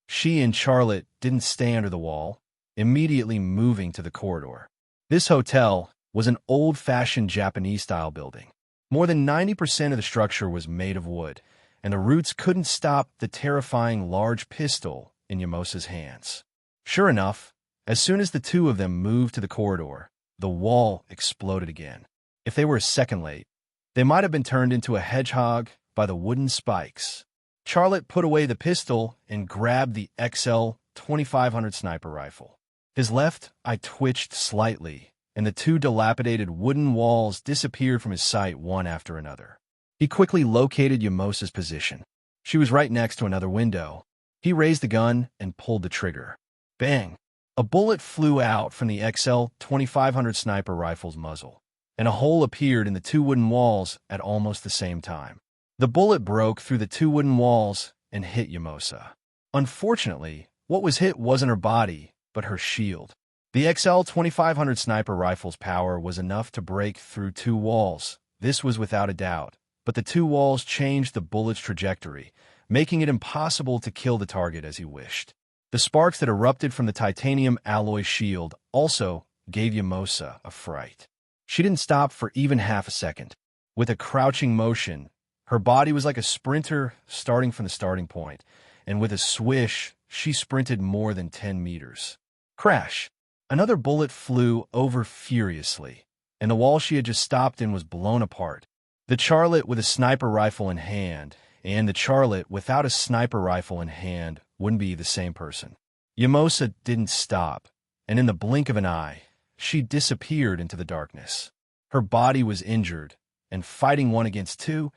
She and Charlotte didn't stay under the wall, immediately moving to the corridor. This hotel was an old-fashioned Japanese-style building. More than 90% of the structure was made of wood, and the roots couldn't stop the terrifying large pistol in Yamosa's hands. Sure enough, as soon as the two of them moved to the corridor, the wall exploded again. If they were a second late, they might have been turned into a hedgehog by the wooden spikes. Charlotte put away the pistol and grabbed the XL 2500 sniper rifle. His left eye twitched slightly, and the 2 dilapidated wooden walls disappeared from his sight one after another. He quickly located Yamosa's position. She was right next to another window. He raised the gun and pulled the trigger. Bang! A bullet flew out from the XL 2500 sniper rifle's muzzle, and a hole appeared in the 2 wooden walls at almost the same time. The bullet broke through the 2 wooden walls and hit Yamosa. Unfortunately, what was hit wasn't her body, but her shield. The XL 2500 sniper rifle's power was enough to break through 2 walls. This was without a doubt, but the 2 walls changed the bullet's trajectory, making it impossible to kill the target as he wished. The sparks that erupted from the titanium alloy shield also gave Yamosa a fright. She didn't stop for even half a second. With a crouching motion, her body was like a sprinter starting from the starting point, and with a swish, she sprinted more than 10 meters. Crash! Another bullet flew over furiously, and the wall she had just stopped in was blown apart. The Charlotte with a sniper rifle in hand and the Charlotte without a sniper rifle in hand wouldn't be the same person. Yamosa didn't stop, and in the blink of an eye, she disappeared into the darkness. Her body was injured, and fighting 1 against 2,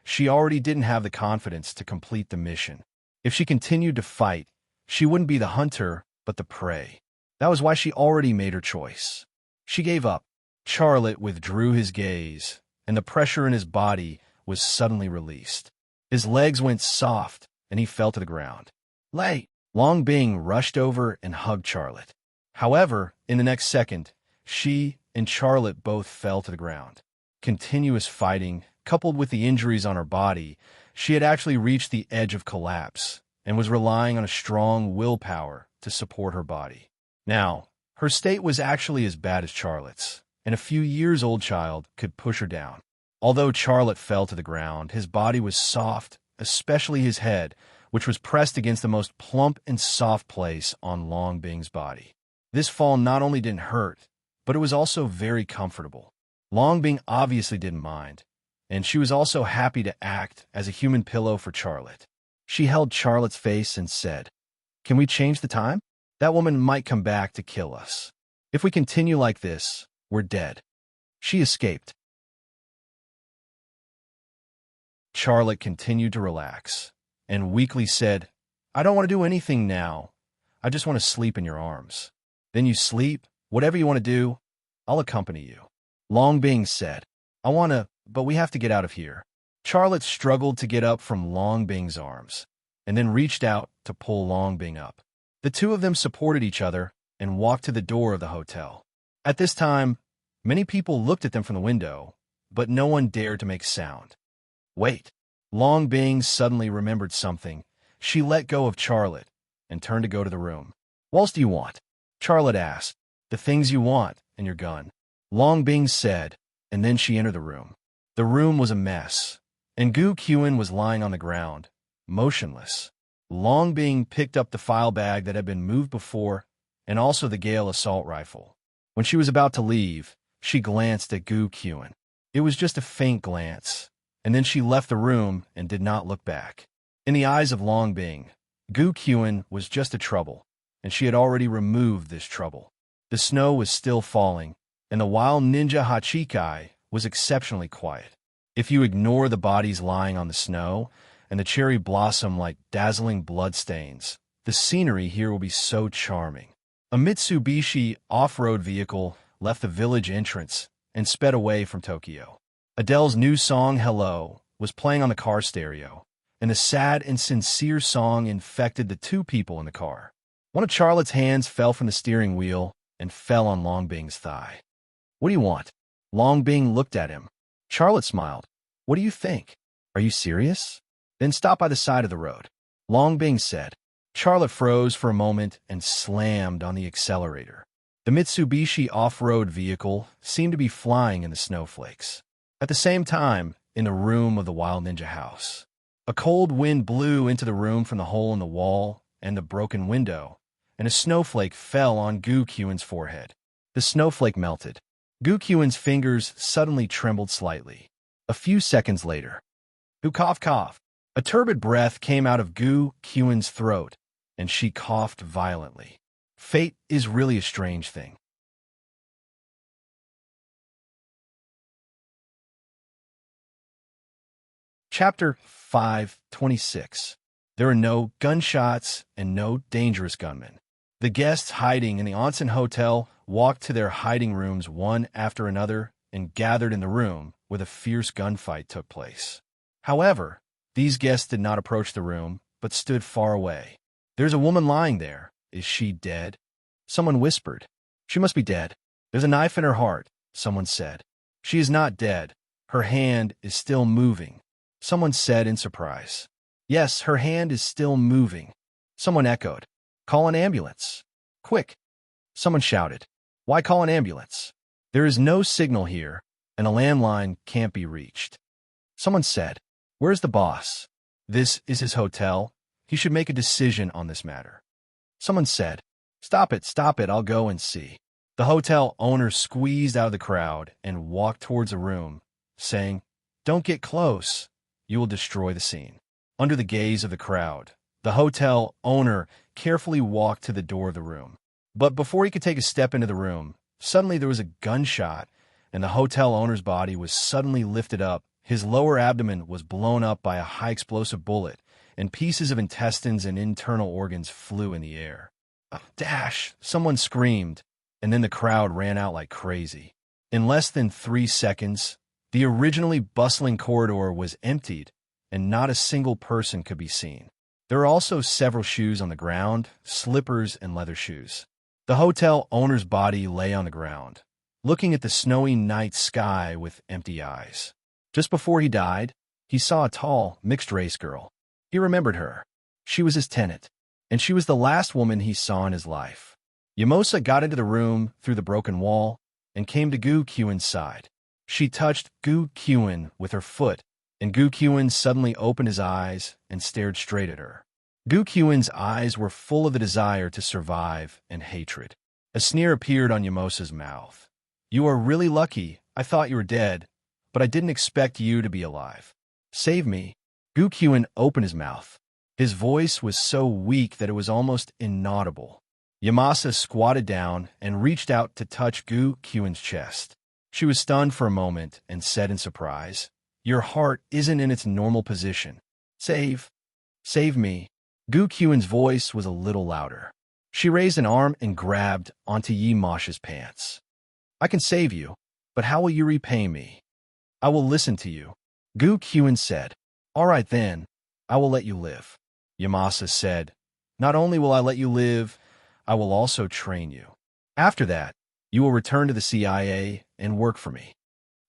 she already didn't have the confidence to complete the mission. If she continued to fight, she wouldn't be the hunter, but the prey. That was why she already made her choice. She gave up. Charlotte withdrew his gaze, and the pressure in his body was suddenly released. His legs went soft, and he fell to the ground. Lay! Long Bing rushed over and hugged Charlotte. However, in the next second, she and Charlotte both fell to the ground. Continuous fighting, coupled with the injuries on her body, she had actually reached the edge of collapse and was relying on a strong willpower to support her body. Now, her state was actually as bad as Charlotte's, and a few years old child could push her down. Although Charlotte fell to the ground, his body was soft, especially his head, which was pressed against the most plump and soft place on Long Bing's body. This fall not only didn't hurt, but it was also very comfortable. Long Bing obviously didn't mind, and she was also happy to act as a human pillow for Charlotte. She held Charlotte's face and said, "Can we change the time? That woman might come back to kill us. If we continue like this, we're dead." She escaped. Charlotte continued to relax, and weakly said, "I don't want to do anything now. I just want to sleep in your arms." Then you sleep. Whatever you want to do, I'll accompany you. Long Bing said, I want to, but we have to get out of here. Charlotte struggled to get up from Long Bing's arms, and then reached out to pull Long Bing up. The two of them supported each other and walked to the door of the hotel. At this time, many people looked at them from the window, but no one dared to make sound. Wait. Long Bing suddenly remembered something. She let go of Charlotte and turned to go to the room. What else do you want? Charlotte asked. The things you want and your gun. Long Bing said, and then she entered the room. The room was a mess, and Gu Qin was lying on the ground, motionless. Long Bing picked up the file bag that had been moved before and also the Gale assault rifle. When she was about to leave, she glanced at Gu Qin. It was just a faint glance, and then she left the room and did not look back. In the eyes of Long Bing, Gu Qin was just a trouble, and she had already removed this trouble. The snow was still falling, and the wild ninja Hachikai was exceptionally quiet. If you ignore the bodies lying on the snow and the cherry blossom like dazzling bloodstains, the scenery here will be so charming. A Mitsubishi off-road vehicle left the village entrance and sped away from Tokyo. Adele's new song, Hello, was playing on the car stereo, and the sad and sincere song infected the two people in the car. One of Charlotte's hands fell from the steering wheel and fell on Long Bing's thigh. What do you want? Long Bing looked at him. Charlotte smiled. What do you think? Are you serious? Then stop by the side of the road. Long Bing said. Charlotte froze for a moment and slammed on the accelerator. The Mitsubishi off-road vehicle seemed to be flying in the snowflakes. At the same time, in the room of the wild ninja house, a cold wind blew into the room from the hole in the wall and the broken window, and a snowflake fell on Gu Qin's forehead. The snowflake melted. Gu Qin's fingers suddenly trembled slightly. A few seconds later, Gu cough cough. A turbid breath came out of Gu Qin's throat, and she coughed violently. Fate is really a strange thing. Chapter 5:26. There are no gunshots and no dangerous gunmen. The guests hiding in the onsen hotel walked to their hiding rooms one after another and gathered in the room where the fierce gunfight took place. However, these guests did not approach the room, but stood far away. There's a woman lying there. Is she dead? Someone whispered. She must be dead. There's a knife in her heart, someone said. She is not dead. Her hand is still moving, someone said in surprise. Yes, her hand is still moving. Someone echoed. Call an ambulance. Quick. Someone shouted. Why call an ambulance? There is no signal here, and a landline can't be reached. Someone said. Where's the boss? This is his hotel. He should make a decision on this matter. Someone said. Stop it, I'll go and see. The hotel owner squeezed out of the crowd and walked towards a room, saying, Don't get close. You will destroy the scene. Under the gaze of the crowd, the hotel owner carefully walked to the door of the room. But before he could take a step into the room, suddenly there was a gunshot, and the hotel owner's body was suddenly lifted up. His lower abdomen was blown up by a high-explosive bullet, and pieces of intestines and internal organs flew in the air. Dash! Someone screamed, and then the crowd ran out like crazy. In less than 3 seconds, the originally bustling corridor was emptied, and not a single person could be seen. There were also several shoes on the ground, slippers and leather shoes. The hotel owner's body lay on the ground, looking at the snowy night sky with empty eyes. Just before he died, he saw a tall, mixed-race girl. He remembered her. She was his tenant, and she was the last woman he saw in his life. Yamosa got into the room through the broken wall and came to Gu Qin's side. She touched Gu Qin with her foot, and Gu Qin suddenly opened his eyes and stared straight at her. Gu Qin's eyes were full of the desire to survive and hatred. A sneer appeared on Yamosa's mouth. You are really lucky. I thought you were dead, but I didn't expect you to be alive. Save me. Gu Qin opened his mouth. His voice was so weak that it was almost inaudible. Yamasa squatted down and reached out to touch Gu Qin's chest. She was stunned for a moment and said in surprise, Your heart isn't in its normal position. Save me. Gu Qin's voice was a little louder. She raised an arm and grabbed onto Yimash's pants. I can save you, but how will you repay me? I will listen to you. Gu Qin said. All right then, I will let you live. Yamasa said, not only will I let you live, I will also train you. After that, you will return to the CIA and work for me.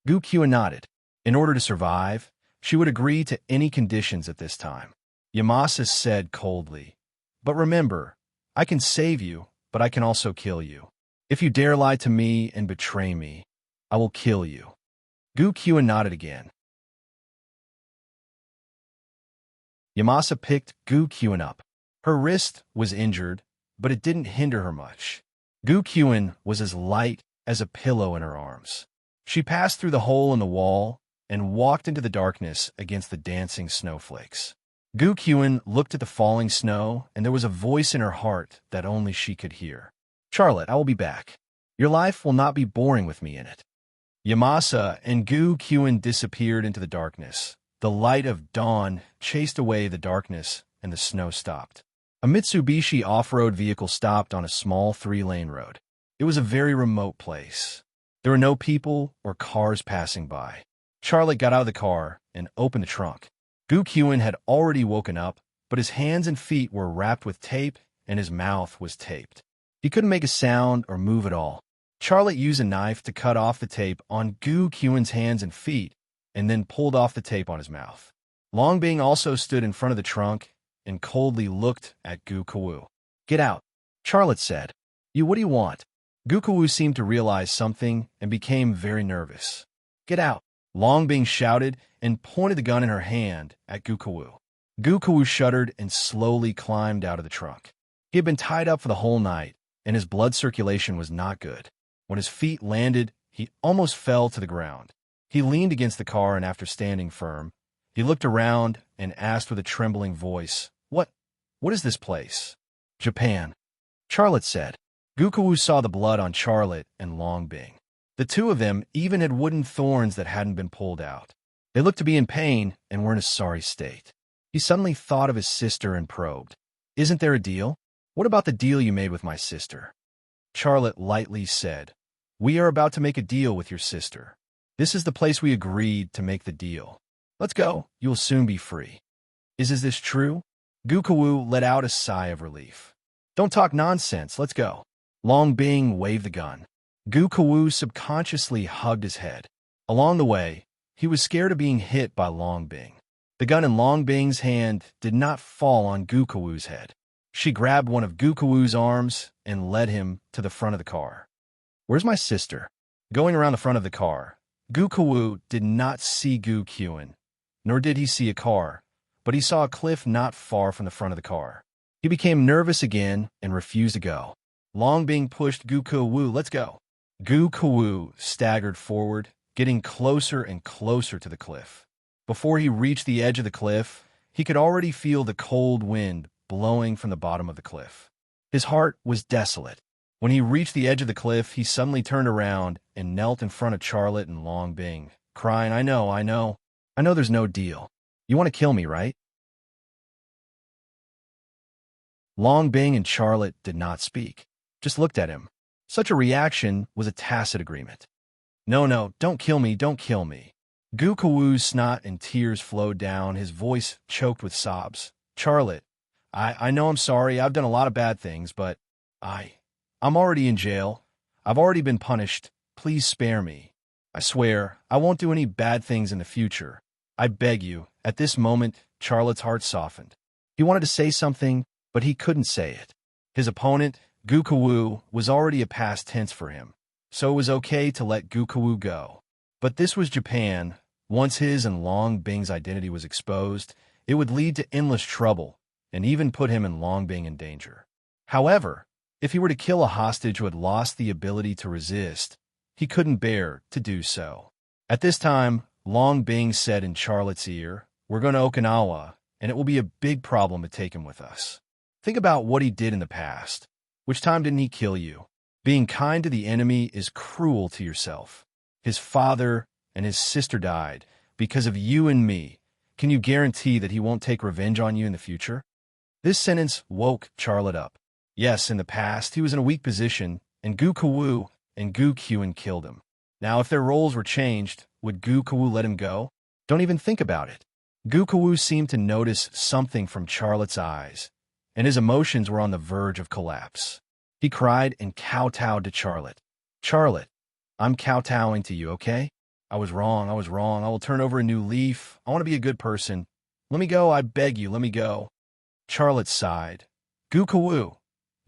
Gu Qin nodded. In order to survive, she would agree to any conditions at this time. Yamasa said coldly, but remember, I can save you, but I can also kill you. If you dare lie to me and betray me, I will kill you. Gu Qin nodded again. Yamasa picked Gu Qin up. Her wrist was injured, but it didn't hinder her much. Gu Qin was as light as a pillow in her arms. She passed through the hole in the wall and walked into the darkness against the dancing snowflakes. Gu Qin looked at the falling snow, and there was a voice in her heart that only she could hear. Charlotte, I will be back. Your life will not be boring with me in it. Yamasa and Gu Qin disappeared into the darkness. The light of dawn chased away the darkness, and the snow stopped. A Mitsubishi off-road vehicle stopped on a small 3-lane road. It was a very remote place. There were no people or cars passing by. Charlotte got out of the car and opened the trunk. Gu Qin had already woken up, but his hands and feet were wrapped with tape and his mouth was taped. He couldn't make a sound or move at all. Charlotte used a knife to cut off the tape on Gu Qin's hands and feet and then pulled off the tape on his mouth. Longbing also stood in front of the trunk and coldly looked at Gu Qin. Get out, Charlotte said. What do you want? Gu Qin seemed to realize something and became very nervous. Get out, Longbing shouted and pointed the gun in her hand at Gu Qin. Gu Qin shuddered and slowly climbed out of the trunk. He had been tied up for the whole night, and his blood circulation was not good. When his feet landed, he almost fell to the ground. He leaned against the car, and after standing firm, he looked around and asked with a trembling voice, What is this place? Japan, Charlotte said. Gu Qin saw the blood on Charlotte and Longbing. The two of them even had wooden thorns that hadn't been pulled out. They looked to be in pain and were in a sorry state. He suddenly thought of his sister and probed. Isn't there a deal? What about the deal you made with my sister? Charlotte lightly said, We are about to make a deal with your sister. This is the place we agreed to make the deal. Let's go. You will soon be free. Is this true? Gu Qin let out a sigh of relief. Don't talk nonsense. Let's go. Longbing waved the gun. Gu Qin subconsciously hugged his head. Along the way, he was scared of being hit by Longbing. The gun in Longbing's hand did not fall on Gu Qin's head. She grabbed one of Gu Qin's arms and led him to the front of the car. Where's my sister? Going around the front of the car, Gu Qin did not see Gu Qin, nor did he see a car, but he saw a cliff not far from the front of the car. He became nervous again and refused to go. Longbing pushed Gu Qin. Let's go. Gu Qin staggered forward, getting closer and closer to the cliff. Before he reached the edge of the cliff, he could already feel the cold wind blowing from the bottom of the cliff. His heart was desolate. When he reached the edge of the cliff, he suddenly turned around and knelt in front of Charlotte and Longbing, crying, I know there's no deal. You want to kill me, right? Longbing and Charlotte did not speak, just looked at him. Such a reaction was a tacit agreement. No, don't kill me. Gu Qin's snot and tears flowed down, his voice choked with sobs. Charlotte, I know I'm sorry, I've done a lot of bad things, but I'm already in jail. I've already been punished. Please spare me. I swear, I won't do any bad things in the future. I beg you. At this moment, Charlotte's heart softened. He wanted to say something, but he couldn't say it. His opponent, Gu Qin, was already a past tense for him, so it was okay to let Gu Qin go. But this was Japan. Once his and Longbing's identity was exposed, it would lead to endless trouble and even put him and Longbing in danger. However, if he were to kill a hostage who had lost the ability to resist, he couldn't bear to do so. At this time, Longbing said in Charlotte's ear, We're going to Okinawa, and it will be a big problem to take him with us. Think about what he did in the past. Which time didn't he kill you? Being kind to the enemy is cruel to yourself. His father and his sister died because of you and me. Can you guarantee that he won't take revenge on you in the future? This sentence woke Charlotte up. Yes, in the past, he was in a weak position, and Gu Kawu and Gu Kyun killed him. Now, if their roles were changed, would Gu Kawu let him go? Don't even think about it. Gu Kawu seemed to notice something from Charlotte's eyes, and his emotions were on the verge of collapse. He cried and kowtowed to Charlotte. Charlotte, I'm kowtowing to you, okay? I was wrong. I will turn over a new leaf. I want to be a good person. Let me go, I beg you, let me go. Charlotte sighed. Gu Kawu,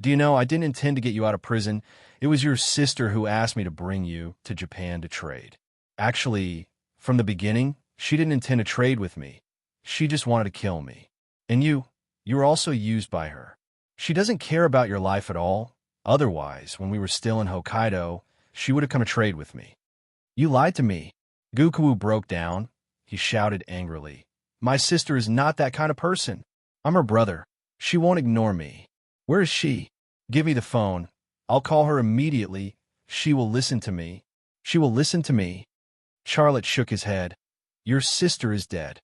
do you know, I didn't intend to get you out of prison. It was your sister who asked me to bring you to Japan to trade. Actually, from the beginning, she didn't intend to trade with me. She just wanted to kill me. And you were also used by her. She doesn't care about your life at all. Otherwise, when we were still in Hokkaido, she would have come to trade with me. You lied to me. Gu Kawu broke down. He shouted angrily. My sister is not that kind of person. I'm her brother. She won't ignore me. Where is she? Give me the phone. I'll call her immediately. She will listen to me. She will listen to me. Charlotte shook his head. Your sister is dead.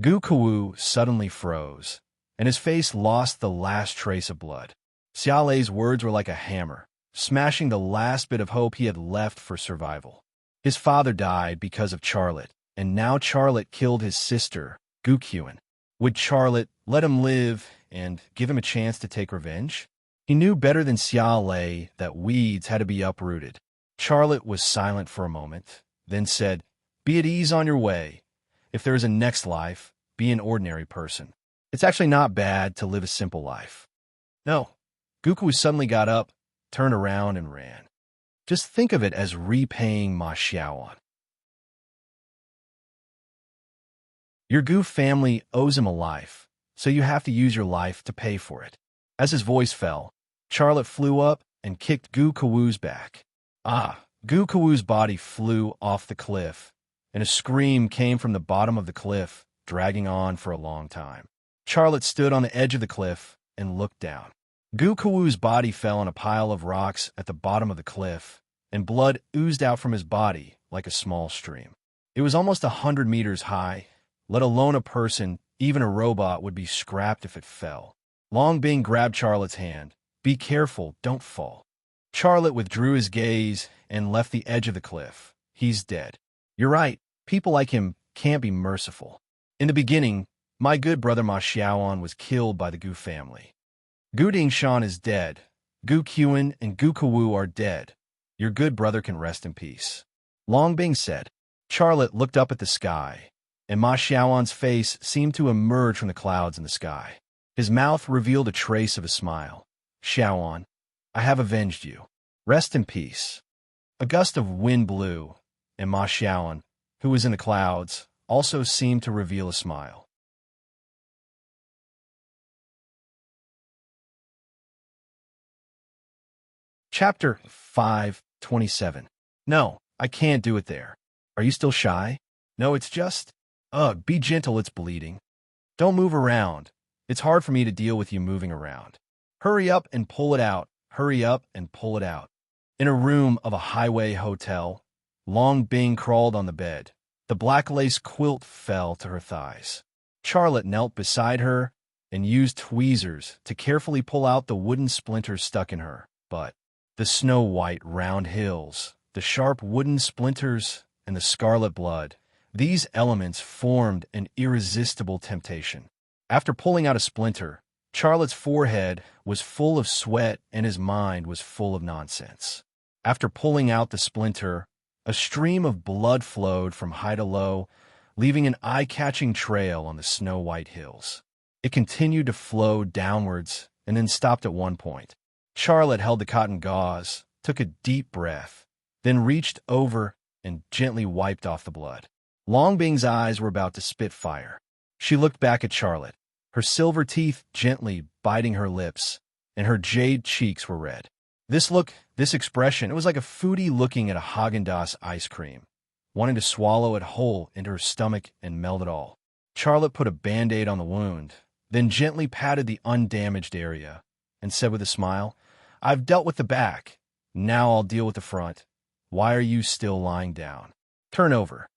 Gu Kawu suddenly froze, and his face lost the last trace of blood. Xia Lei's words were like a hammer, smashing the last bit of hope he had left for survival. His father died because of Charlotte, and now Charlotte killed his sister, Gu Kyun. Would Charlotte let him live and give him a chance to take revenge? He knew better than Xia Lei that weeds had to be uprooted. Charlotte was silent for a moment, then said, Be at ease on your way. If there is a next life, be an ordinary person. It's actually not bad to live a simple life. No. Gu Kawu suddenly got up, turned around, and ran. Just think of it as repaying Ma Xiaoan. Your Gu family owes him a life, so you have to use your life to pay for it. As his voice fell, Charlotte flew up and kicked Gu Kawu's back. Gu Kawu's body flew off the cliff, and a scream came from the bottom of the cliff, dragging on for a long time. Charlotte stood on the edge of the cliff and looked down. Gu Kawu's body fell on a pile of rocks at the bottom of the cliff, and blood oozed out from his body like a small stream. It was almost 100 meters high, let alone a person, even a robot would be scrapped if it fell. Long Bing grabbed Charlotte's hand. Be careful, don't fall. Charlotte withdrew his gaze and left the edge of the cliff. He's dead. You're right, people like him can't be merciful. In the beginning, my good brother Ma Xiaoan was killed by the Gu family. Gu Dingshan is dead. Gu Kyun and Gu Kawu are dead. Your good brother can rest in peace. Long Bing said. Charlotte looked up at the sky, and Ma Xiaoan's face seemed to emerge from the clouds in the sky. His mouth revealed a trace of a smile. Xiaoan, I have avenged you. Rest in peace. A gust of wind blew, and Ma Xiaoan, who was in the clouds, also seemed to reveal a smile. Chapter 5:27. No, I can't do it there. Are you still shy? No, it's just... Ugh, be gentle, it's bleeding. Don't move around. It's hard for me to deal with you moving around. Hurry up and pull it out. Hurry up and pull it out. In a room of a highway hotel, Long Bing crawled on the bed. The black lace quilt fell to her thighs. Charlotte knelt beside her and used tweezers to carefully pull out the wooden splinters stuck in her. But the snow-white round hills, the sharp wooden splinters, and the scarlet blood, these elements formed an irresistible temptation. After pulling out a splinter, Charlotte's forehead was full of sweat and his mind was full of nonsense. After pulling out the splinter, a stream of blood flowed from high to low, leaving an eye-catching trail on the snow-white hills. It continued to flow downwards and then stopped at one point. Charlotte held the cotton gauze, took a deep breath, then reached over and gently wiped off the blood. Long Bing's eyes were about to spit fire. She looked back at Charlotte, her silver teeth gently biting her lips, and her jade cheeks were red. This look, this expression, it was like a foodie looking at a Haagen-Dazs ice cream, wanting to swallow it whole into her stomach and melt it all. Charlotte put a Band-Aid on the wound, then gently patted the undamaged area, and said with a smile, I've dealt with the back. Now I'll deal with the front. Why are you still lying down? Turn over.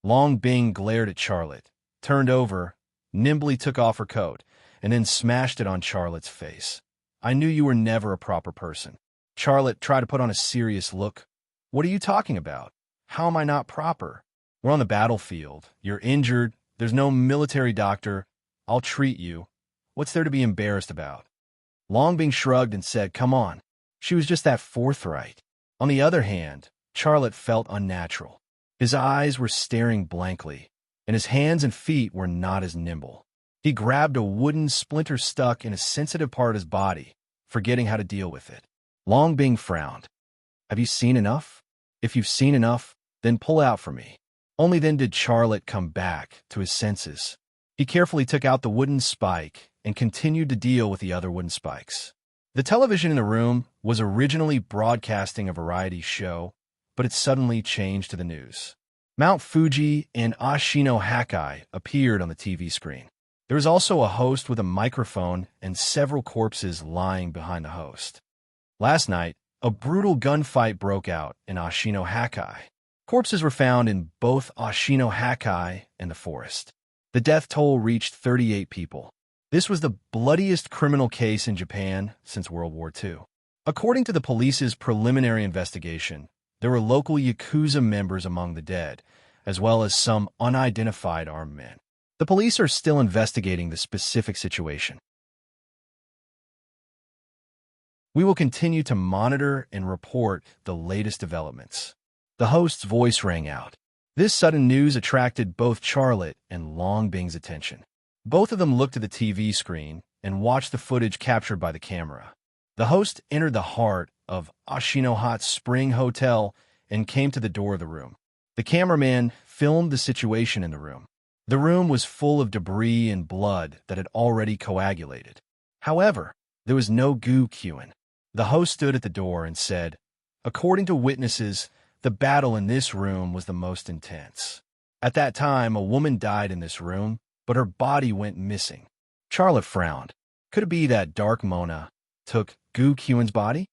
Long Bing glared at Charlotte, turned over, nimbly took off her coat, and then smashed it on Charlotte's face. I knew you were never a proper person. Charlotte tried to put on a serious look. What are you talking about? How am I not proper? We're on the battlefield. You're injured. There's no military doctor. I'll treat you. What's there to be embarrassed about? Longbing shrugged and said, come on. She was just that forthright. On the other hand, Charlotte felt unnatural. His eyes were staring blankly, and his hands and feet were not as nimble. He grabbed a wooden splinter stuck in a sensitive part of his body, forgetting how to deal with it. Longbing frowned. Have you seen enough? If you've seen enough, then pull out for me. Only then did Charlotte come back to his senses. He carefully took out the wooden spike and continued to deal with the other wooden spikes. The television in the room was originally broadcasting a variety show, but it suddenly changed to the news. Mount Fuji and Ashino Hakai appeared on the TV screen. There was also a host with a microphone and several corpses lying behind the host. Last night, a brutal gunfight broke out in Ashino Hakai. Corpses were found in both Ashino Hakai and the forest. The death toll reached 38 people. This was the bloodiest criminal case in Japan since World War II. According to the police's preliminary investigation, there were local Yakuza members among the dead, as well as some unidentified armed men. The police are still investigating the specific situation. We will continue to monitor and report the latest developments. The host's voice rang out. This sudden news attracted both Charlotte and Longbing's attention. Both of them looked at the TV screen and watched the footage captured by the camera. The host entered the heart of Ashino Hot Spring Hotel and came to the door of the room. The cameraman filmed the situation in the room. The room was full of debris and blood that had already coagulated. However, there was no goo queuing. The host stood at the door and said, according to witnesses, the battle in this room was the most intense. At that time, a woman died in this room, but her body went missing. Charlotte frowned. Could it be that Dark Mona took Gu Qian's body?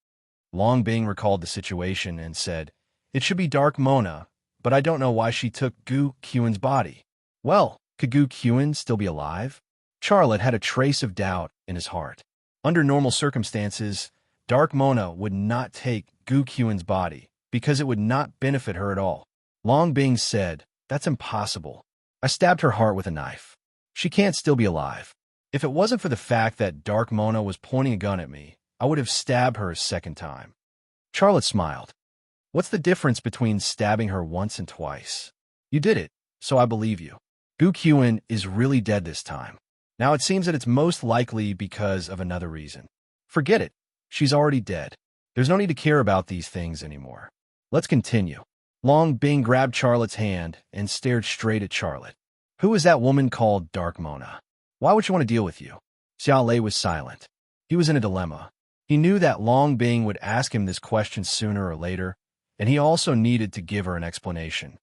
Longbing recalled the situation and said, it should be Dark Mona, but I don't know why she took Gu Qian's body. Well, could Gu Qian still be alive? Charlotte had a trace of doubt in his heart. Under normal circumstances, Dark Mona would not take Gu Qian's body because it would not benefit her at all. Longbing said, that's impossible. I stabbed her heart with a knife. She can't still be alive. If it wasn't for the fact that Dark Mona was pointing a gun at me, I would have stabbed her a second time. Charlotte smiled. What's the difference between stabbing her once and twice? You did it, so I believe you. Gu Qian is really dead this time. Now it seems that it's most likely because of another reason. Forget it. She's already dead. There's no need to care about these things anymore. Let's continue. Longbing grabbed Charlotte's hand and stared straight at Charlotte. Who is that woman called Dark Mona? Why would she want to deal with you? Xiao Lei was silent. He was in a dilemma. He knew that Longbing would ask him this question sooner or later, and he also needed to give her an explanation.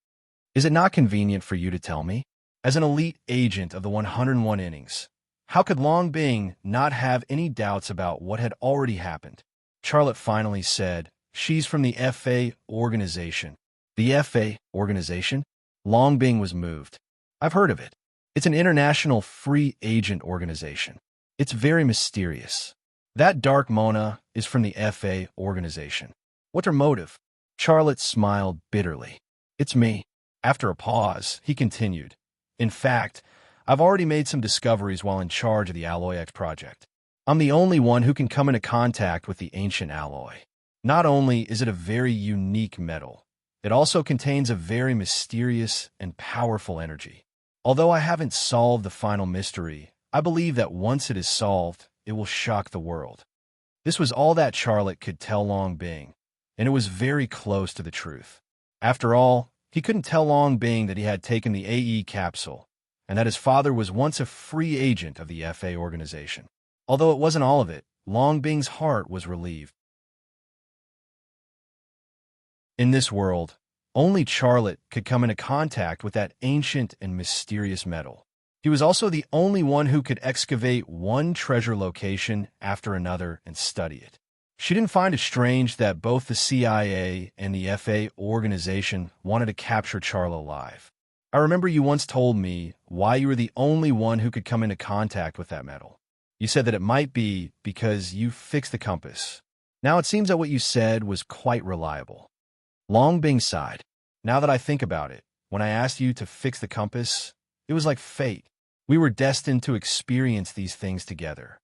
Is it not convenient for you to tell me? As an elite agent of the 101 innings, how could Longbing not have any doubts about what had already happened? Charlotte finally said, she's from the FA organization. The FA organization? Longbing was moved. I've heard of it. It's an international free agent organization. It's very mysterious. That Dark Mona is from the FA organization. What's her motive? Charlotte smiled bitterly. It's me. After a pause, he continued. In fact, I've already made some discoveries while in charge of the Alloy X project. I'm the only one who can come into contact with the ancient alloy. Not only is it a very unique metal, it also contains a very mysterious and powerful energy. Although I haven't solved the final mystery, I believe that once it is solved, it will shock the world. This was all that Charlotte could tell Longbing, and it was very close to the truth. After all, he couldn't tell Longbing that he had taken the AE capsule, and that his father was once a free agent of the FA organization. Although it wasn't all of it, Longbing's heart was relieved. In this world, only Charlotte could come into contact with that ancient and mysterious metal. He was also the only one who could excavate one treasure location after another and study it. She didn't find it strange that both the CIA and the FA organization wanted to capture Charlotte alive. I remember you once told me why you were the only one who could come into contact with that metal. You said that it might be because you fixed the compass. Now it seems that what you said was quite reliable. Long Bing sighed. Now that I think about it, when I asked you to fix the compass, it was like fate. We were destined to experience these things together.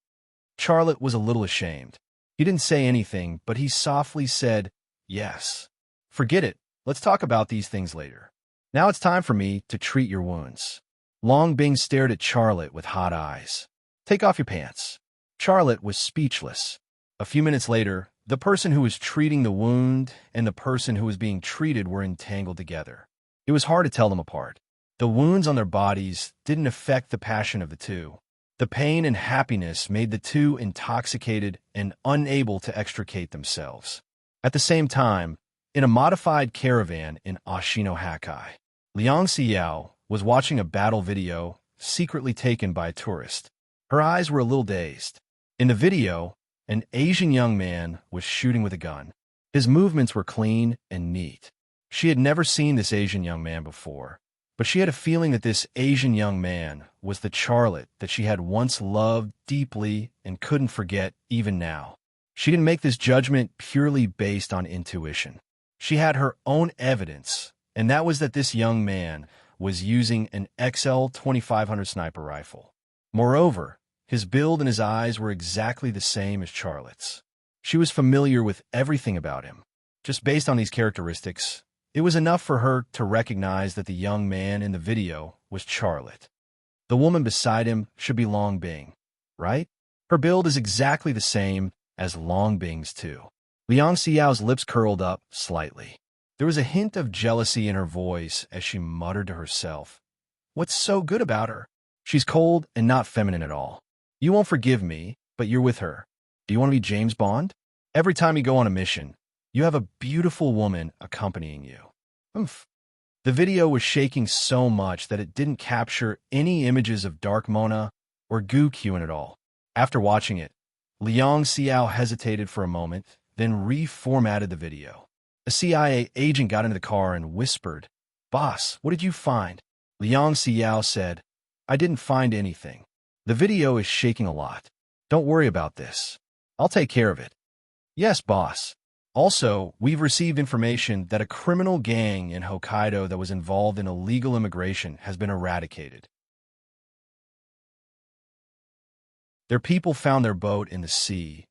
Charlotte was a little ashamed. He didn't say anything, but he softly said, yes. Forget it. Let's talk about these things later. Now it's time for me to treat your wounds. Long Bing stared at Charlotte with hot eyes. Take off your pants. Charlotte was speechless. A few minutes later, the person who was treating the wound and the person who was being treated were entangled together. It was hard to tell them apart. The wounds on their bodies didn't affect the passion of the two. The pain and happiness made the two intoxicated and unable to extricate themselves. At the same time, in a modified caravan in Ashino-Hakai, Liang Xiao was watching a battle video secretly taken by a tourist. Her eyes were a little dazed. In the video, an Asian young man was shooting with a gun. His movements were clean and neat. She had never seen this Asian young man before, but she had a feeling that this Asian young man was the Charlotte that she had once loved deeply and couldn't forget even now. She didn't make this judgment purely based on intuition. She had her own evidence, and that was that this young man was using an XL 2500 sniper rifle. Moreover, his build and his eyes were exactly the same as Charlotte's. She was familiar with everything about him. Just based on these characteristics, it was enough for her to recognize that the young man in the video was Charlotte. The woman beside him should be Long Bing, right? Her build is exactly the same as Long Bing's too. Liang Xiao's lips curled up slightly. There was a hint of jealousy in her voice as she muttered to herself, "What's so good about her? She's cold and not feminine at all. You won't forgive me, but you're with her. Do you want to be James Bond? Every time you go on a mission, you have a beautiful woman accompanying you." Oomph. The video was shaking so much that it didn't capture any images of Dark Mona or Gu Qin at all. After watching it, Liang Xiao hesitated for a moment, then reformatted the video. A CIA agent got into the car and whispered, "Boss, what did you find?" Liang Xiao said, "I didn't find anything. The video is shaking a lot. Don't worry about this. I'll take care of it." "Yes, boss. Also, we've received information that a criminal gang in Hokkaido that was involved in illegal immigration has been eradicated. Their people found their boat in the sea,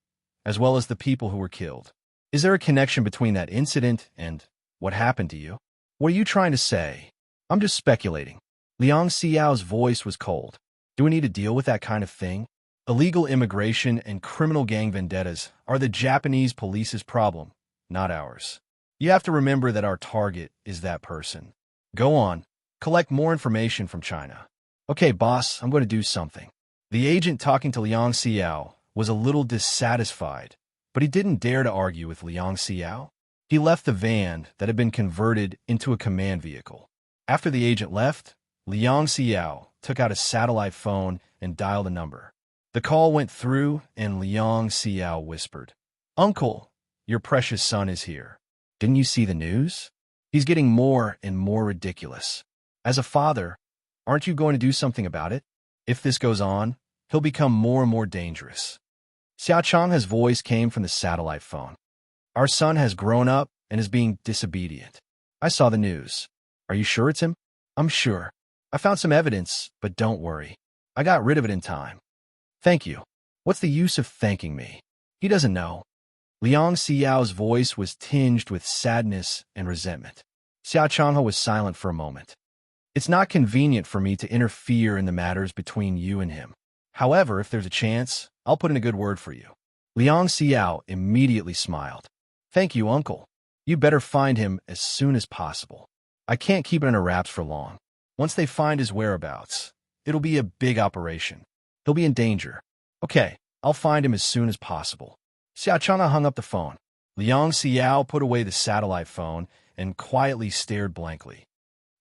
as well as the people who were killed. Is there a connection between that incident and what happened to you? What are you trying to say?" "I'm just speculating." Liang Xiao's voice was cold. "Do we need to deal with that kind of thing? Illegal immigration and criminal gang vendettas are the Japanese police's problem, not ours. You have to remember that our target is that person. Go on, collect more information from China." "Okay, boss, I'm going to do something." The agent talking to Liang Xiao was a little dissatisfied, but he didn't dare to argue with Liang Xiao. He left the van that had been converted into a command vehicle. After the agent left, Liang Xiao took out a satellite phone and dialed a number. The call went through, and Liang Xiao whispered, "Uncle, your precious son is here. Didn't you see the news? He's getting more and more ridiculous. As a father, aren't you going to do something about it? If this goes on, he'll become more and more dangerous." Xiao Chang's voice came from the satellite phone. "Our son has grown up and is being disobedient. I saw the news. Are you sure it's him?" "I'm sure. I found some evidence, but don't worry. I got rid of it in time." "Thank you. What's the use of thanking me? He doesn't know." Liang Xiao's voice was tinged with sadness and resentment. Xiao Changhe was silent for a moment. "It's not convenient for me to interfere in the matters between you and him. However, if there's a chance, I'll put in a good word for you." Liang Xiao immediately smiled. "Thank you, uncle. You better find him as soon as possible. I can't keep it under wraps for long. Once they find his whereabouts, it'll be a big operation. He'll be in danger." "Okay, I'll find him as soon as possible." Xiao Changhe hung up the phone. Liang Xiao put away the satellite phone and quietly stared blankly.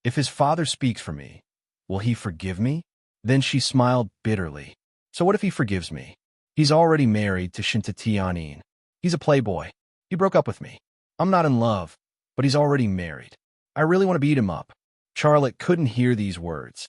If his father speaks for me, will he forgive me? Then she smiled bitterly. So what if he forgives me? He's already married to Shinta Tianyin. He's a playboy. He broke up with me. I'm not in love, but he's already married. I really want to beat him up. Charlotte couldn't hear these words.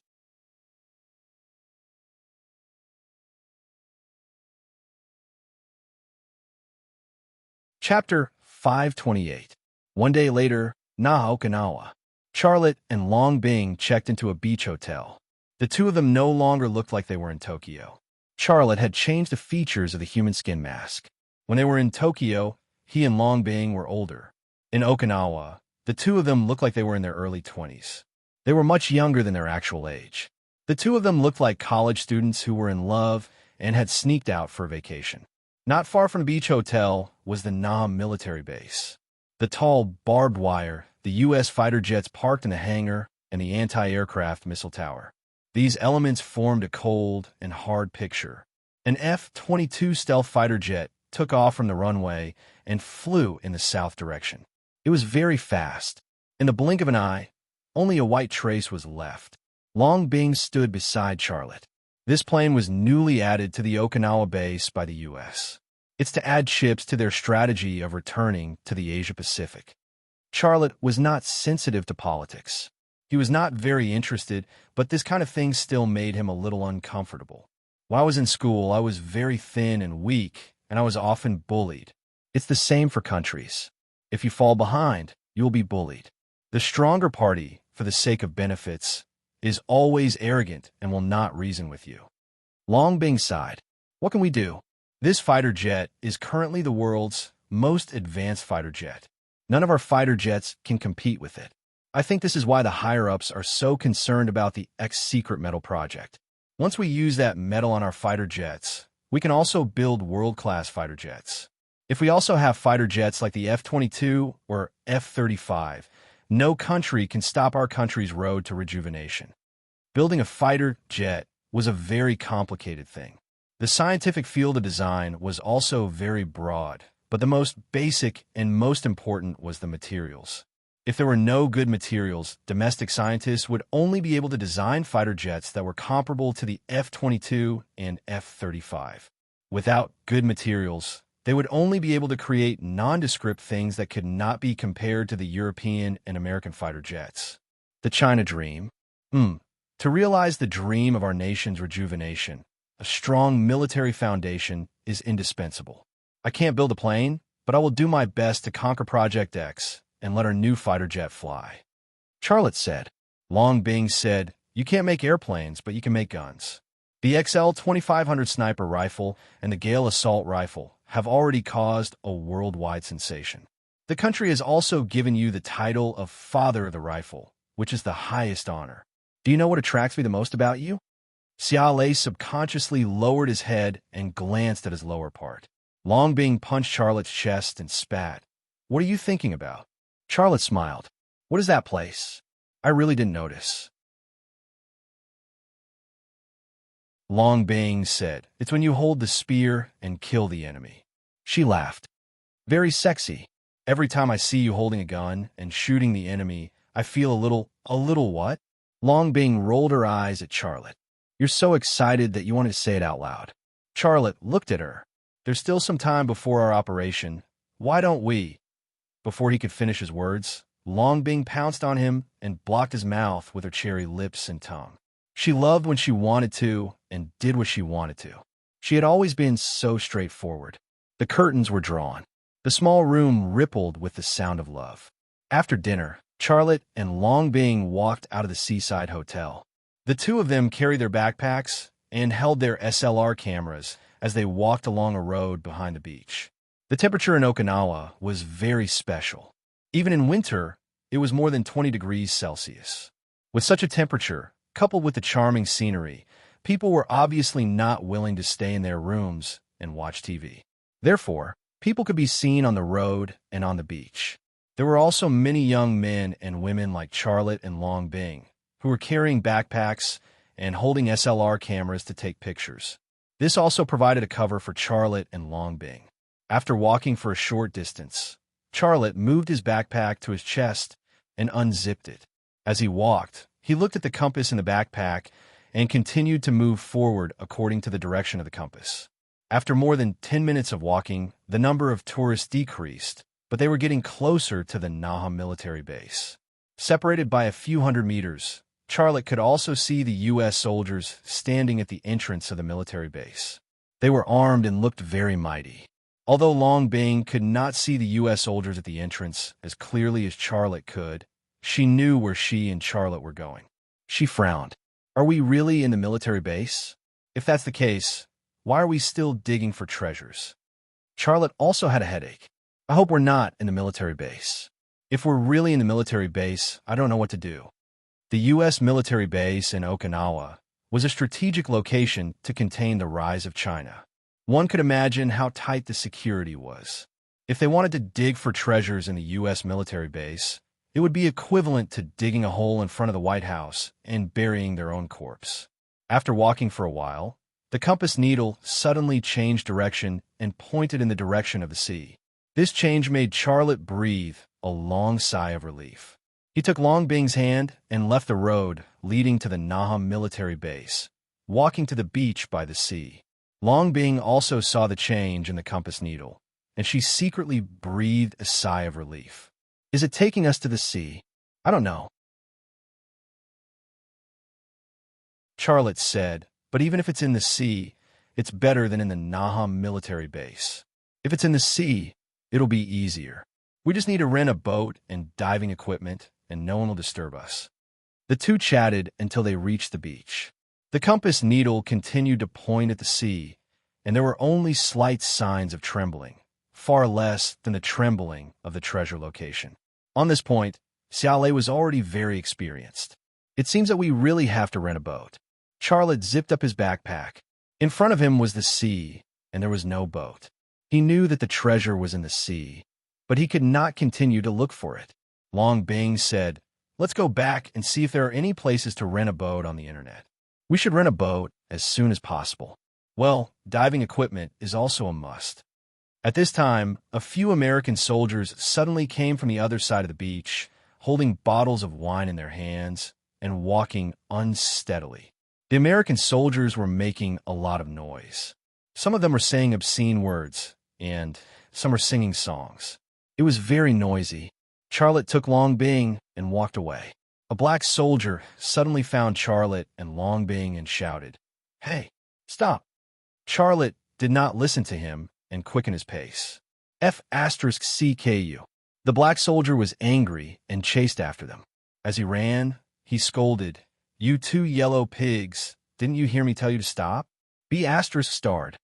Chapter 528. One day later, Okinawa. Charlotte and Long Bing checked into a beach hotel. The two of them no longer looked like they were in Tokyo. Charlotte had changed the features of the human skin mask. When they were in Tokyo, he and Long Bing were older. In Okinawa, the two of them looked like they were in their early 20s. They were much younger than their actual age. The two of them looked like college students who were in love and had sneaked out for a vacation. Not far from the beach hotel was the Naha military base. The tall, barbed wire, the U.S. fighter jets parked in the hangar, and the anti-aircraft missile tower. These elements formed a cold and hard picture. An F-22 stealth fighter jet took off from the runway and flew in the south direction. It was very fast. In the blink of an eye, only a white trace was left. Long Bing stood beside Charlotte. This plane was newly added to the Okinawa base by the U.S. It's to add chips to their strategy of returning to the Asia-Pacific. Charlotte was not sensitive to politics. He was not very interested, but this kind of thing still made him a little uncomfortable. While I was in school, I was very thin and weak, and I was often bullied. It's the same for countries. If you fall behind, you will be bullied. The stronger party, for the sake of benefits, is always arrogant and will not reason with you. Long Bing sighed. What can we do? This fighter jet is currently the world's most advanced fighter jet. None of our fighter jets can compete with it. I think this is why the higher-ups are so concerned about the X-Secret Metal project. Once we use that metal on our fighter jets, we can also build world-class fighter jets. If we also have fighter jets like the F-22 or F-35, no country can stop our country's road to rejuvenation. Building a fighter jet was a very complicated thing. The scientific field of design was also very broad, but the most basic and most important was the materials. If there were no good materials, domestic scientists would only be able to design fighter jets that were comparable to the F-22 and F-35. Without good materials, they would only be able to create nondescript things that could not be compared to the European and American fighter jets. The China dream. To realize the dream of our nation's rejuvenation, a strong military foundation is indispensable. I can't build a plane, but I will do my best to conquer Project X and let our new fighter jet fly. Charlotte said. Long Bing said, you can't make airplanes, but you can make guns. The XL 2500 sniper rifle and the Gale assault rifle have already caused a worldwide sensation. The country has also given you the title of Father of the Rifle, which is the highest honor. Do you know what attracts me the most about you? Xiaolei subconsciously lowered his head and glanced at his lower part. Long Bing punched Charlotte's chest and spat. What are you thinking about? Charlotte smiled. What is that place? I really didn't notice. Long Bing said, it's when you hold the spear and kill the enemy. She laughed. Very sexy. Every time I see you holding a gun and shooting the enemy, I feel a little what? Long Bing rolled her eyes at Charlotte. You're so excited that you wanted to say it out loud. Charlotte looked at her. There's still some time before our operation. Why don't we? Before he could finish his words, Long Bing pounced on him and blocked his mouth with her cherry lips and tongue. She loved when she wanted to and did what she wanted to. She had always been so straightforward. The curtains were drawn. The small room rippled with the sound of love. After dinner, Charlotte and Long Bing walked out of the seaside hotel. The two of them carried their backpacks and held their SLR cameras as they walked along a road behind the beach. The temperature in Okinawa was very special. Even in winter, it was more than 20 degrees Celsius. With such a temperature, coupled with the charming scenery, people were obviously not willing to stay in their rooms and watch TV. Therefore, people could be seen on the road and on the beach. There were also many young men and women like Charlotte and Long Bing, who were carrying backpacks and holding SLR cameras to take pictures. This also provided a cover for Charlotte and Long Bing. After walking for a short distance, Charlotte moved his backpack to his chest and unzipped it. As he walked, he looked at the compass in the backpack and continued to move forward according to the direction of the compass. After more than 10 minutes of walking, the number of tourists decreased, but they were getting closer to the Naha military base. Separated by a few hundred meters, Charlotte could also see the U.S. soldiers standing at the entrance of the military base. They were armed and looked very mighty. Although Long Bing could not see the U.S. soldiers at the entrance as clearly as Charlotte could, she knew where she and Charlotte were going. She frowned. Are we really in the military base? If that's the case, why are we still digging for treasures? Charlotte also had a headache. I hope we're not in the military base. If we're really in the military base, I don't know what to do. The U.S. military base in Okinawa was a strategic location to contain the rise of China. One could imagine how tight the security was. If they wanted to dig for treasures in the U.S. military base, it would be equivalent to digging a hole in front of the White House and burying their own corpse. After walking for a while, the compass needle suddenly changed direction and pointed in the direction of the sea. This change made Charlotte breathe a long sigh of relief. He took Long Bing's hand and left the road leading to the Nahum military base, walking to the beach by the sea. Long Bing also saw the change in the compass needle, and she secretly breathed a sigh of relief. Is it taking us to the sea? I don't know, Charlotte said, but even if it's in the sea, it's better than in the Nahum military base. If it's in the sea, it'll be easier. We just need to rent a boat and diving equipment, and no one will disturb us. The two chatted until they reached the beach. The compass needle continued to point at the sea, and there were only slight signs of trembling, far less than the trembling of the treasure location. On this point, Xiaolei was already very experienced. It seems that we really have to rent a boat. Charlotte zipped up his backpack. In front of him was the sea, and there was no boat. He knew that the treasure was in the sea, but he could not continue to look for it. Long Bing said, "Let's go back and see if there are any places to rent a boat on the internet. We should rent a boat as soon as possible. Well, diving equipment is also a must." At this time, a few American soldiers suddenly came from the other side of the beach, holding bottles of wine in their hands and walking unsteadily. The American soldiers were making a lot of noise. Some of them were saying obscene words, and some were singing songs. It was very noisy. Charlotte took Long Bing and walked away. A black soldier suddenly found Charlotte and Long Bing and shouted, "Hey, stop!" Charlotte did not listen to him and quickened his pace. F*CKU. The black soldier was angry and chased after them. As he ran, he scolded, "You two yellow pigs, didn't you hear me tell you to stop?" B*starred.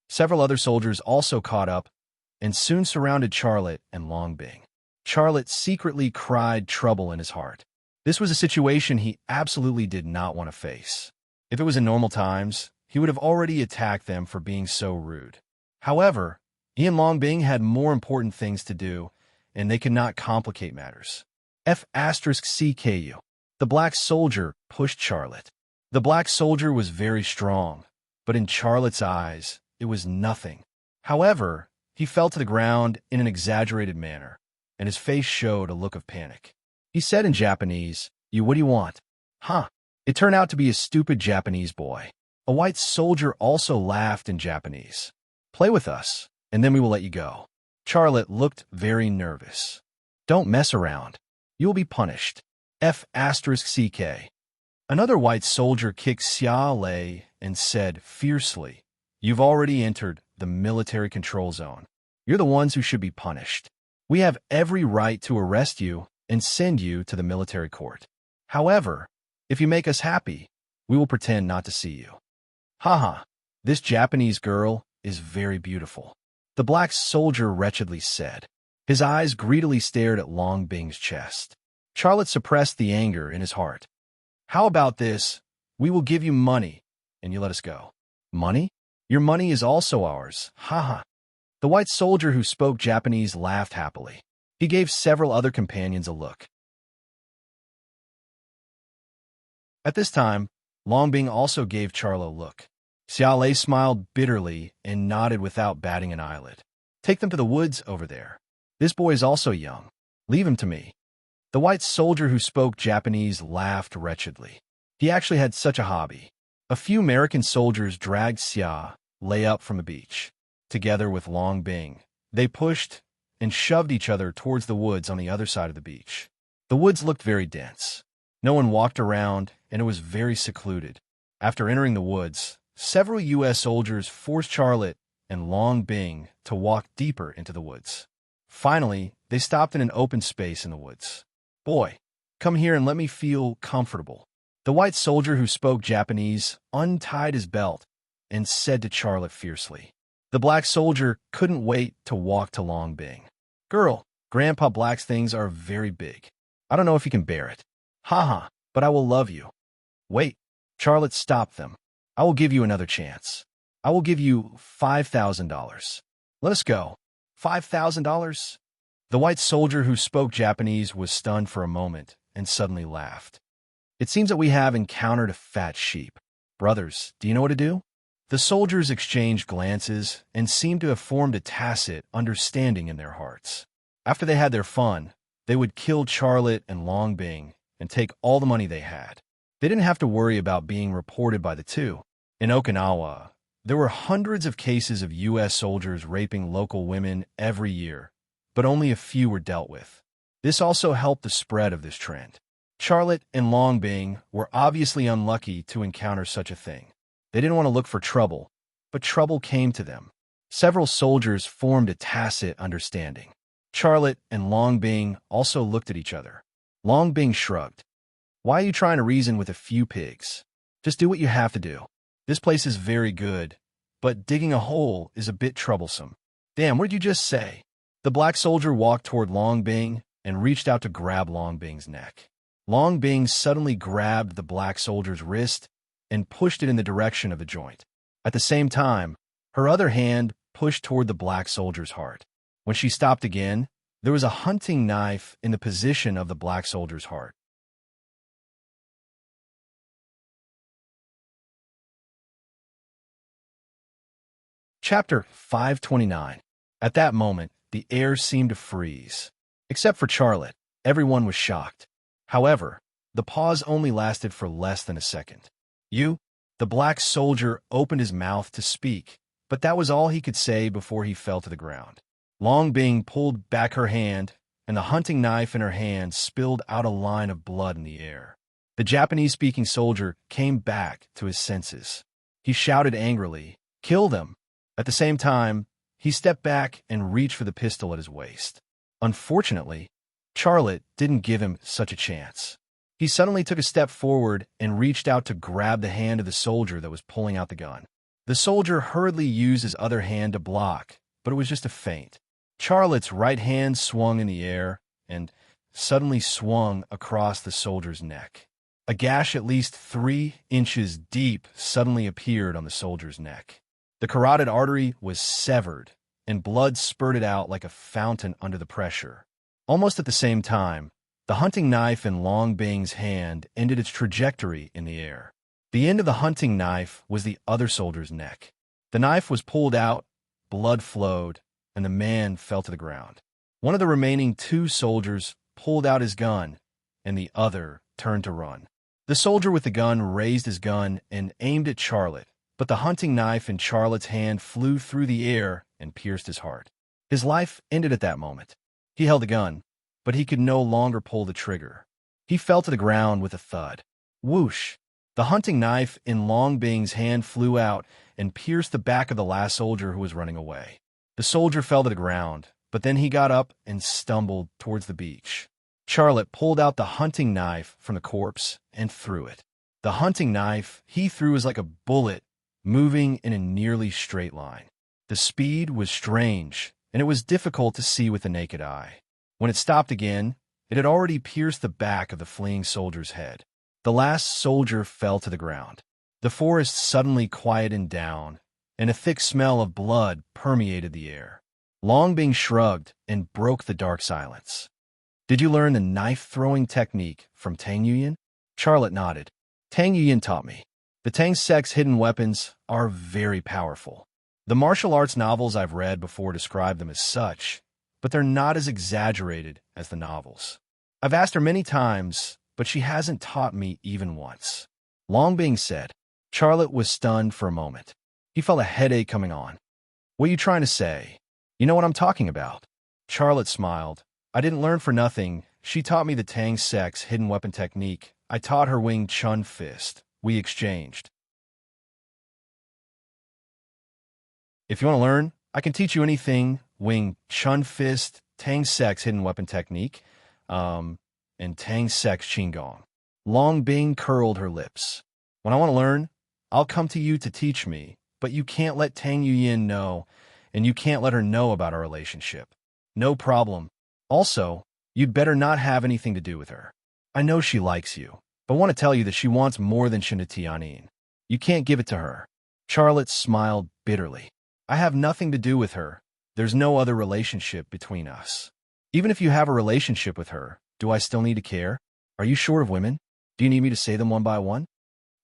Several other soldiers also caught up and soon surrounded Charlotte and Long Bing. Charlotte secretly cried trouble in his heart. This was a situation he absolutely did not want to face. If it was in normal times, he would have already attacked them for being so rude. However, he and Long Bing had more important things to do, and they could not complicate matters. F*CKU. The black soldier pushed Charlotte. The black soldier was very strong, but in Charlotte's eyes, it was nothing. However, he fell to the ground in an exaggerated manner, and his face showed a look of panic. He said in Japanese, What do you want?" Huh. It turned out to be a stupid Japanese boy. A white soldier also laughed in Japanese. "Play with us, and then we will let you go." Charlotte looked very nervous. "Don't mess around. You will be punished." F*CK. Another white soldier kicked Xiaolei and said fiercely, "You've already entered the military control zone. You're the ones who should be punished. We have every right to arrest you and send you to the military court. However, if you make us happy, we will pretend not to see you." "Haha, this Japanese girl is very beautiful," the black soldier wretchedly said. His eyes greedily stared at Long Bing's chest. Charlotte suppressed the anger in his heart. "How about this? We will give you money, and you let us go." "Money? Your money is also ours. Haha." The white soldier who spoke Japanese laughed happily. He gave several other companions a look. At this time, Long Bing also gave Charlo a look. Xiaolei smiled bitterly and nodded without batting an eyelid. "Take them to the woods over there. This boy is also young. Leave him to me." The white soldier who spoke Japanese laughed wretchedly. He actually had such a hobby. A few American soldiers dragged Xiaolei up from the beach. Together with Long Bing, they pushed and shoved each other towards the woods on the other side of the beach. The woods looked very dense. No one walked around, and it was very secluded. After entering the woods, several U.S. soldiers forced Charlotte and Long Bing to walk deeper into the woods. Finally, they stopped in an open space in the woods. "Boy, come here and let me feel comfortable." The white soldier who spoke Japanese untied his belt and said to Charlotte fiercely. The black soldier couldn't wait to walk to Long Bing. "Girl, Grandpa Black's things are very big. I don't know if you can bear it." "Haha, but I will love you." "Wait." Charlotte stopped them. "I will give you another chance. I will give you $5,000. Let us go." $5,000? The white soldier who spoke Japanese was stunned for a moment and suddenly laughed. "It seems that we have encountered a fat sheep. Brothers, do you know what to do?" The soldiers exchanged glances and seemed to have formed a tacit understanding in their hearts. After they had their fun, they would kill Charlotte and Long Bing and take all the money they had. They didn't have to worry about being reported by the two. In Okinawa, there were hundreds of cases of U.S. soldiers raping local women every year, but only a few were dealt with. This also helped the spread of this trend. Charlotte and Long Bing were obviously unlucky to encounter such a thing. They didn't want to look for trouble, but trouble came to them. Several soldiers formed a tacit understanding. Charlotte and Long Bing also looked at each other. Long Bing shrugged. "Why are you trying to reason with a few pigs? Just do what you have to do. This place is very good, but digging a hole is a bit troublesome." "Damn, what did you just say?" The black soldier walked toward Long Bing and reached out to grab Long Bing's neck. Long Bing suddenly grabbed the black soldier's wrist and pushed it in the direction of the joint. At the same time, her other hand pushed toward the black soldier's heart. When she stopped again, there was a hunting knife in the position of the black soldier's heart. Chapter 529. At that moment, the air seemed to freeze. Except for Charlotte, everyone was shocked. However, the pause only lasted for less than a second. "You?" The black soldier opened his mouth to speak, but that was all he could say before he fell to the ground. Long Bing pulled back her hand, and the hunting knife in her hand spilled out a line of blood in the air. The Japanese-speaking soldier came back to his senses. He shouted angrily, "Kill them!" At the same time, he stepped back and reached for the pistol at his waist. Unfortunately, Charlotte didn't give him such a chance. He suddenly took a step forward and reached out to grab the hand of the soldier that was pulling out the gun. The soldier hurriedly used his other hand to block, but it was just a feint. Charlotte's right hand swung in the air and suddenly swung across the soldier's neck. A gash at least 3 inches deep suddenly appeared on the soldier's neck. The carotid artery was severed, and blood spurted out like a fountain under the pressure. Almost at the same time, the hunting knife in Long Bing's hand ended its trajectory in the air. The end of the hunting knife was the other soldier's neck. The knife was pulled out, blood flowed, and the man fell to the ground. One of the remaining 2 soldiers pulled out his gun, and the other turned to run. The soldier with the gun raised his gun and aimed at Charlotte, but the hunting knife in Charlotte's hand flew through the air and pierced his heart. His life ended at that moment. He held the gun, but he could no longer pull the trigger. He fell to the ground with a thud. Whoosh! The hunting knife in Long Bing's hand flew out and pierced the back of the last soldier who was running away. The soldier fell to the ground, but then he got up and stumbled towards the beach. Charlotte pulled out the hunting knife from the corpse and threw it. The hunting knife he threw was like a bullet, moving in a nearly straight line. The speed was strange, and it was difficult to see with the naked eye. When it stopped again, it had already pierced the back of the fleeing soldier's head. The last soldier fell to the ground. The forest suddenly quieted down, and a thick smell of blood permeated the air. Long Bing shrugged and broke the dark silence. "Did you learn the knife-throwing technique from Tang Yuyan?" Charlotte nodded. "Tang Yuyan taught me. The Tang sect's hidden weapons are very powerful. The martial arts novels I've read before describe them as such, but they're not as exaggerated as the novels. I've asked her many times, but she hasn't taught me even once." Long Bing said. Charlotte was stunned for a moment. He felt a headache coming on. "What are you trying to say? You know what I'm talking about." Charlotte smiled. "I didn't learn for nothing. She taught me the Tang sect's hidden weapon technique. I taught her Wing Chun fist. We exchanged." If you want to learn, I can teach you anything. Wing Chun Fist, Tang Sek's hidden weapon technique, and Tang Sek's Qigong. Long Bing curled her lips. When I want to learn, I'll come to you to teach me, but you can't let Tang Yuyin know, and you can't let her know about our relationship. No problem. Also, you'd better not have anything to do with her. I know she likes you, but want to tell you that she wants more than Shinatianin. You can't give it to her. Charlotte smiled bitterly. I have nothing to do with her. There's no other relationship between us. Even if you have a relationship with her, do I still need to care? Are you short of women? Do you need me to say them one by one?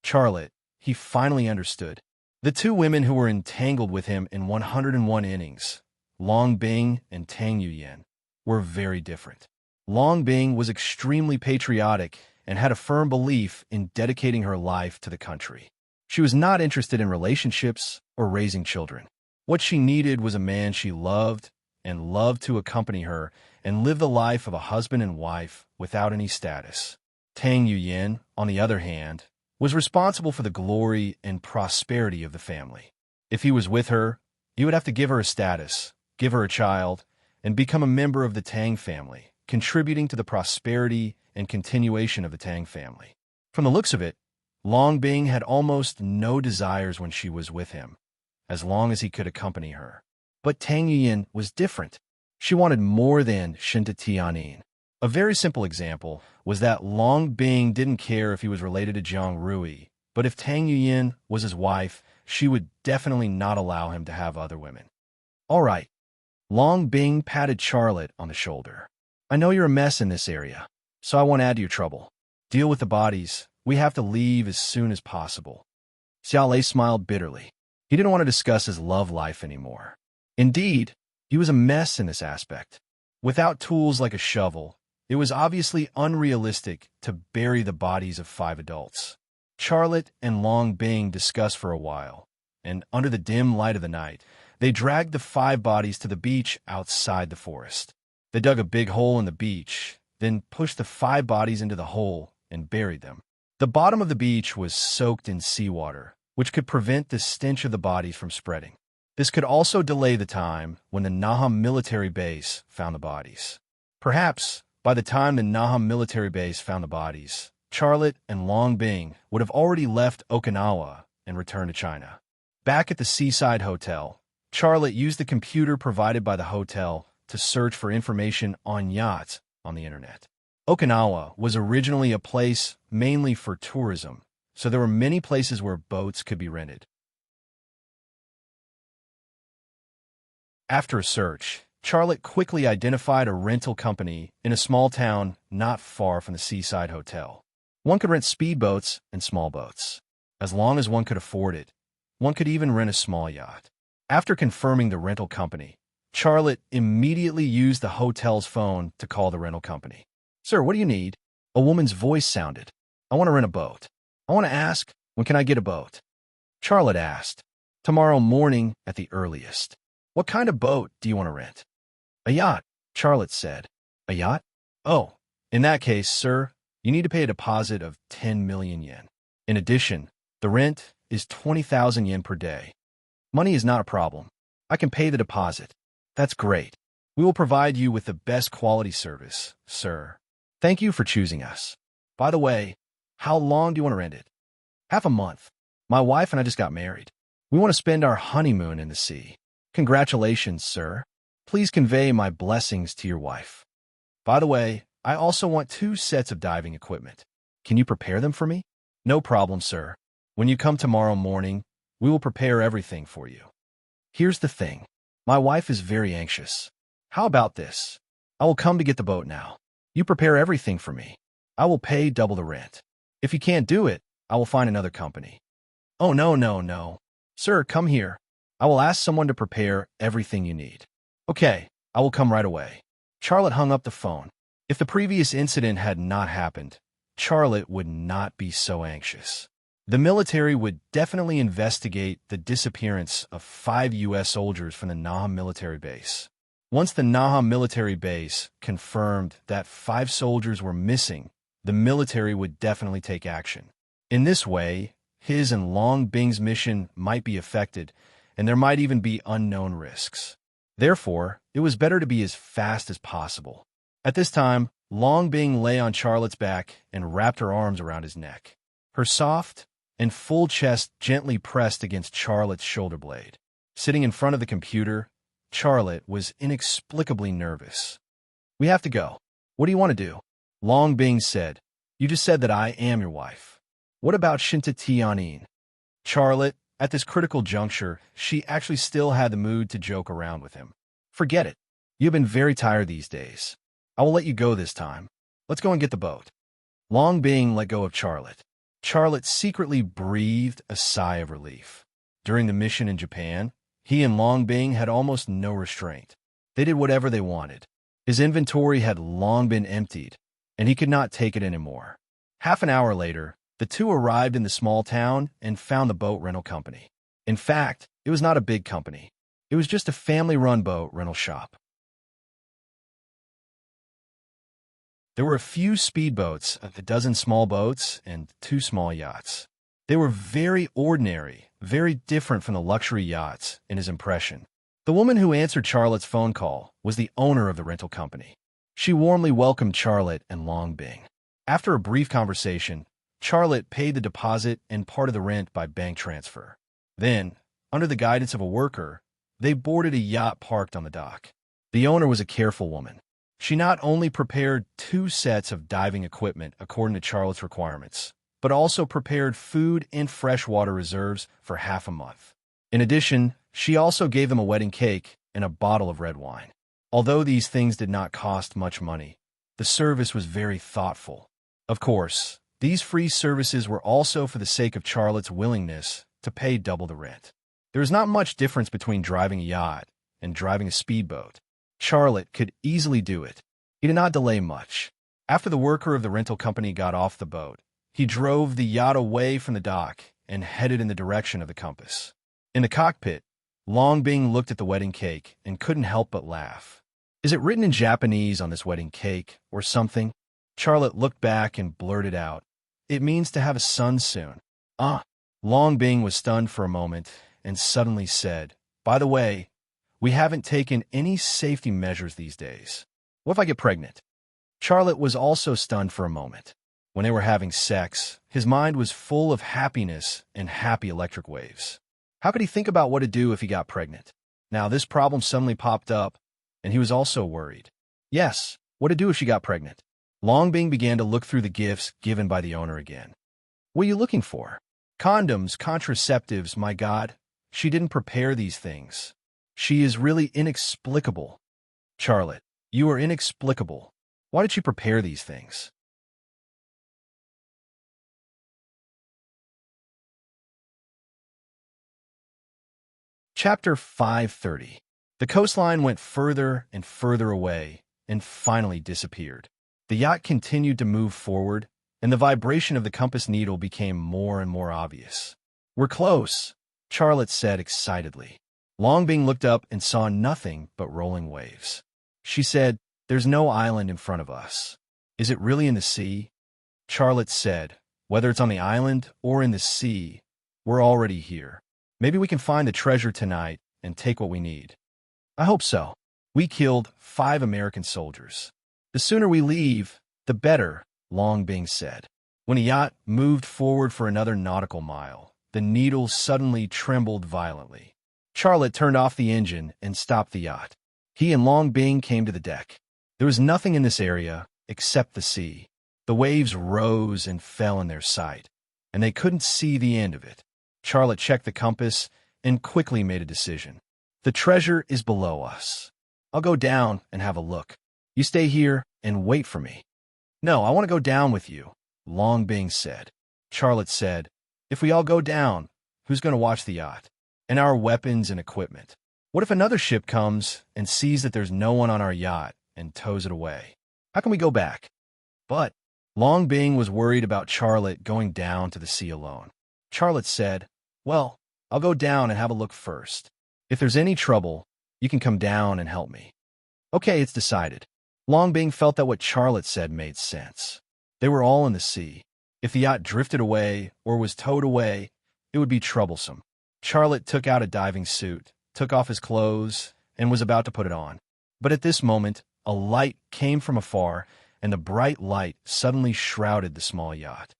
Charlotte, he finally understood. The two women who were entangled with him in 101 innings, Long Bing and Tang Yuyan, were very different. Long Bing was extremely patriotic and had a firm belief in dedicating her life to the country. She was not interested in relationships or raising children. What she needed was a man she loved and loved to accompany her and live the life of a husband and wife without any status. Tang Yuyan, on the other hand, was responsible for the glory and prosperity of the family. If he was with her, he would have to give her a status, give her a child, and become a member of the Tang family, contributing to the prosperity and continuation of the Tang family. From the looks of it, Long Bing had almost no desires when she was with him, as long as he could accompany her. But Tang Yuyan was different. She wanted more than Shinta Tianin. A very simple example was that Long Bing didn't care if he was related to Jiang Rui, but if Tang Yuyan was his wife, she would definitely not allow him to have other women. All right. Long Bing patted Charlotte on the shoulder. I know you're a mess in this area, so I won't add to your trouble. Deal with the bodies. We have to leave as soon as possible. Xiao Lei smiled bitterly. He didn't want to discuss his love life anymore. Indeed, he was a mess in this aspect. Without tools like a shovel, it was obviously unrealistic to bury the bodies of 5 adults. Charlotte and Long Bing discussed for a while, and under the dim light of the night, they dragged the 5 bodies to the beach outside the forest. They dug a big hole in the beach, then pushed the 5 bodies into the hole and buried them. The bottom of the beach was soaked in seawater, which could prevent the stench of the bodies from spreading. This could also delay the time when the Naham military base found the bodies. Perhaps, by the time the Naham military base found the bodies, Charlotte and Long Bing would have already left Okinawa and returned to China. Back at the seaside hotel, Charlotte used the computer provided by the hotel to search for information on yachts on the internet. Okinawa was originally a place mainly for tourism, so there were many places where boats could be rented. After a search, Charlotte quickly identified a rental company in a small town not far from the seaside hotel. One could rent speedboats and small boats. As long as one could afford it, one could even rent a small yacht. After confirming the rental company, Charlotte immediately used the hotel's phone to call the rental company. "Sir, what do you need?" A woman's voice sounded. "I want to rent a boat. I want to ask, when can I get a boat?" Charlotte asked. "Tomorrow morning at the earliest." "What kind of boat do you want to rent?" "A yacht," Charlotte said. "A yacht? Oh, in that case, sir, you need to pay a deposit of 10 million yen. In addition, the rent is 20,000 yen per day. Money is not a problem. I can pay the deposit." "That's great. We will provide you with the best quality service, sir. Thank you for choosing us. By the way, how long do you want to rent it?" "Half a month. My wife and I just got married. We want to spend our honeymoon in the sea." "Congratulations, sir. Please convey my blessings to your wife. By the way, I also want 2 sets of diving equipment. Can you prepare them for me?" "No problem, sir. When you come tomorrow morning, we will prepare everything for you." "Here's the thing. My wife is very anxious. How about this? I will come to get the boat now. You prepare everything for me. I will pay double the rent. If you can't do it, I will find another company." "Oh, no, no, no. Sir, come here. I will ask someone to prepare everything you need." "Okay, I will come right away." Charlotte hung up the phone. If the previous incident had not happened, Charlotte would not be so anxious. The military would definitely investigate the disappearance of 5 U.S. soldiers from the Naham military base. Once the Naham military base confirmed that 5 soldiers were missing, the military would definitely take action. In this way, his and Long Bing's mission might be affected, and there might even be unknown risks. Therefore, it was better to be as fast as possible. At this time, Long Bing lay on Charlotte's back and wrapped her arms around his neck. Her soft and full chest gently pressed against Charlotte's shoulder blade. Sitting in front of the computer, Charlotte was inexplicably nervous. "We have to go. What do you want to do?" Long Bing said. "You just said that I am your wife. What about Shinta Tianin?" Charlotte, at this critical juncture, she actually still had the mood to joke around with him. "Forget it. You've been very tired these days. I will let you go this time. Let's go and get the boat." Long Bing let go of Charlotte. Charlotte secretly breathed a sigh of relief. During the mission in Japan, he and Long Bing had almost no restraint. They did whatever they wanted. His inventory had long been emptied, and he could not take it anymore. Half an hour later, the two arrived in the small town and found the boat rental company. In fact, it was not a big company. It was just a family-run boat rental shop. There were a few speedboats, a dozen small boats, and 2 small yachts. They were very ordinary, very different from the luxury yachts, in his impression. The woman who answered Charlotte's phone call was the owner of the rental company. She warmly welcomed Charlotte and Long Bing. After a brief conversation, Charlotte paid the deposit and part of the rent by bank transfer. Then, under the guidance of a worker, they boarded a yacht parked on the dock. The owner was a careful woman. She not only prepared 2 sets of diving equipment according to Charlotte's requirements, but also prepared food and freshwater reserves for half a month. In addition, she also gave them a wedding cake and a bottle of red wine. Although these things did not cost much money, the service was very thoughtful. Of course, these free services were also for the sake of Charlotte's willingness to pay double the rent. There is not much difference between driving a yacht and driving a speedboat. Charlotte could easily do it. He did not delay much. After the worker of the rental company got off the boat, he drove the yacht away from the dock and headed in the direction of the compass. In the cockpit, Long Bing looked at the wedding cake and couldn't help but laugh. "Is it written in Japanese on this wedding cake, or something?" Charlotte looked back and blurted out, "It means to have a son soon." "Ah." Long Bing was stunned for a moment and suddenly said, "By the way, we haven't taken any safety measures these days. What if I get pregnant?" Charlotte was also stunned for a moment. When they were having sex, his mind was full of happiness and happy electric waves. How could he think about what to do if he got pregnant? Now this problem suddenly popped up, and he was also worried. Yes, what to do if she got pregnant? Long Bing began to look through the gifts given by the owner again. "What are you looking for?" "Condoms, contraceptives, my God. She didn't prepare these things. She is really inexplicable." "Charlotte, you are inexplicable. Why did she prepare these things?" Chapter 530. The coastline went further and further away and finally disappeared. The yacht continued to move forward, and the vibration of the compass needle became more and more obvious. "We're close," Charlotte said excitedly. Long Bing looked up and saw nothing but rolling waves. She said, "There's no island in front of us. Is it really in the sea?" Charlotte said, "Whether it's on the island or in the sea, we're already here. Maybe we can find the treasure tonight and take what we need." "I hope so. We killed 5 American soldiers. The sooner we leave, the better," Long Bing said. When the yacht moved forward for another nautical mile, the needle suddenly trembled violently. Charlotte turned off the engine and stopped the yacht. He and Long Bing came to the deck. There was nothing in this area except the sea. The waves rose and fell in their sight, and they couldn't see the end of it. Charlotte checked the compass and quickly made a decision. "The treasure is below us. I'll go down and have a look. You stay here and wait for me." "No, I want to go down with you," Long Bing said. Charlotte said, "If we all go down, who's going to watch the yacht? And our weapons and equipment? What if another ship comes and sees that there's no one on our yacht and tows it away? How can we go back?" But Long Bing was worried about Charlotte going down to the sea alone. Charlotte said, "Well, I'll go down and have a look first. If there's any trouble, you can come down and help me." "Okay, it's decided." Long Bing felt that what Charlotte said made sense. They were all in the sea. If the yacht drifted away or was towed away, it would be troublesome. Charlotte took out a diving suit, took off his clothes, and was about to put it on. But at this moment, a light came from afar, and the bright light suddenly shrouded the small yacht.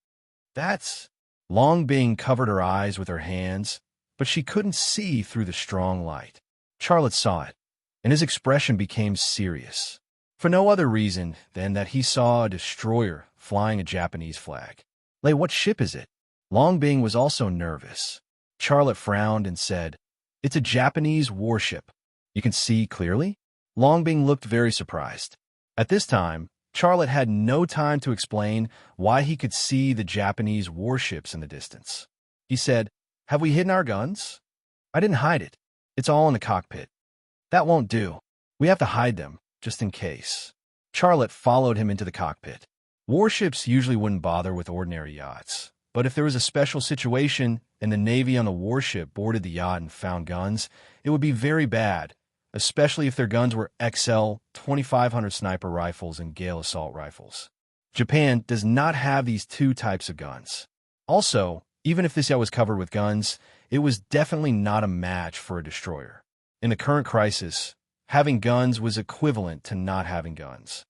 That's... Long Bing covered her eyes with her hands, but she couldn't see through the strong light. Charlotte saw it, and his expression became serious, for no other reason than that he saw a destroyer flying a Japanese flag. "Lei, what ship is it?" Long Bing was also nervous. Charlotte frowned and said, "It's a Japanese warship. You can see clearly?" Long Bing looked very surprised. At this time, Charlotte had no time to explain why he could see the Japanese warships in the distance. He said, "Have we hidden our guns?" "I didn't hide it. It's all in the cockpit." "That won't do. We have to hide them, just in case." Charlotte followed him into the cockpit. Warships usually wouldn't bother with ordinary yachts, but if there was a special situation and the Navy on the warship boarded the yacht and found guns, it would be very bad, especially if their guns were XL 2500 sniper rifles and Gale assault rifles. Japan does not have these two types of guns. Also, even if this yacht was covered with guns, it was definitely not a match for a destroyer. In the current crisis, having guns was equivalent to not having guns.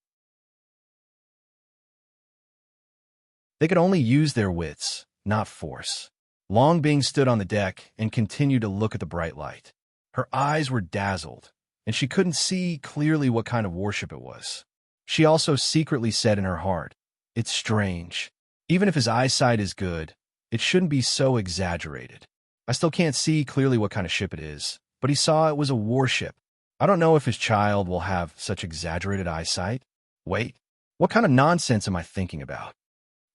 They could only use their wits, not force. Long Bing stood on the deck and continued to look at the bright light. Her eyes were dazzled, and she couldn't see clearly what kind of warship it was. She also secretly said in her heart, "It's strange. Even if his eyesight is good, it shouldn't be so exaggerated. I still can't see clearly what kind of ship it is, but he saw it was a warship. I don't know if his child will have such exaggerated eyesight. Wait, what kind of nonsense am I thinking about?"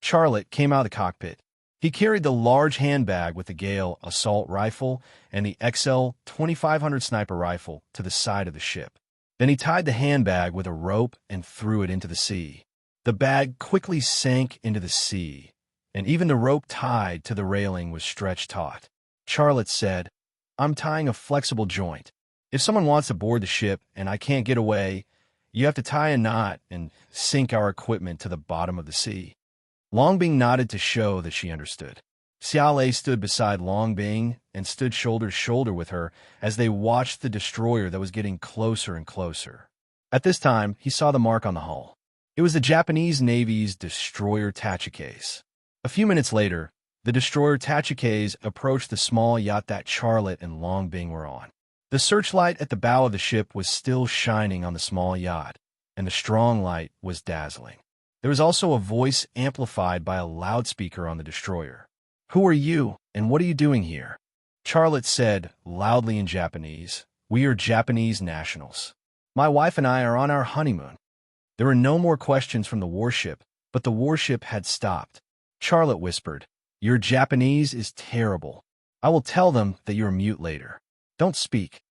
Charlotte came out of the cockpit. He carried the large handbag with the Gale assault rifle and the XL 2500 sniper rifle to the side of the ship. Then he tied the handbag with a rope and threw it into the sea. The bag quickly sank into the sea, and even the rope tied to the railing was stretched taut. Charlotte said, "I'm tying a flexible joint. If someone wants to board the ship and I can't get away, you have to tie a knot and sink our equipment to the bottom of the sea." Long Bing nodded to show that she understood. Xiao Lei stood beside Long Bing and stood shoulder to shoulder with her as they watched the destroyer that was getting closer and closer. At this time, he saw the mark on the hull. It was the Japanese Navy's destroyer Tachikase. A few minutes later, the destroyer Tachikase approached the small yacht that Charlotte and Long Bing were on. The searchlight at the bow of the ship was still shining on the small yacht, and the strong light was dazzling. There was also a voice amplified by a loudspeaker on the destroyer. "Who are you, and what are you doing here?" Charlotte said, loudly in Japanese, "We are Japanese nationals. My wife and I are on our honeymoon." There were no more questions from the warship, but the warship had stopped. Charlotte whispered, "Your Japanese is terrible. I will tell them that you are mute later. Don't speak."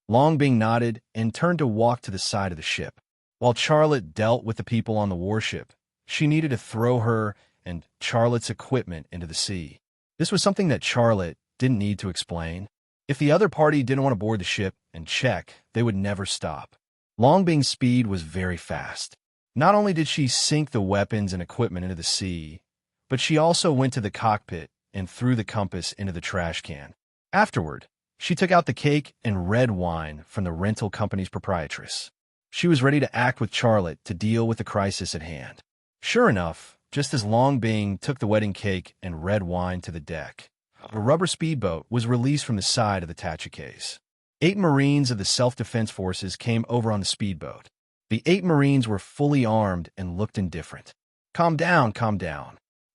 Long Bing nodded and turned to walk to the side of the ship. While Charlotte dealt with the people on the warship, she needed to throw her and Charlotte's equipment into the sea. This was something that Charlotte didn't need to explain. If the other party didn't want to board the ship and check, they would never stop. Long Bing's speed was very fast. Not only did she sink the weapons and equipment into the sea, but she also went to the cockpit and threw the compass into the trash can. Afterward, she took out the cake and red wine from the rental company's proprietress. She was ready to act with Charlotte to deal with the crisis at hand. Sure enough, just as Long Bing took the wedding cake and red wine to the deck, a rubber speedboat was released from the side of the Tachikase. 8 Marines of the Self-Defense Forces came over on the speedboat. The 8 Marines were fully armed and looked indifferent. Calm down,"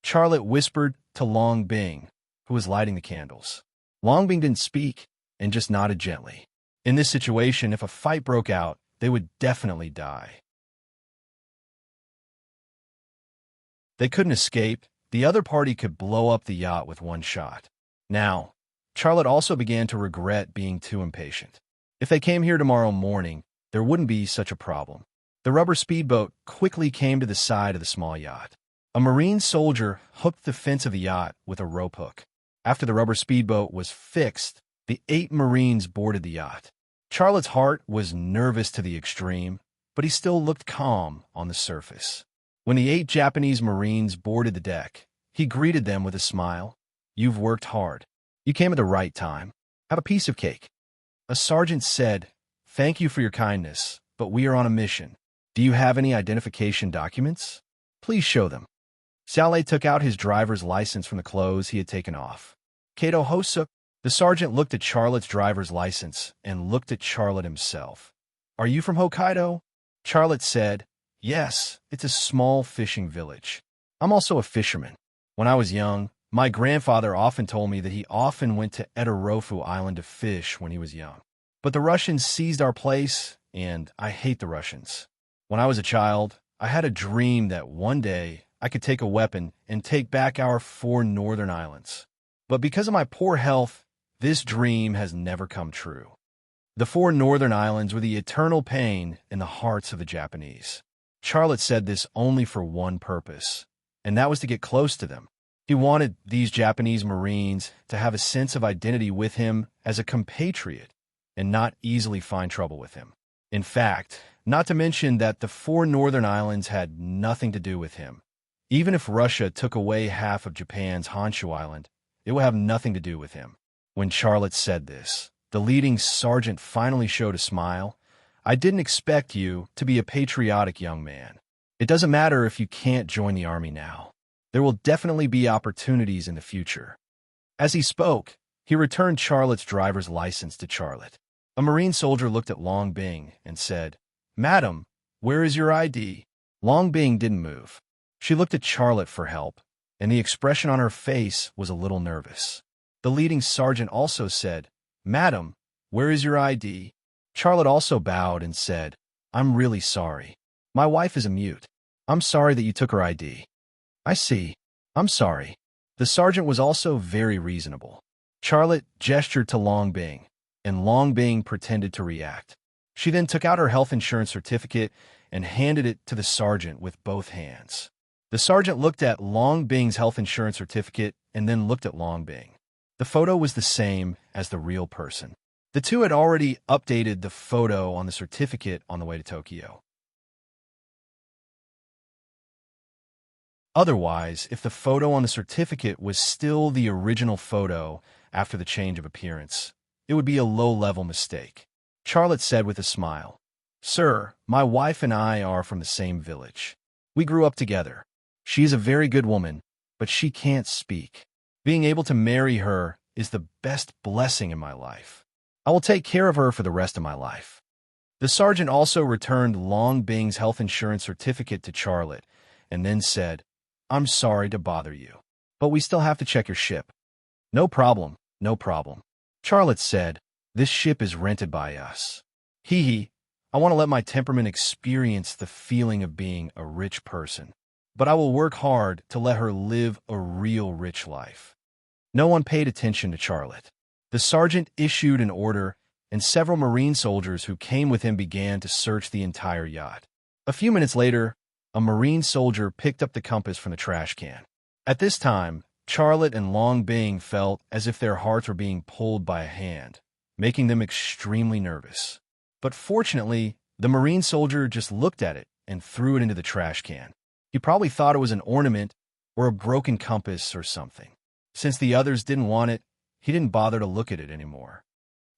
Charlotte whispered to Long Bing, who was lighting the candles. Long Bing didn't speak and just nodded gently. In this situation, if a fight broke out, they would definitely die. They couldn't escape. The other party could blow up the yacht with one shot. Now, Charlotte also began to regret being too impatient. If they came here tomorrow morning, there wouldn't be such a problem. The rubber speedboat quickly came to the side of the small yacht. A Marine soldier hooked the fence of the yacht with a rope hook. After the rubber speedboat was fixed, the 8 Marines boarded the yacht. Charlotte's heart was nervous to the extreme, but he still looked calm on the surface. When the 8 Japanese Marines boarded the deck, he greeted them with a smile. "You've worked hard. You came at the right time. Have a piece of cake. A sergeant said, "Thank you for your kindness, but we are on a mission. Do you have any identification documents? Please show them." Xiaolei took out his driver's license from the clothes he had taken off. Kato Hosa, the sergeant looked at Charlotte's driver's license and looked at Charlotte himself. "Are you from Hokkaido?" Charlotte said, "Yes, it's a small fishing village. I'm also a fisherman. When I was young, my grandfather often told me that he often went to Etarofu Island to fish when he was young. But the Russians seized our place, and I hate the Russians. When I was a child, I had a dream that one day I could take a weapon and take back our 4 northern islands. But because of my poor health, this dream has never come true. The 4 northern islands were the eternal pain in the hearts of the Japanese." Charlotte said this only for one purpose, and that was to get close to them. He wanted these Japanese Marines to have a sense of identity with him as a compatriot and not easily find trouble with him. In fact, not to mention that the 4 northern islands had nothing to do with him. Even if Russia took away half of Japan's Honshu Island, it would have nothing to do with him. When Charlotte said this, the leading sergeant finally showed a smile. "I didn't expect you to be a patriotic young man. It doesn't matter if you can't join the army now. There will definitely be opportunities in the future." As he spoke, he returned Charlotte's driver's license to Charlotte. A Marine soldier looked at Long Bing and said, "Madam, where is your ID?" Long Bing didn't move. She looked at Charlotte for help, and the expression on her face was a little nervous. The leading sergeant also said, "Madam, where is your ID?" Charlotte also bowed and said, "I'm really sorry. My wife is a mute. I'm sorry that you took her ID." "I see. I'm sorry." The sergeant was also very reasonable. Charlotte gestured to Long Bing, and Long Bing pretended to react. She then took out her health insurance certificate and handed it to the sergeant with both hands. The sergeant looked at Long Bing's health insurance certificate and then looked at Long Bing. The photo was the same as the real person. The two had already updated the photo on the certificate on the way to Tokyo. Otherwise, if the photo on the certificate was still the original photo after the change of appearance, it would be a low-level mistake. Charlotte said with a smile, "Sir, my wife and I are from the same village. We grew up together. She is a very good woman, but she can't speak. Being able to marry her is the best blessing in my life. I will take care of her for the rest of my life." The sergeant also returned Long Bing's health insurance certificate to Charlotte and then said, "I'm sorry to bother you, but we still have to check your ship." "No problem, no problem." Charlotte said, "This ship is rented by us. Hee hee, I want to let my temperament experience the feeling of being a rich person. But I will work hard to let her live a real rich life." No one paid attention to Charlotte. The sergeant issued an order, and several Marine soldiers who came with him began to search the entire yacht. A few minutes later, a Marine soldier picked up the compass from the trash can. At this time, Charlotte and Long Bing felt as if their hearts were being pulled by a hand, making them extremely nervous. But fortunately, the Marine soldier just looked at it and threw it into the trash can. He probably thought it was an ornament or a broken compass or something. Since the others didn't want it, he didn't bother to look at it anymore.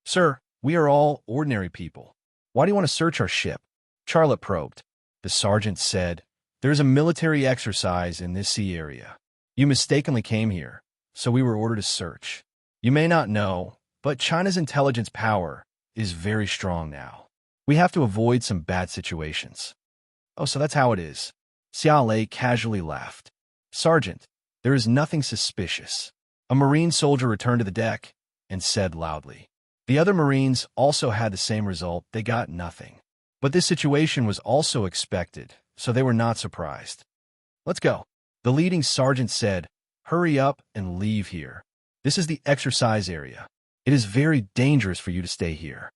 "Sir, we are all ordinary people. Why do you want to search our ship?" Charlotte probed. The sergeant said, "There is a military exercise in this sea area. You mistakenly came here, so we were ordered to search. You may not know, but China's intelligence power is very strong now. We have to avoid some bad situations." "Oh, so that's how it is." Xiaolei casually laughed. "Sergeant, there is nothing suspicious." A Marine soldier returned to the deck and said loudly. The other Marines also had the same result. They got nothing. But this situation was also expected, so they were not surprised. "Let's go." The leading sergeant said, "Hurry up and leave here. This is the exercise area. It is very dangerous for you to stay here."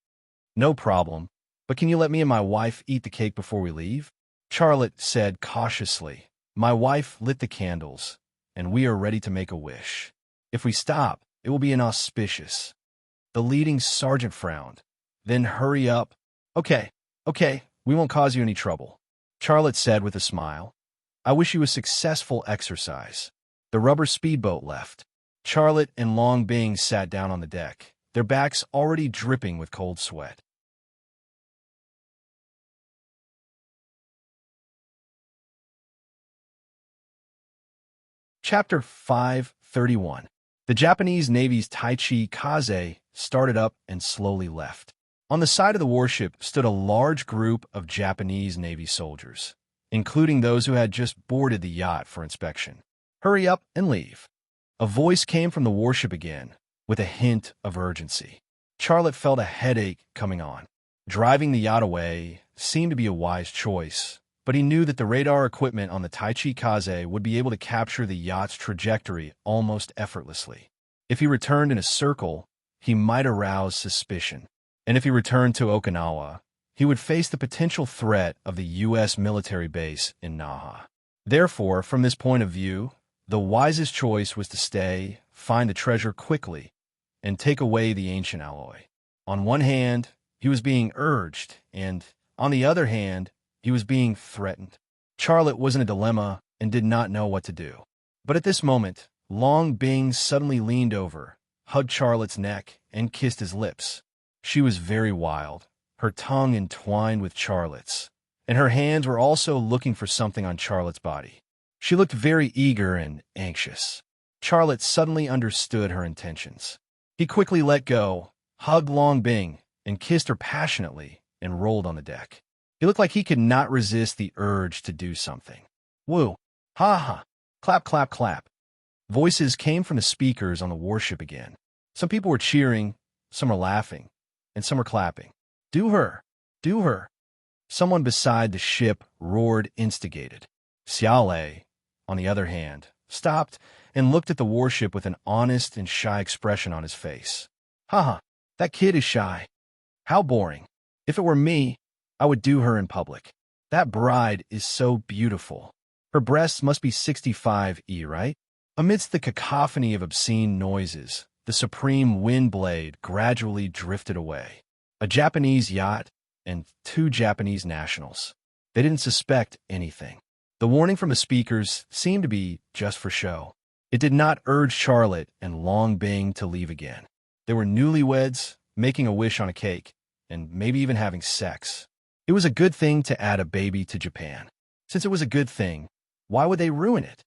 "No problem, but can you let me and my wife eat the cake before we leave?" Charlotte said cautiously, "My wife lit the candles, and we are ready to make a wish. If we stop, it will be inauspicious." The leading sergeant frowned. "Then hurry up." Okay, we won't cause you any trouble," Charlotte said with a smile. "I wish you a successful exercise." The rubber speedboat left. Charlotte and Long Bing sat down on the deck. their backs already dripping with cold sweat. Chapter 531. The Japanese Navy's Taichi Kaze started up and slowly left. On the side of the warship stood a large group of Japanese Navy soldiers, including those who had just boarded the yacht for inspection. "Hurry up and leave." A voice came from the warship again, with a hint of urgency. Charlotte felt a headache coming on. Driving the yacht away seemed to be a wise choice, but he knew that the radar equipment on the Taichi Kaze would be able to capture the yacht's trajectory almost effortlessly. If he returned in a circle, he might arouse suspicion. And if he returned to Okinawa, he would face the potential threat of the U.S. military base in Naha. Therefore, from this point of view, the wisest choice was to stay, find the treasure quickly, and take away the ancient alloy. On one hand, he was being urged, and, on the other hand, he was being threatened. Charlotte was in a dilemma and did not know what to do. But at this moment, Long Bing suddenly leaned over, hugged Charlotte's neck, and kissed his lips. She was very wild, her tongue entwined with Charlotte's, and her hands were also looking for something on Charlotte's body. She looked very eager and anxious. Charlotte suddenly understood her intentions. He quickly let go, hugged Long Bing, and kissed her passionately, and rolled on the deck. He looked like he could not resist the urge to do something. Woo! Ha ha! Clap, clap, clap. Voices came from the speakers on the warship again. Some people were cheering, some were laughing, and some were clapping. "Do her! Do her!" Someone beside the ship roared, instigated. Xiaolei, on the other hand, stopped and looked at the warship with an honest and shy expression on his face. "Haha, that kid is shy. How boring. If it were me, I would do her in public. That bride is so beautiful. Her breasts must be 65E, right?" Amidst the cacophony of obscene noises, the supreme wind blade gradually drifted away. A Japanese yacht and 2 Japanese nationals. They didn't suspect anything. The warning from the speakers seemed to be just for show. It did not urge Charlotte and Long Bing to leave again. They were newlyweds, making a wish on a cake, and maybe even having sex. It was a good thing to add a baby to Japan. Since it was a good thing, why would they ruin it?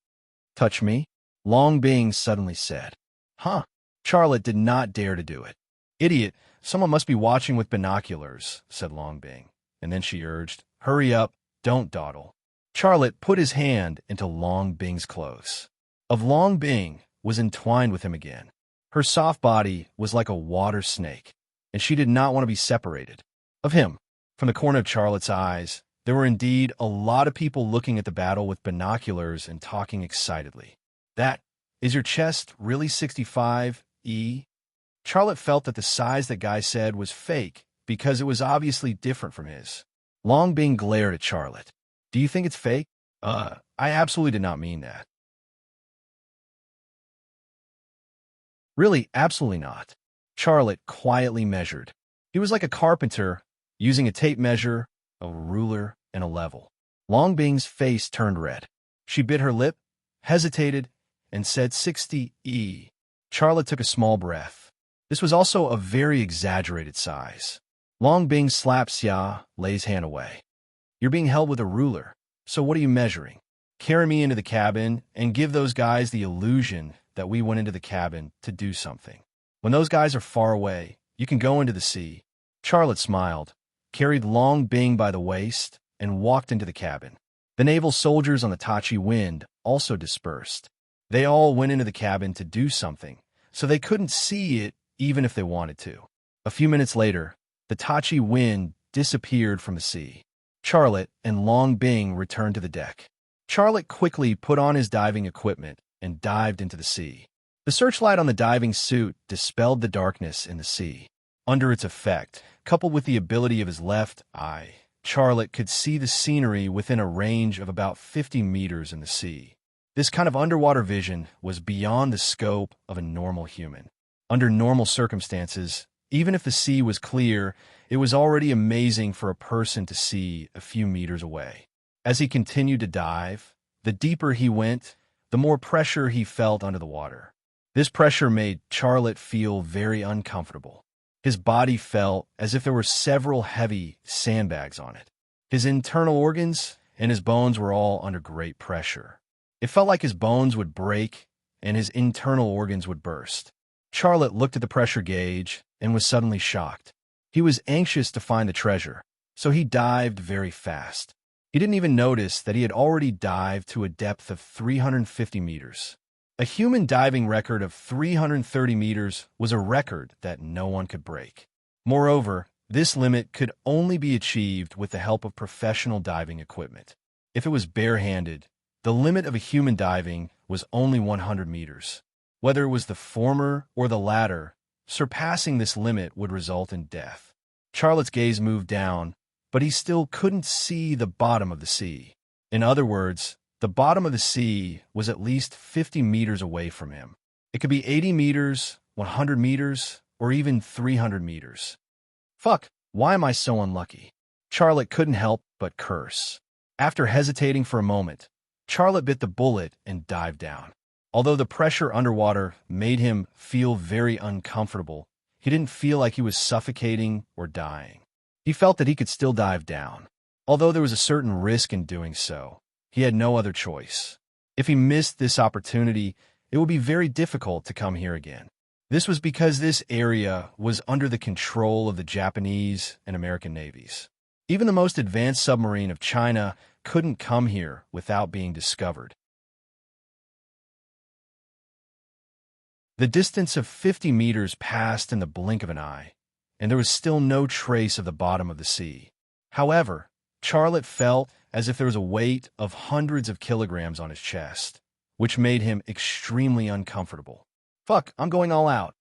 "Touch me," Long Bing suddenly said. "Huh." Charlotte did not dare to do it. "Idiot, someone must be watching with binoculars," said Long Bing, and then she urged, "Hurry up, don't dawdle." Charlotte put his hand into Long Bing's clothes. Of Long Bing was entwined with him again. Her soft body was like a water snake, and she did not want to be separated. Of him, from the corner of Charlotte's eyes, there were indeed a lot of people looking at the battle with binoculars and talking excitedly. "That, is your chest really 65E? Charlotte felt that the size that guy said was fake because it was obviously different from his. Long Bing glared at Charlotte. "Do you think it's fake?" I absolutely did not mean that." "Really, absolutely not." Charlotte quietly measured. He was like a carpenter, using a tape measure, a ruler, and a level. Long Bing's face turned red. She bit her lip, hesitated, and said 60E. Charlotte took a small breath. This was also a very exaggerated size. Long Bing slapped Xia Lei's hand away. "You're being held with a ruler, so what are you measuring? Carry me into the cabin and give those guys the illusion that we went into the cabin to do something. When those guys are far away, you can go into the sea." Charlotte smiled, carried Long Bing by the waist, and walked into the cabin. The naval soldiers on the Tachi Wind also dispersed. They all went into the cabin to do something, so they couldn't see it even if they wanted to. A few minutes later, the Tachi Wind disappeared from the sea. Charlotte and Long Bing returned to the deck. Charlotte quickly put on his diving equipment and dived into the sea. The searchlight on the diving suit dispelled the darkness in the sea. Under its effect, coupled with the ability of his left eye, Charlotte could see the scenery within a range of about 50 meters in the sea. This kind of underwater vision was beyond the scope of a normal human. Under normal circumstances, even if the sea was clear, it was already amazing for a person to see a few meters away. As he continued to dive, the deeper he went, the more pressure he felt under the water. This pressure made Charlotte feel very uncomfortable. His body felt as if there were several heavy sandbags on it. His internal organs and his bones were all under great pressure. It felt like his bones would break and his internal organs would burst. Charlotte looked at the pressure gauge and was suddenly shocked. He was anxious to find the treasure, so he dived very fast. He didn't even notice that he had already dived to a depth of 350 meters. A human diving record of 330 meters was a record that no one could break. Moreover, this limit could only be achieved with the help of professional diving equipment. If it was barehanded, the limit of a human diving was only 100 meters. Whether it was the former or the latter, surpassing this limit would result in death. Charlotte's gaze moved down, but he still couldn't see the bottom of the sea. In other words, the bottom of the sea was at least 50 meters away from him. It could be 80 meters, 100 meters, or even 300 meters. Fuck, why am I so unlucky? Charlotte couldn't help but curse. After hesitating for a moment, Charlotte bit the bullet and dived down. Although the pressure underwater made him feel very uncomfortable, he didn't feel like he was suffocating or dying. He felt that he could still dive down. Although there was a certain risk in doing so, he had no other choice. If he missed this opportunity, it would be very difficult to come here again. This was because this area was under the control of the Japanese and American navies. Even the most advanced submarine of China couldn't come here without being discovered. The distance of 50 meters passed in the blink of an eye, and there was still no trace of the bottom of the sea. However, Charlotte felt as if there was a weight of hundreds of kilograms on his chest, which made him extremely uncomfortable. Fuck, I'm going all out.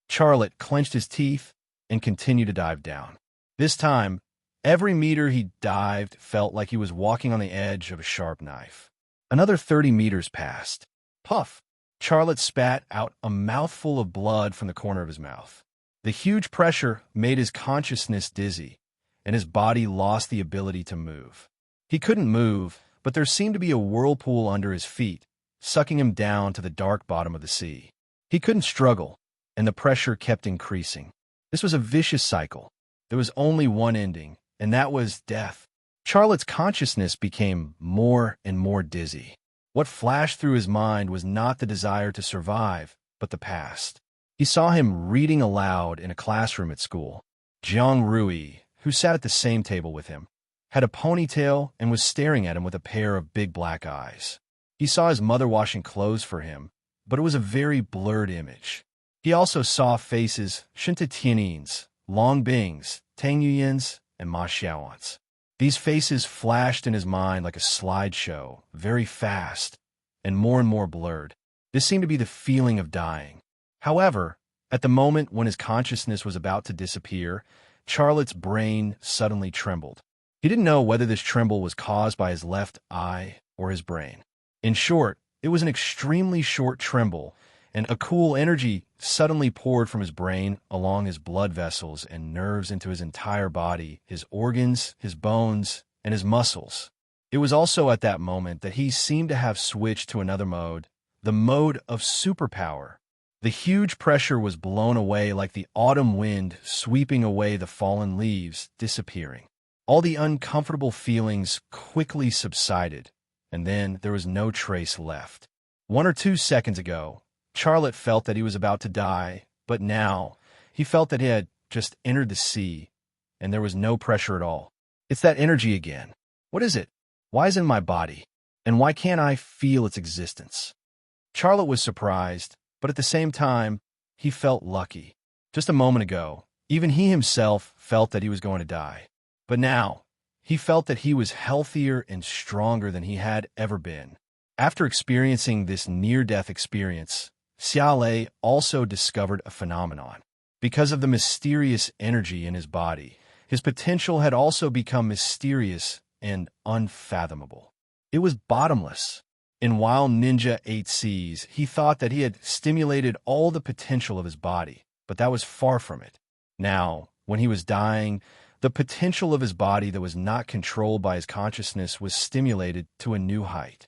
Charlotte clenched his teeth and continued to dive down. This time, every meter he dived felt like he was walking on the edge of a sharp knife. Another 30 meters passed. Puff! Charlotte spat out a mouthful of blood from the corner of his mouth. The huge pressure made his consciousness dizzy, and his body lost the ability to move. He couldn't move, but there seemed to be a whirlpool under his feet, sucking him down to the dark bottom of the sea. He couldn't struggle, and the pressure kept increasing. This was a vicious cycle. There was only one ending, and that was death. Charlotte's consciousness became more and more dizzy. What flashed through his mind was not the desire to survive, but the past. He saw him reading aloud in a classroom at school. Jiang Rui, who sat at the same table with him, had a ponytail and was staring at him with a pair of big black eyes. He saw his mother washing clothes for him, but it was a very blurred image. He also saw faces Shinta Tianins, Long Bings, Tang Yuyins, and Ma Xiaoans. These faces flashed in his mind like a slideshow, very fast, and more blurred. This seemed to be the feeling of dying. However, at the moment when his consciousness was about to disappear, Charlotte's brain suddenly trembled. He didn't know whether this tremble was caused by his left eye or his brain. In short, it was an extremely short tremble, and a cool energy suddenly poured from his brain along his blood vessels and nerves into his entire body, his organs, his bones, and his muscles. It was also at that moment that he seemed to have switched to another mode, the mode of superpower. The huge pressure was blown away like the autumn wind sweeping away the fallen leaves, disappearing. All the uncomfortable feelings quickly subsided, and then there was no trace left. 1 or 2 seconds ago, Charlotte felt that he was about to die, but now he felt that he had just entered the sea, and there was no pressure at all. It's that energy again. What is it? Why is it in my body? And why can't I feel its existence? Charlotte was surprised, but at the same time, he felt lucky. Just a moment ago, even he himself felt that he was going to die. But now, he felt that he was healthier and stronger than he had ever been. After experiencing this near-death experience, Xiaolei also discovered a phenomenon. Because of the mysterious energy in his body, his potential had also become mysterious and unfathomable. It was bottomless. And while Ninja ate seas, he thought that he had stimulated all the potential of his body, but that was far from it. Now, when he was dying, the potential of his body that was not controlled by his consciousness was stimulated to a new height.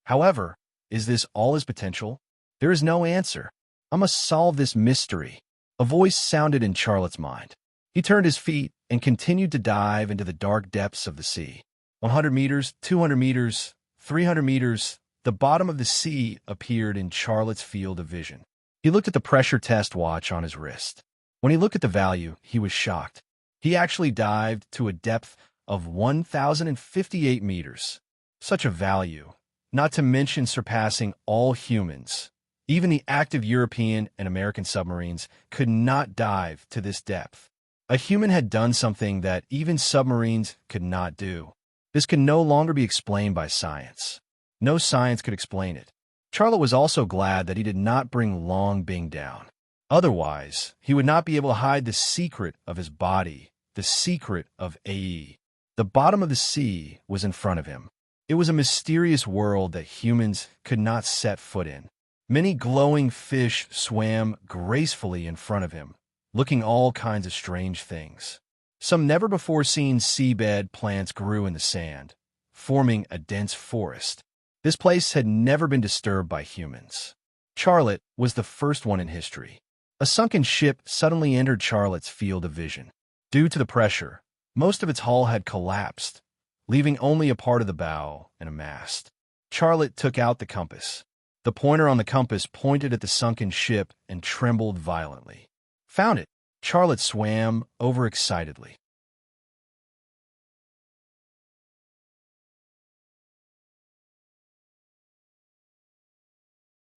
However, is this all his potential? There is no answer. I must solve this mystery. A voice sounded in Charlotte's mind. He turned his feet and continued to dive into the dark depths of the sea. 100 meters, 200 meters, 300 meters, the bottom of the sea appeared in Charlotte's field of vision. He looked at the pressure test watch on his wrist. When he looked at the value, he was shocked. He actually dived to a depth of 1,058 meters. Such a value, not to mention surpassing all humans. Even the active European and American submarines could not dive to this depth. A human had done something that even submarines could not do. This could no longer be explained by science. No science could explain it. Charlotte was also glad that he did not bring Long Bing down. Otherwise, he would not be able to hide the secret of his body, the secret of AE. The bottom of the sea was in front of him. It was a mysterious world that humans could not set foot in. Many glowing fish swam gracefully in front of him, looking all kinds of strange things. Some never-before-seen seabed plants grew in the sand, forming a dense forest. This place had never been disturbed by humans. Charlotte was the first one in history. A sunken ship suddenly entered Charlotte's field of vision. Due to the pressure, most of its hull had collapsed, leaving only a part of the bow and a mast. Charlotte took out the compass. The pointer on the compass pointed at the sunken ship and trembled violently. Found it! Charlotte swam overexcitedly.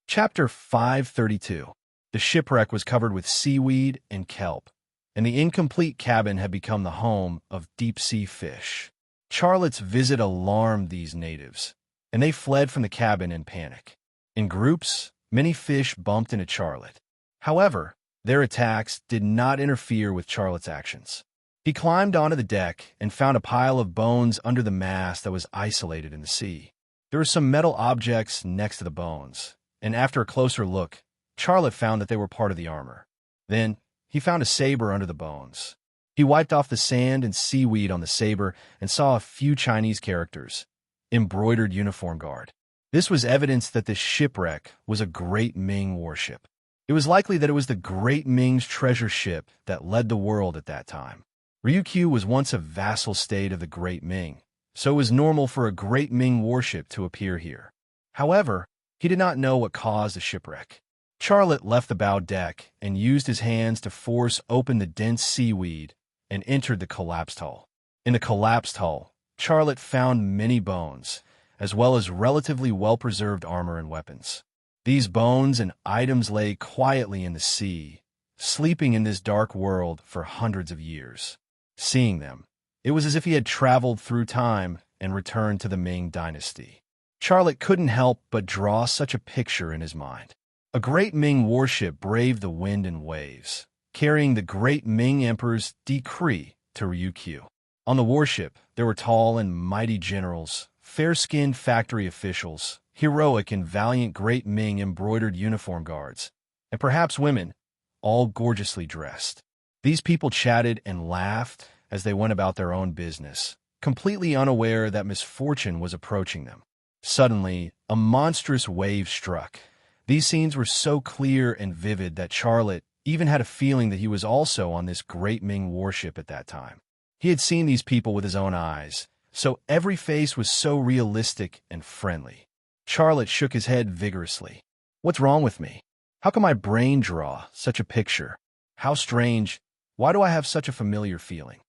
Chapter 532. The shipwreck was covered with seaweed and kelp, and the incomplete cabin had become the home of deep-sea fish. Charlotte's visit alarmed these natives, and they fled from the cabin in panic. In groups, many fish bumped into Charlotte. However, their attacks did not interfere with Charlotte's actions. He climbed onto the deck and found a pile of bones under the mast that was isolated in the sea. There were some metal objects next to the bones, and after a closer look, Charlotte found that they were part of the armor. Then, he found a saber under the bones. He wiped off the sand and seaweed on the saber and saw a few Chinese characters. Embroidered uniform guard. This was evidence that this shipwreck was a Great Ming warship. It was likely that it was the Great Ming's treasure ship that led the world at that time. Ryukyu was once a vassal state of the Great Ming, so it was normal for a Great Ming warship to appear here. However, he did not know what caused the shipwreck. Charlotte left the bow deck and used his hands to force open the dense seaweed and entered the collapsed hull. In the collapsed hull, Charlotte found many bones, as well as relatively well-preserved armor and weapons. These bones and items lay quietly in the sea, sleeping in this dark world for hundreds of years. Seeing them, it was as if he had traveled through time and returned to the Ming dynasty. Charlotte couldn't help but draw such a picture in his mind. A Great Ming warship braved the wind and waves, carrying the Great Ming Emperor's decree to Ryukyu. On the warship, there were tall and mighty generals, fair-skinned factory officials, heroic and valiant Great Ming embroidered uniform guards, and perhaps women, all gorgeously dressed. These people chatted and laughed as they went about their own business, completely unaware that misfortune was approaching them. Suddenly, a monstrous wave struck. These scenes were so clear and vivid that Charlotte even had a feeling that he was also on this Great Ming warship at that time. He had seen these people with his own eyes, so every face was so realistic and friendly. Charlotte shook his head vigorously. What's wrong with me? How can my brain draw such a picture? How strange. Why do I have such a familiar feeling?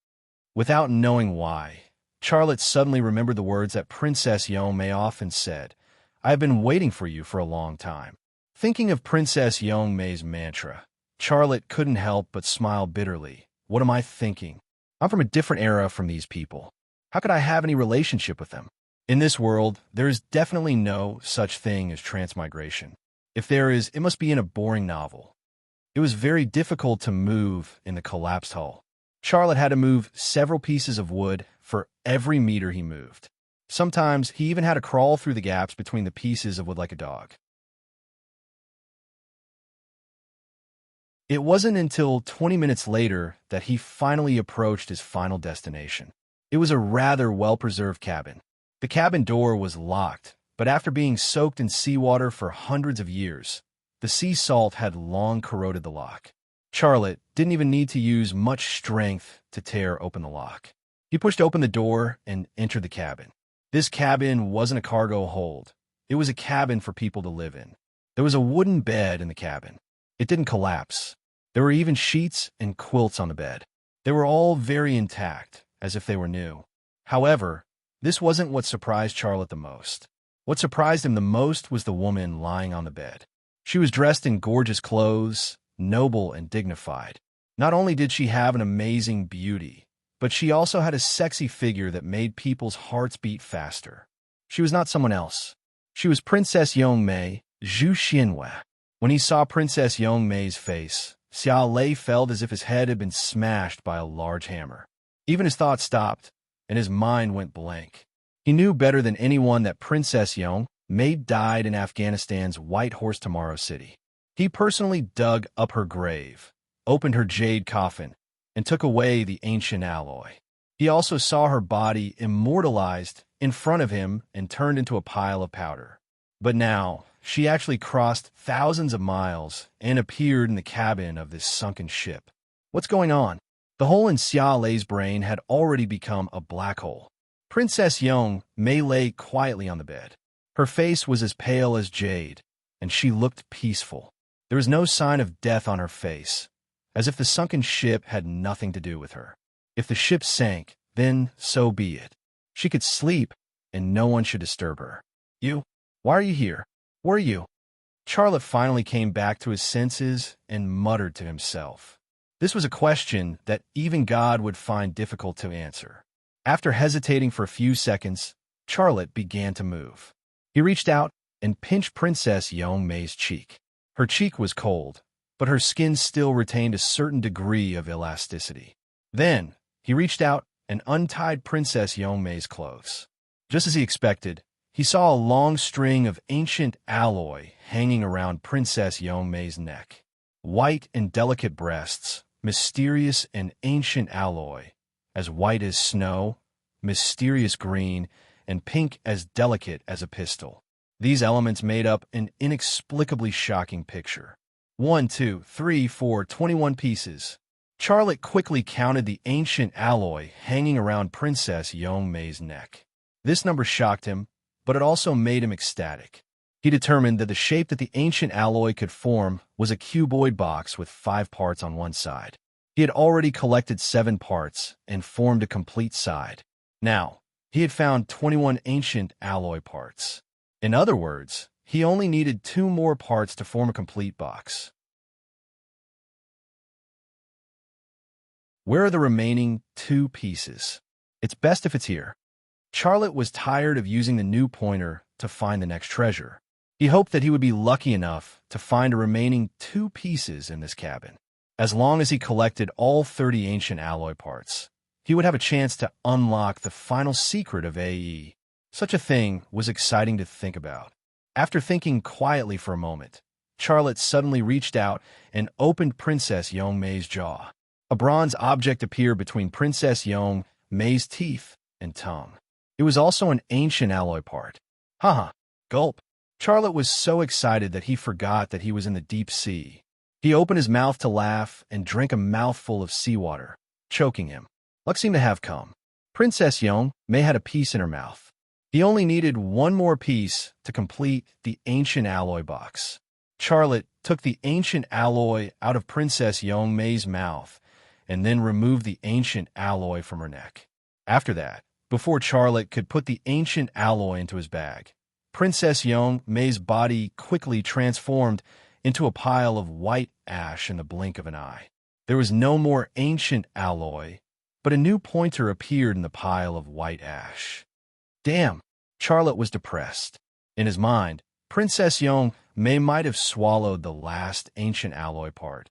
Without knowing why, Charlotte suddenly remembered the words that Princess Yongmei often said, "I have been waiting for you for a long time." Thinking of Princess Yongmei's mantra, Charlotte couldn't help but smile bitterly. What am I thinking? I'm from a different era from these people. How could I have any relationship with them? In this world, there is definitely no such thing as transmigration. If there is, it must be in a boring novel. It was very difficult to move in the collapsed hull. Charlotte had to move several pieces of wood for every meter he moved. Sometimes he even had to crawl through the gaps between the pieces of wood like a dog. It wasn't until 20 minutes later that he finally approached his final destination. It was a rather well-preserved cabin. The cabin door was locked, But after being soaked in seawater for hundreds of years, the sea salt had long corroded the lock. Charlotte didn't even need to use much strength to tear open the lock. He pushed open the door and entered the cabin. This cabin wasn't a cargo hold. It was a cabin for people to live in. There was a wooden bed in the cabin. It didn't collapse. There were even sheets and quilts on the bed. They were all very intact, as if they were new. However, this wasn't what surprised Charlotte the most. What surprised him the most was the woman lying on the bed. She was dressed in gorgeous clothes, noble and dignified. Not only did she have an amazing beauty, but she also had a sexy figure that made people's hearts beat faster. She was not someone else. She was Princess Yongmei, Zhu Xianhua. When he saw Princess Yongmei's face, Xia Lei felt as if his head had been smashed by a large hammer. Even his thoughts stopped, and his mind went blank. He knew better than anyone that Princess Yongmei died in Afghanistan's White Horse Tomorrow City. He personally dug up her grave, opened her jade coffin, and took away the ancient alloy. He also saw her body immortalized in front of him and turned into a pile of powder. But now, she actually crossed thousands of miles and appeared in the cabin of this sunken ship. What's going on? The hole in Xia Lei's brain had already become a black hole. Princess Yongmei lay quietly on the bed. Her face was as pale as jade, and she looked peaceful. There was no sign of death on her face, as if the sunken ship had nothing to do with her. If the ship sank, then so be it. She could sleep, and no one should disturb her. You? Why are you here? Where are you? Charlotte finally came back to his senses and muttered to himself. This was a question that even God would find difficult to answer. After hesitating for a few seconds, Charlotte began to move. He reached out and pinched Princess Yongmei's cheek. Her cheek was cold, but her skin still retained a certain degree of elasticity. Then, he reached out and untied Princess Yongmei's clothes. Just as he expected, he saw a long string of ancient alloy hanging around Princess Yongmei's neck. White and delicate breasts, mysterious and ancient alloy, as white as snow, mysterious green, and pink as delicate as a pistol. These elements made up an inexplicably shocking picture. 1, 2, 3, 4, 21 pieces. Charlotte quickly counted the ancient alloy hanging around Princess Yongmei's neck. This number shocked him, but it also made him ecstatic. He determined that the shape that the ancient alloy could form was a cuboid box with 5 parts on one side. He had already collected 7 parts and formed a complete side. Now, he had found 21 ancient alloy parts. In other words, he only needed 2 more parts to form a complete box. Where are the remaining 2 pieces? It's best if it's here. Charlotte was tired of using the new pointer to find the next treasure. He hoped that he would be lucky enough to find a remaining 2 pieces in this cabin. As long as he collected all 30 ancient alloy parts, he would have a chance to unlock the final secret of AE. Such a thing was exciting to think about. After thinking quietly for a moment, Charlotte suddenly reached out and opened Princess Yongmei's jaw. A bronze object appeared between Princess Yongmei's teeth and tongue. It was also an ancient alloy part. Haha, gulp. Charlotte was so excited that he forgot that he was in the deep sea. He opened his mouth to laugh and drank a mouthful of seawater, choking him. Luck seemed to have come. Princess Yongmei had a piece in her mouth. He only needed 1 more piece to complete the ancient alloy box. Charlotte took the ancient alloy out of Princess Yongmei's mouth and then removed the ancient alloy from her neck. After that, before Charlotte could put the ancient alloy into his bag, Princess Yongmei's body quickly transformed into a pile of white ash in the blink of an eye. There was no more ancient alloy, but a new pointer appeared in the pile of white ash. Damn, Charlotte was depressed. In his mind, Princess Yongmei might have swallowed the last ancient alloy part,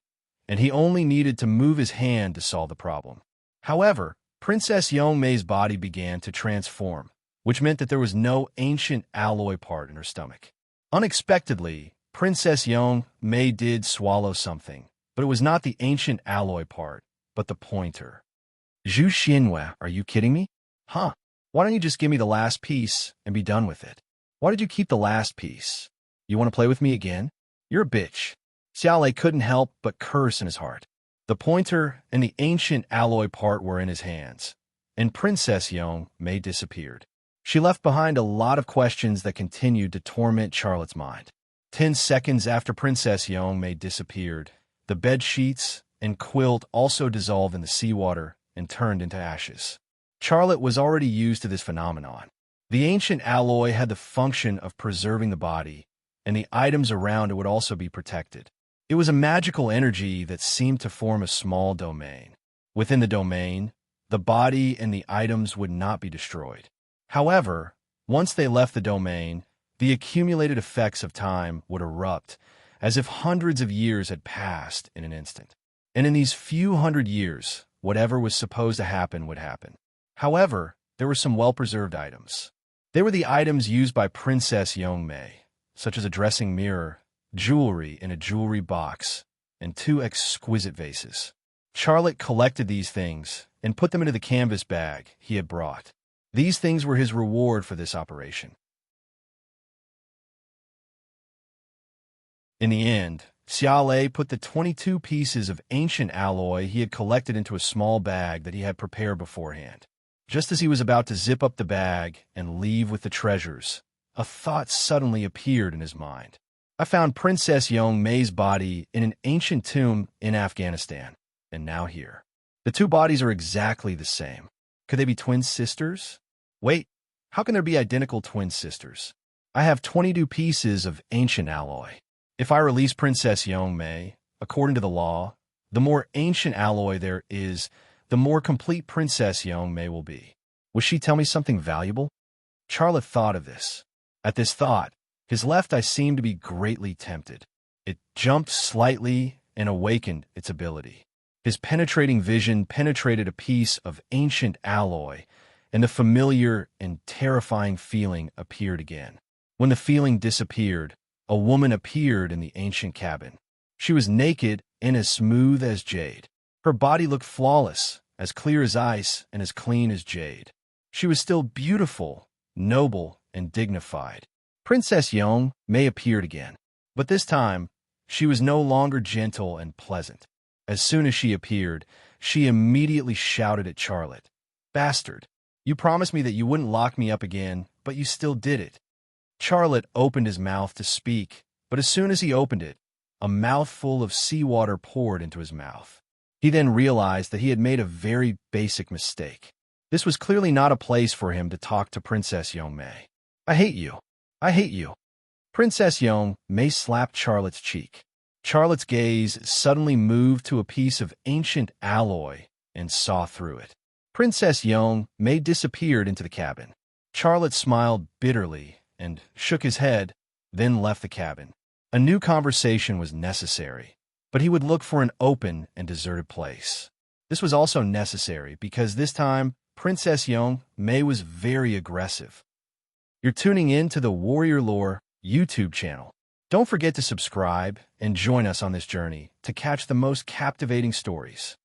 and he only needed to move his hand to solve the problem. However, Princess Yongmei's body began to transform, which meant that there was no ancient alloy part in her stomach. Unexpectedly, Princess Yongmei did swallow something, but it was not the ancient alloy part, but the pointer. Zhu Xianhua, are you kidding me? Huh? Why don't you just give me the last piece and be done with it? Why did you keep the last piece? You want to play with me again? You're a bitch. Xiaolei couldn't help but curse in his heart. The pointer and the ancient alloy part were in his hands, and Princess Yong Mei disappeared. She left behind a lot of questions that continued to torment Charlotte's mind. 10 seconds after Princess Yong Mei disappeared, the bed sheets and quilt also dissolved in the seawater and turned into ashes. Charlotte was already used to this phenomenon. The ancient alloy had the function of preserving the body, and the items around it would also be protected. It was a magical energy that seemed to form a small domain. Within the domain, the body and the items would not be destroyed. However, once they left the domain, the accumulated effects of time would erupt, as if hundreds of years had passed in an instant. And in these few hundred years, whatever was supposed to happen would happen. However, there were some well-preserved items. They were the items used by Princess Yong Mei, such as a dressing mirror, jewelry in a jewelry box, and 2 exquisite vases. Charlotte collected these things and put them into the canvas bag he had brought. These things were his reward for this operation. In the end, Xiaolei put the 22 pieces of ancient alloy he had collected into a small bag that he had prepared beforehand. Just as he was about to zip up the bag and leave with the treasures, a thought suddenly appeared in his mind. I found Princess Yong Mei's body in an ancient tomb in Afghanistan, and now here. The 2 bodies are exactly the same. Could they be twin sisters? Wait, how can there be identical twin sisters? I have 22 pieces of ancient alloy. If I release Princess Yong Mei, according to the law, the more ancient alloy there is, the more complete Princess Yong Mei will be. Will she tell me something valuable? Charlotte thought of this. At this thought, his left eye seemed to be greatly tempted. It jumped slightly and awakened its ability. His penetrating vision penetrated a piece of ancient alloy, and the familiar and terrifying feeling appeared again. When the feeling disappeared, a woman appeared in the ancient cabin. She was naked and as smooth as jade. Her body looked flawless, as clear as ice and as clean as jade. She was still beautiful, noble, and dignified. Princess Yong Mei appeared again, but this time, she was no longer gentle and pleasant. As soon as she appeared, she immediately shouted at Charlotte, "Bastard! You promised me that you wouldn't lock me up again, but you still did it." Charlotte opened his mouth to speak, but as soon as he opened it, a mouthful of seawater poured into his mouth. He then realized that he had made a very basic mistake. This was clearly not a place for him to talk to Princess Yong Mei. "I hate you. I hate you." Princess Yong Mei slapped Charlotte's cheek. Charlotte's gaze suddenly moved to a piece of ancient alloy and saw through it. Princess Yong Mei disappeared into the cabin. Charlotte smiled bitterly and shook his head, then left the cabin. A new conversation was necessary, but he would look for an open and deserted place. This was also necessary because this time Princess Yong Mei was very aggressive. You're tuning in to the Warrior Lore YouTube channel. Don't forget to subscribe and join us on this journey to catch the most captivating stories.